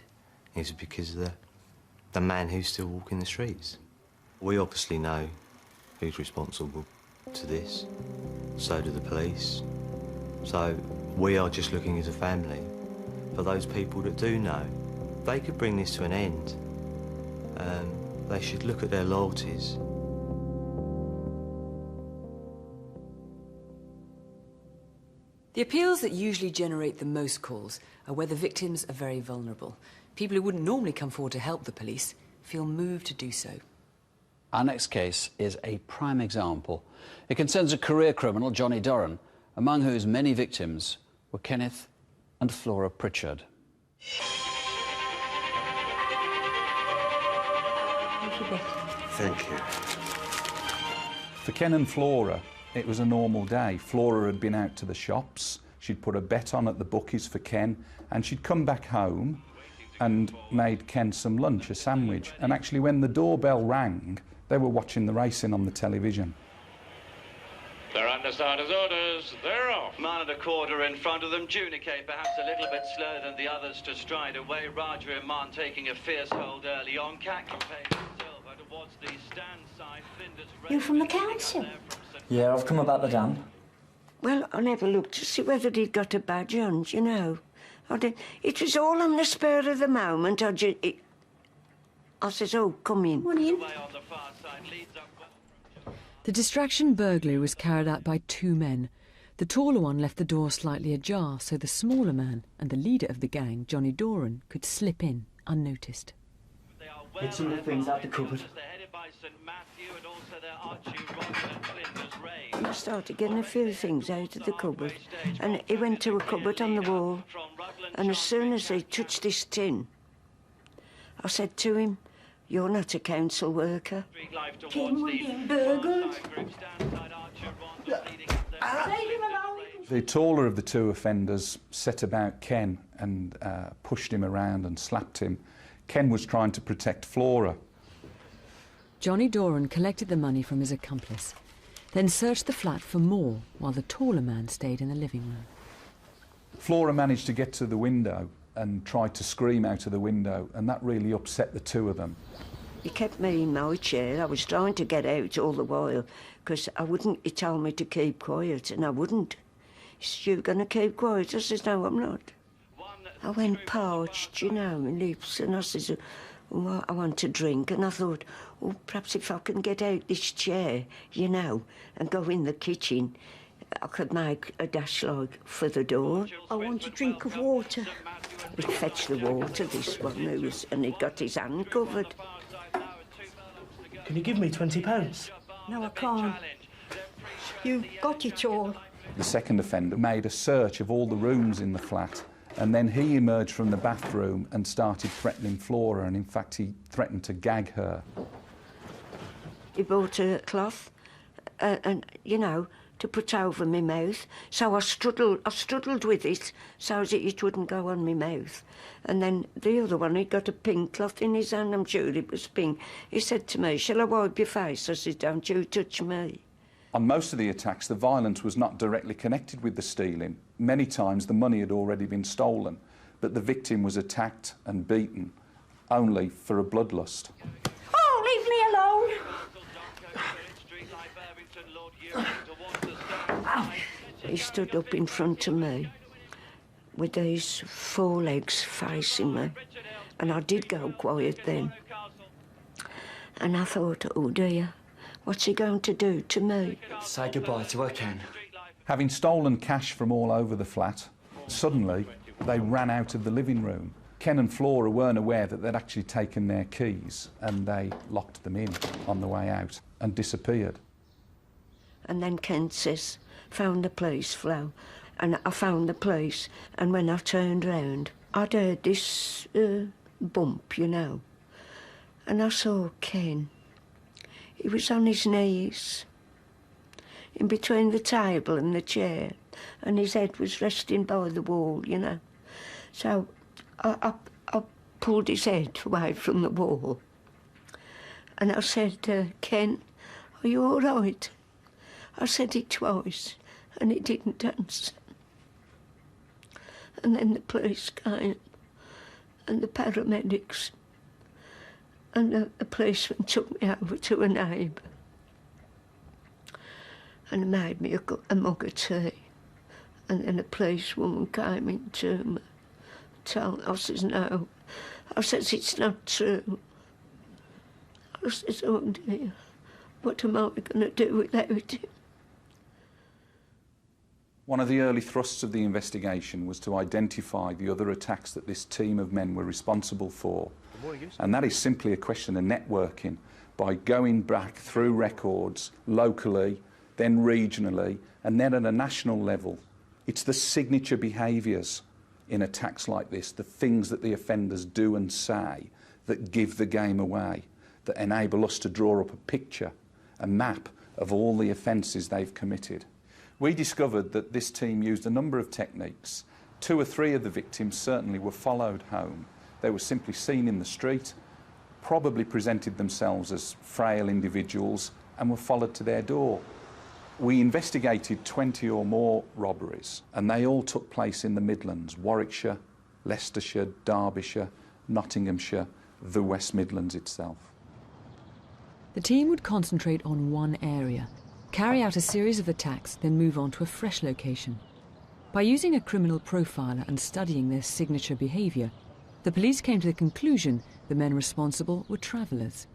is because of the man who's still walking the streets. We obviously know who's responsible to this. So do the police. So we are just looking as a family for those people that do know. They could bring this to an end. They should look at their loyalties. The appeals that usually generate the most calls are where the victims are very vulnerable. People who wouldn't normally come forward to help the police feel moved to do so. Our next case is a prime example. It concerns a career criminal, Johnny Doran, among whose many victims were Kenneth and Flora Pritchard. Thank you. For Ken and Flora, it was a normal day. Flora had been out to the shops, she'd put a bet on at the bookies for Ken, and she'd come back home and made Ken some lunch, a sandwich. And actually, when the doorbell rang, they were watching the racing on the television. They're under starter's orders. They're off. Man and a quarter in front of them. Junicate perhaps a little bit slower than the others to stride away. Roger and Man taking a fierce hold early on. Cat campaign Silver towards the stand side. You from the council? Yeah, I've come about the dam. Well, I never looked to see whether he'd got a badge on, you know. It was all on the spur of the moment. I says, oh, come in. Come in. The distraction burglary was carried out by two men. The taller one left the door slightly ajar so the smaller man and the leader of the gang, Johnny Doran, could slip in unnoticed. Get some of the things out the cupboard. I started getting a few things out of the cupboard, and he went to a cupboard on the wall, and as soon as he touched this tin, I said to him, "You're not a council worker." Tin was being burgled. The taller of the two offenders set about Ken and pushed him around and slapped him. Ken was trying to protect Flora. Johnny Doran collected the money from his accomplice, then searched the flat for more while the taller man stayed in the living room. Flora managed to get to the window and tried to scream out of the window, and that really upset the two of them. He kept me in my chair. I was trying to get out all the while because he told me to keep quiet and I wouldn't. He said, "You're going to keep quiet?" I said, "No, I'm not." I went parched, you know, my lips, and I said, "Oh, I want to drink." And I thought, oh, perhaps if I can get out this chair, you know, and go in the kitchen, I could make a dash like for the door. I want a drink of water. He'd fetch the water, this one, and he'd got his hand covered. Can you give me £20? No, I can't. You've got it all. The second offender made a search of all the rooms in the flat, and then he emerged from the bathroom and started threatening Flora, and in fact he threatened to gag her. He bought a cloth, and you know, to put over my mouth. So I struggled with it so that it wouldn't go on my mouth. And then the other one, he got a pink cloth in his hand, I'm sure it was pink. He said to me, "Shall I wipe your face?" I said, "Don't you touch me." On most of the attacks, the violence was not directly connected with the stealing. Many times the money had already been stolen, but the victim was attacked and beaten, only for a bloodlust. Oh, leave me alone! He stood up in front of me with these four legs facing me, and I did go quiet then. And I thought, oh dear, what's he going to do to me? Say goodbye to her, Ken. Having stolen cash from all over the flat, suddenly they ran out of the living room. Ken and Flora weren't aware that they'd actually taken their keys, and they locked them in on the way out and disappeared. And then Ken says, "Found the police, Flo." And I found the police, and when I turned round, I'd heard this bump, you know. And I saw Ken. He was on his knees, in between the table and the chair, and his head was resting by the wall, you know. So I pulled his head away from the wall, and I said, "Ken, are you all right?" I said it twice, and he didn't answer. And then the police came, and the paramedics, and the policeman took me over to a neighbour and made me a mug of tea. And then a policewoman came in to me. I says, "No." I says, "It's not true." I says, "Oh dear, what am I going to do without him?" One of the early thrusts of the investigation was to identify the other attacks that this team of men were responsible for. And that is simply a question of networking by going back through records locally, then regionally, and then at a national level. It's the signature behaviours in attacks like this, the things that the offenders do and say that give the game away, that enable us to draw up a picture, a map of all the offences they've committed. We discovered that this team used a number of techniques. 2 or 3 of the victims certainly were followed home. They were simply seen in the street, probably presented themselves as frail individuals, and were followed to their door. We investigated 20 or more robberies, and they all took place in the Midlands: Warwickshire, Leicestershire, Derbyshire, Nottinghamshire, the West Midlands itself. The team would concentrate on one area, carry out a series of attacks, then move on to a fresh location. By using a criminal profiler and studying their signature behaviour, the police came to the conclusion the men responsible were travellers.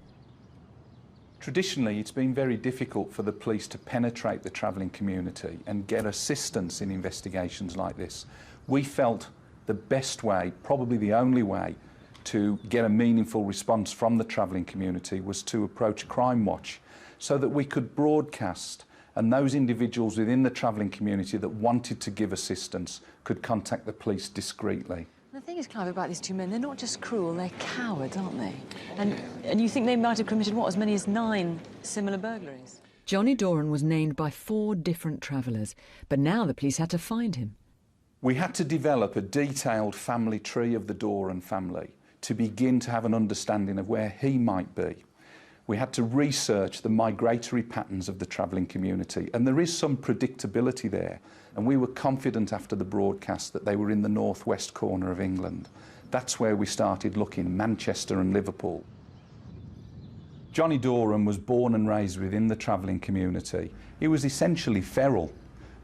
Traditionally, it's been very difficult for the police to penetrate the travelling community and get assistance in investigations like this. We felt the best way, probably the only way, to get a meaningful response from the travelling community was to approach Crimewatch, so that we could broadcast, and those individuals within the travelling community that wanted to give assistance could contact the police discreetly. The thing is, Clive, about these 2 men, they're not just cruel, they're cowards, aren't they? And you think they might have committed, what, as many as 9 similar burglaries? Johnny Doran was named by 4 different travellers, but now the police had to find him. We had to develop a detailed family tree of the Doran family to begin to have an understanding of where he might be. We had to research the migratory patterns of the travelling community, and there is some predictability there, and we were confident after the broadcast that they were in the northwest corner of England. That's where we started looking, Manchester and Liverpool. Johnny Dorham was born and raised within the travelling community. He was essentially feral,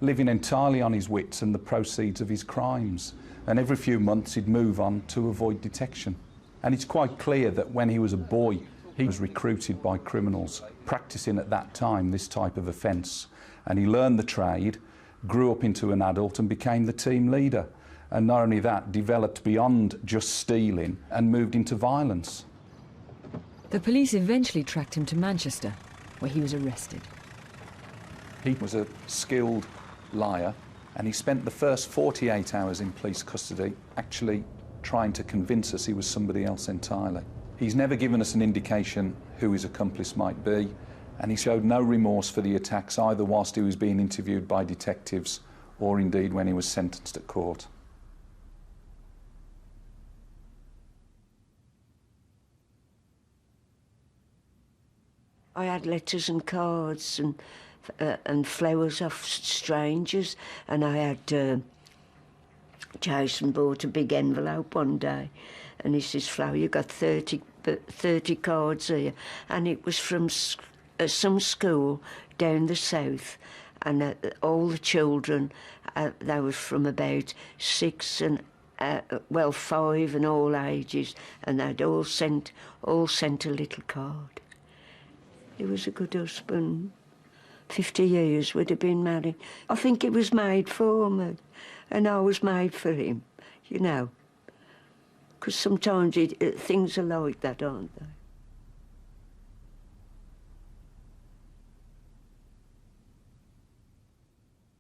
living entirely on his wits and the proceeds of his crimes. And every few months he'd move on to avoid detection. And it's quite clear that when he was a boy, he was recruited by criminals, practising at that time this type of offence. And he learned the trade, grew up into an adult and became the team leader. And not only that, developed beyond just stealing and moved into violence. The police eventually tracked him to Manchester, where he was arrested. He was a skilled liar, and he spent the first 48 hours in police custody actually trying to convince us he was somebody else entirely. He's never given us an indication who his accomplice might be, and he showed no remorse for the attacks either whilst he was being interviewed by detectives or indeed when he was sentenced at court. I had letters and cards and flowers off strangers, and I had Jason bought a big envelope one day, and he says, "Flo, you got 30 cards here," and it was from some school down the south, and all the children, they were from about 6 and 5 and all ages, and they'd all sent a little card. He was a good husband. 50 years we'd have been married. I think it was made for me, and I was made for him, you know. Because sometimes things are like that, aren't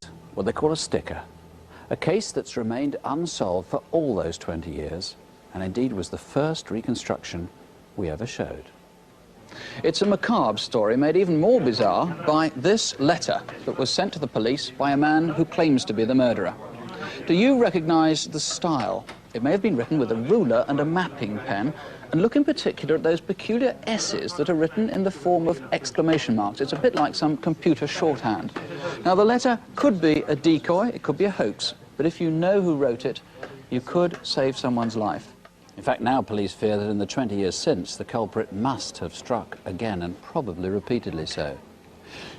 they? What they call a sticker. A case that's remained unsolved for all those 20 years, and indeed was the first reconstruction we ever showed. It's a macabre story made even more bizarre by this letter that was sent to the police by a man who claims to be the murderer. Do you recognise the style? It may have been written with a ruler and a mapping pen, and look in particular at those peculiar S's that are written in the form of exclamation marks. It's a bit like some computer shorthand. Now, the letter could be a decoy, it could be a hoax, but if you know who wrote it, you could save someone's life. In fact, now police fear that in the 20 years since, the culprit must have struck again, and probably repeatedly so.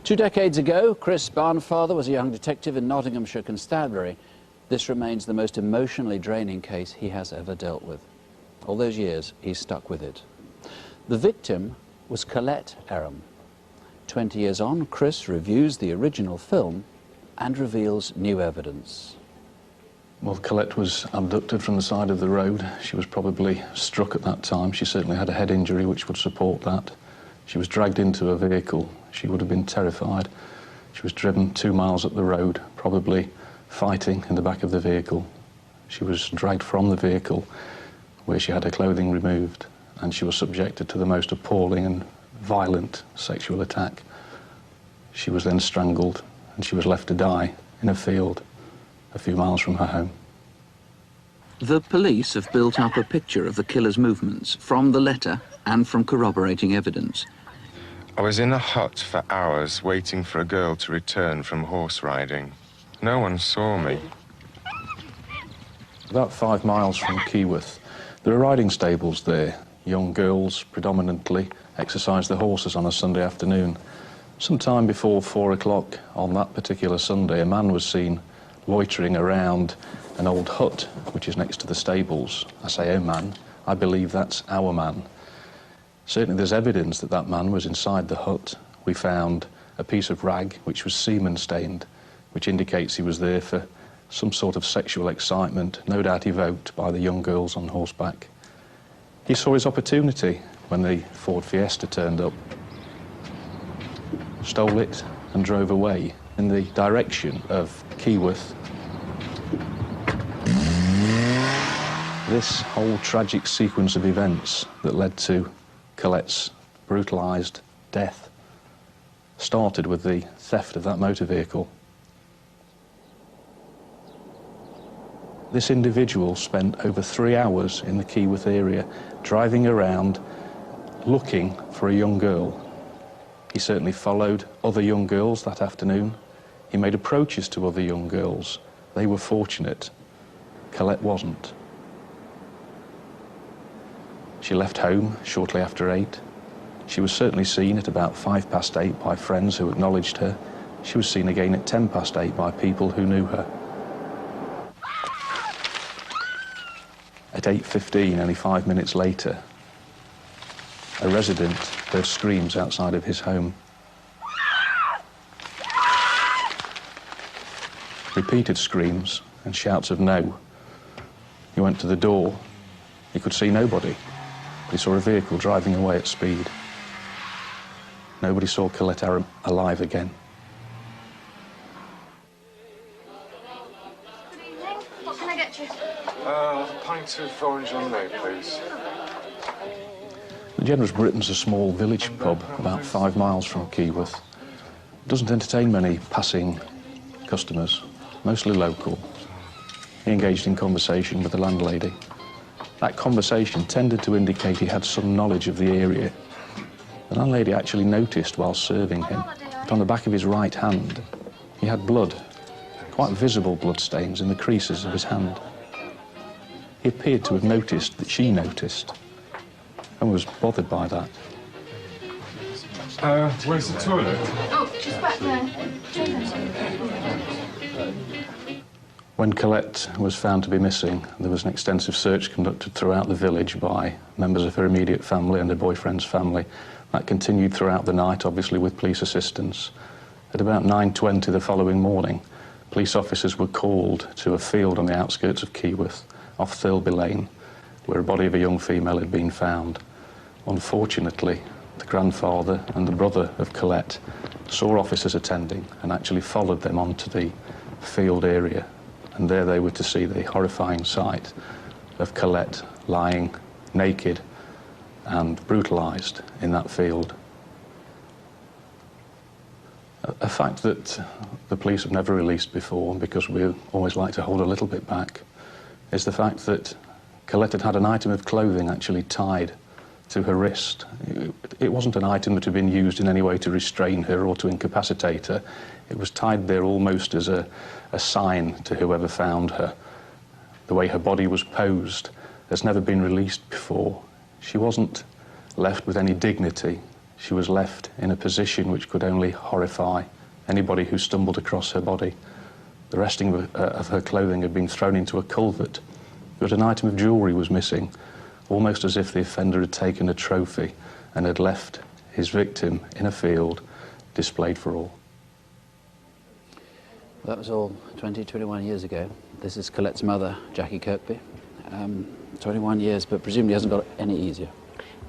2 decades ago, Chris Barnfather was a young detective in Nottinghamshire Constabulary. This remains the most emotionally draining case he has ever dealt with. All those years, he's stuck with it. The victim was Colette Aram. 20 years on, Chris reviews the original film and reveals new evidence. Well, Colette was abducted from the side of the road. She was probably struck at that time. She certainly had a head injury which would support that. She was dragged into a vehicle. She would have been terrified. She was driven 2 miles up the road, probably fighting in the back of the vehicle. She was dragged from the vehicle where she had her clothing removed, and she was subjected to the most appalling and violent sexual attack. She was then strangled, and she was left to die in a field a few miles from her home. The police have built up a picture of the killer's movements from the letter and from corroborating evidence. I was in a hut for hours waiting for a girl to return from horse riding. No one saw me. About 5 miles from Keyworth, there are riding stables there. Young girls, predominantly, exercise their horses on a Sunday afternoon. Sometime before 4 o'clock on that particular Sunday, a man was seen loitering around an old hut which is next to the stables. I say a man, I believe that's our man. Certainly there's evidence that that man was inside the hut. We found a piece of rag which was semen stained, which indicates he was there for some sort of sexual excitement, no doubt evoked by the young girls on horseback. He saw his opportunity when the Ford Fiesta turned up, stole it and drove away in the direction of Keyworth. This whole tragic sequence of events that led to Colette's brutalised death started with the theft of that motor vehicle. This individual spent over 3 hours in the Keyworth area driving around looking for a young girl. He certainly followed other young girls that afternoon. He made approaches to other young girls. They were fortunate. Colette wasn't. She left home shortly after 8. She was certainly seen at about 8:05 by friends who acknowledged her. She was seen again at 8:10 by people who knew her. At 8:15, only 5 minutes later, a resident heard screams outside of his home. Repeated screams and shouts of no. He went to the door. He could see nobody. He saw a vehicle driving away at speed. Nobody saw Colette Aram alive again. Good evening. What can I get you? A pint of orange lemonade, please. The Generous Britain's a small village pub about 5 miles from Keyworth. It doesn't entertain many passing customers, mostly local. He engaged in conversation with the landlady. That conversation tended to indicate he had some knowledge of the area. The landlady actually noticed while serving him that on the back of his right hand he had blood, quite visible blood stains in the creases of his hand. He appeared to have noticed that she noticed and was bothered by that. Where's the toilet? Oh, just back there. When Colette was found to be missing, there was an extensive search conducted throughout the village by members of her immediate family and her boyfriend's family. That continued throughout the night, obviously with police assistance. At about 9:20 the following morning, police officers were called to a field on the outskirts of Keyworth, off Thirlby Lane, where a body of a young female had been found. Unfortunately, the grandfather and the brother of Colette saw officers attending and actually followed them onto the field area. And there they were to see the horrifying sight of Colette lying naked and brutalised in that field. A fact that the police have never released before, because we always like to hold a little bit back, is the fact that Colette had an item of clothing actually tied to her wrist. It wasn't an item that had been used in any way to restrain her or to incapacitate her. It was tied there almost as a sign to whoever found her. The way her body was posed has never been released before. She wasn't left with any dignity. She was left in a position which could only horrify anybody who stumbled across her body. The resting of her clothing had been thrown into a culvert, but an item of jewellery was missing, almost as if the offender had taken a trophy and had left his victim in a field displayed for all. That was all 21 years ago. This is Colette's mother, Jackie Kirkby. 21 years, but presumably hasn't got any easier.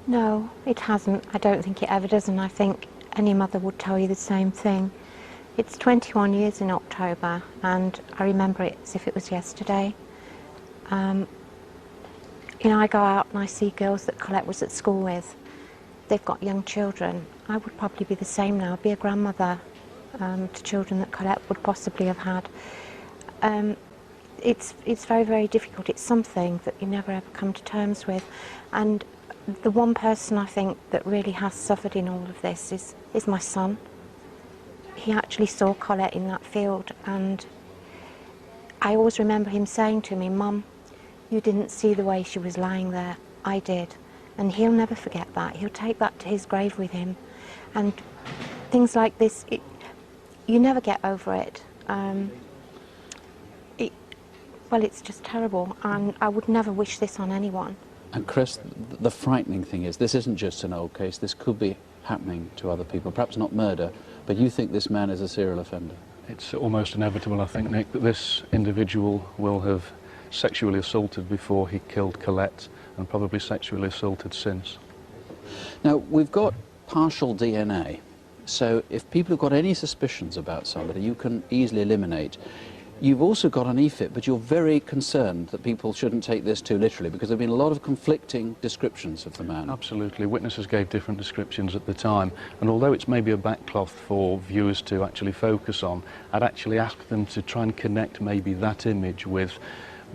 No, it hasn't. I don't think it ever does, and I think any mother would tell you the same thing. It's 21 years in October, and I remember it as if it was yesterday. You know, I go out and I see girls that Colette was at school with. They've got young children. I would probably be the same now, be a grandmother to children that Colette would possibly have had. It's very, very difficult. It's something that you never ever come to terms with. And the one person I think that really has suffered in all of this is my son. He actually saw Colette in that field, and I always remember him saying to me, "Mum, you didn't see the way she was lying there. I did." And he'll never forget that. He'll take that to his grave with him. And things like this, you never get over it. Well, it's just terrible, and I would never wish this on anyone. And Chris, the frightening thing is, this isn't just an old case. This could be happening to other people, perhaps not murder, but you think this man is a serial offender? It's almost inevitable, I think, Nick, that this individual will have sexually assaulted before he killed Colette, and probably sexually assaulted since. Now, we've got partial DNA, so if people have got any suspicions about somebody, you can easily eliminate. You've also got an EFIT, but you're very concerned that people shouldn't take this too literally, because there have been a lot of conflicting descriptions of the man. Absolutely. Witnesses gave different descriptions at the time, and although it's maybe a backcloth for viewers to actually focus on, I'd actually ask them to try and connect maybe that image with,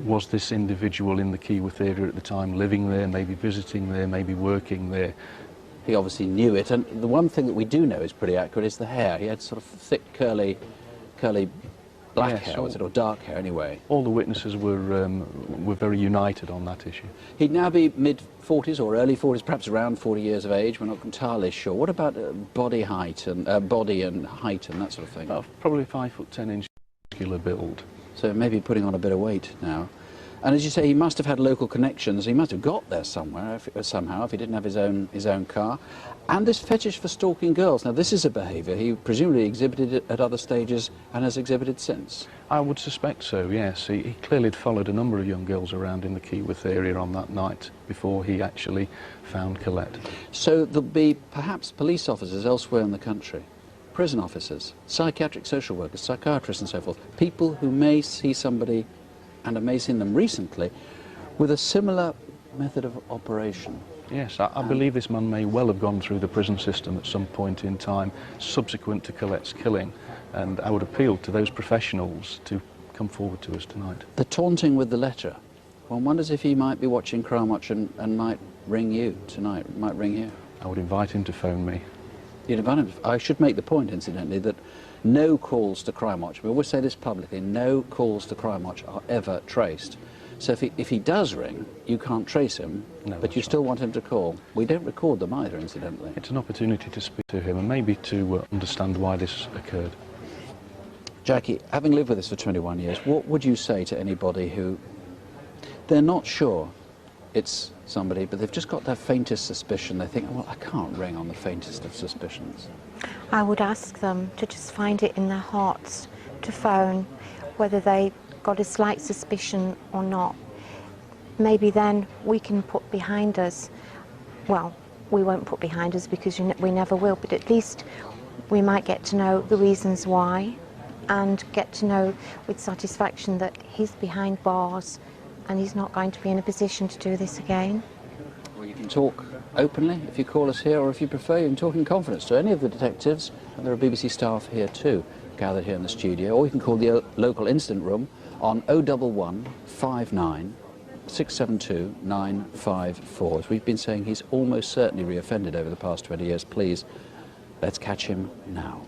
was this individual in the Keyworth area at the time, living there, maybe visiting there, maybe working there? He obviously knew it, and the one thing that we do know is pretty accurate is the hair. He had sort of thick, curly black Yes, hair, was it, or dark hair anyway? All the witnesses were very united on that issue. He'd now be mid-40s or early 40s, perhaps around 40 years of age. We're not entirely sure. What about body height and height and that sort of thing? Probably 5'10" muscular build. So maybe putting on a bit of weight now. And as you say, he must have had local connections. He must have got there somewhere, somehow, if he didn't have his own car. And this fetish for stalking girls. Now, this is a behaviour he presumably exhibited at other stages and has exhibited since. I would suspect so, yes. He clearly had followed a number of young girls around in the Keyworth area on that night before he actually found Colette. So there'll be perhaps police officers elsewhere in the country, prison officers, psychiatric social workers, psychiatrists and so forth, people who may see somebody, and I may have seen them recently, with a similar method of operation. Yes, I believe this man may well have gone through the prison system at some point in time subsequent to Colette's killing, and I would appeal to those professionals to come forward to us tonight. The taunting with the letter. One wonders if he might be watching Crimewatch and might ring you tonight, might ring you. I would invite him to phone me. You'd invite him. I should make the point, incidentally, that no calls to Crimewatch, we always say this publicly, no calls to Crimewatch are ever traced. So if he does ring, you can't trace him, but you still want him to call. We don't record them either, incidentally. It's an opportunity to speak to him and maybe to understand why this occurred. Jackie, having lived with this for 21 years, what would you say to anybody who, they're not sure it's somebody, but they've just got their faintest suspicion? They think, well, I can't ring on the faintest of suspicions. I would ask them to just find it in their hearts to phone, whether they got a slight suspicion or not. Maybe then we can put behind us, well, we won't put behind us because we never will, but at least we might get to know the reasons why and get to know with satisfaction that he's behind bars and he's not going to be in a position to do this again. Well, you can talk openly if you call us here, or if you prefer, you can talk in confidence to any of the detectives, and there are BBC staff here too, gathered here in the studio, or you can call the local incident room on 011 59 672 954. As we've been saying, he's almost certainly reoffended over the past 20 years. Please, let's catch him now.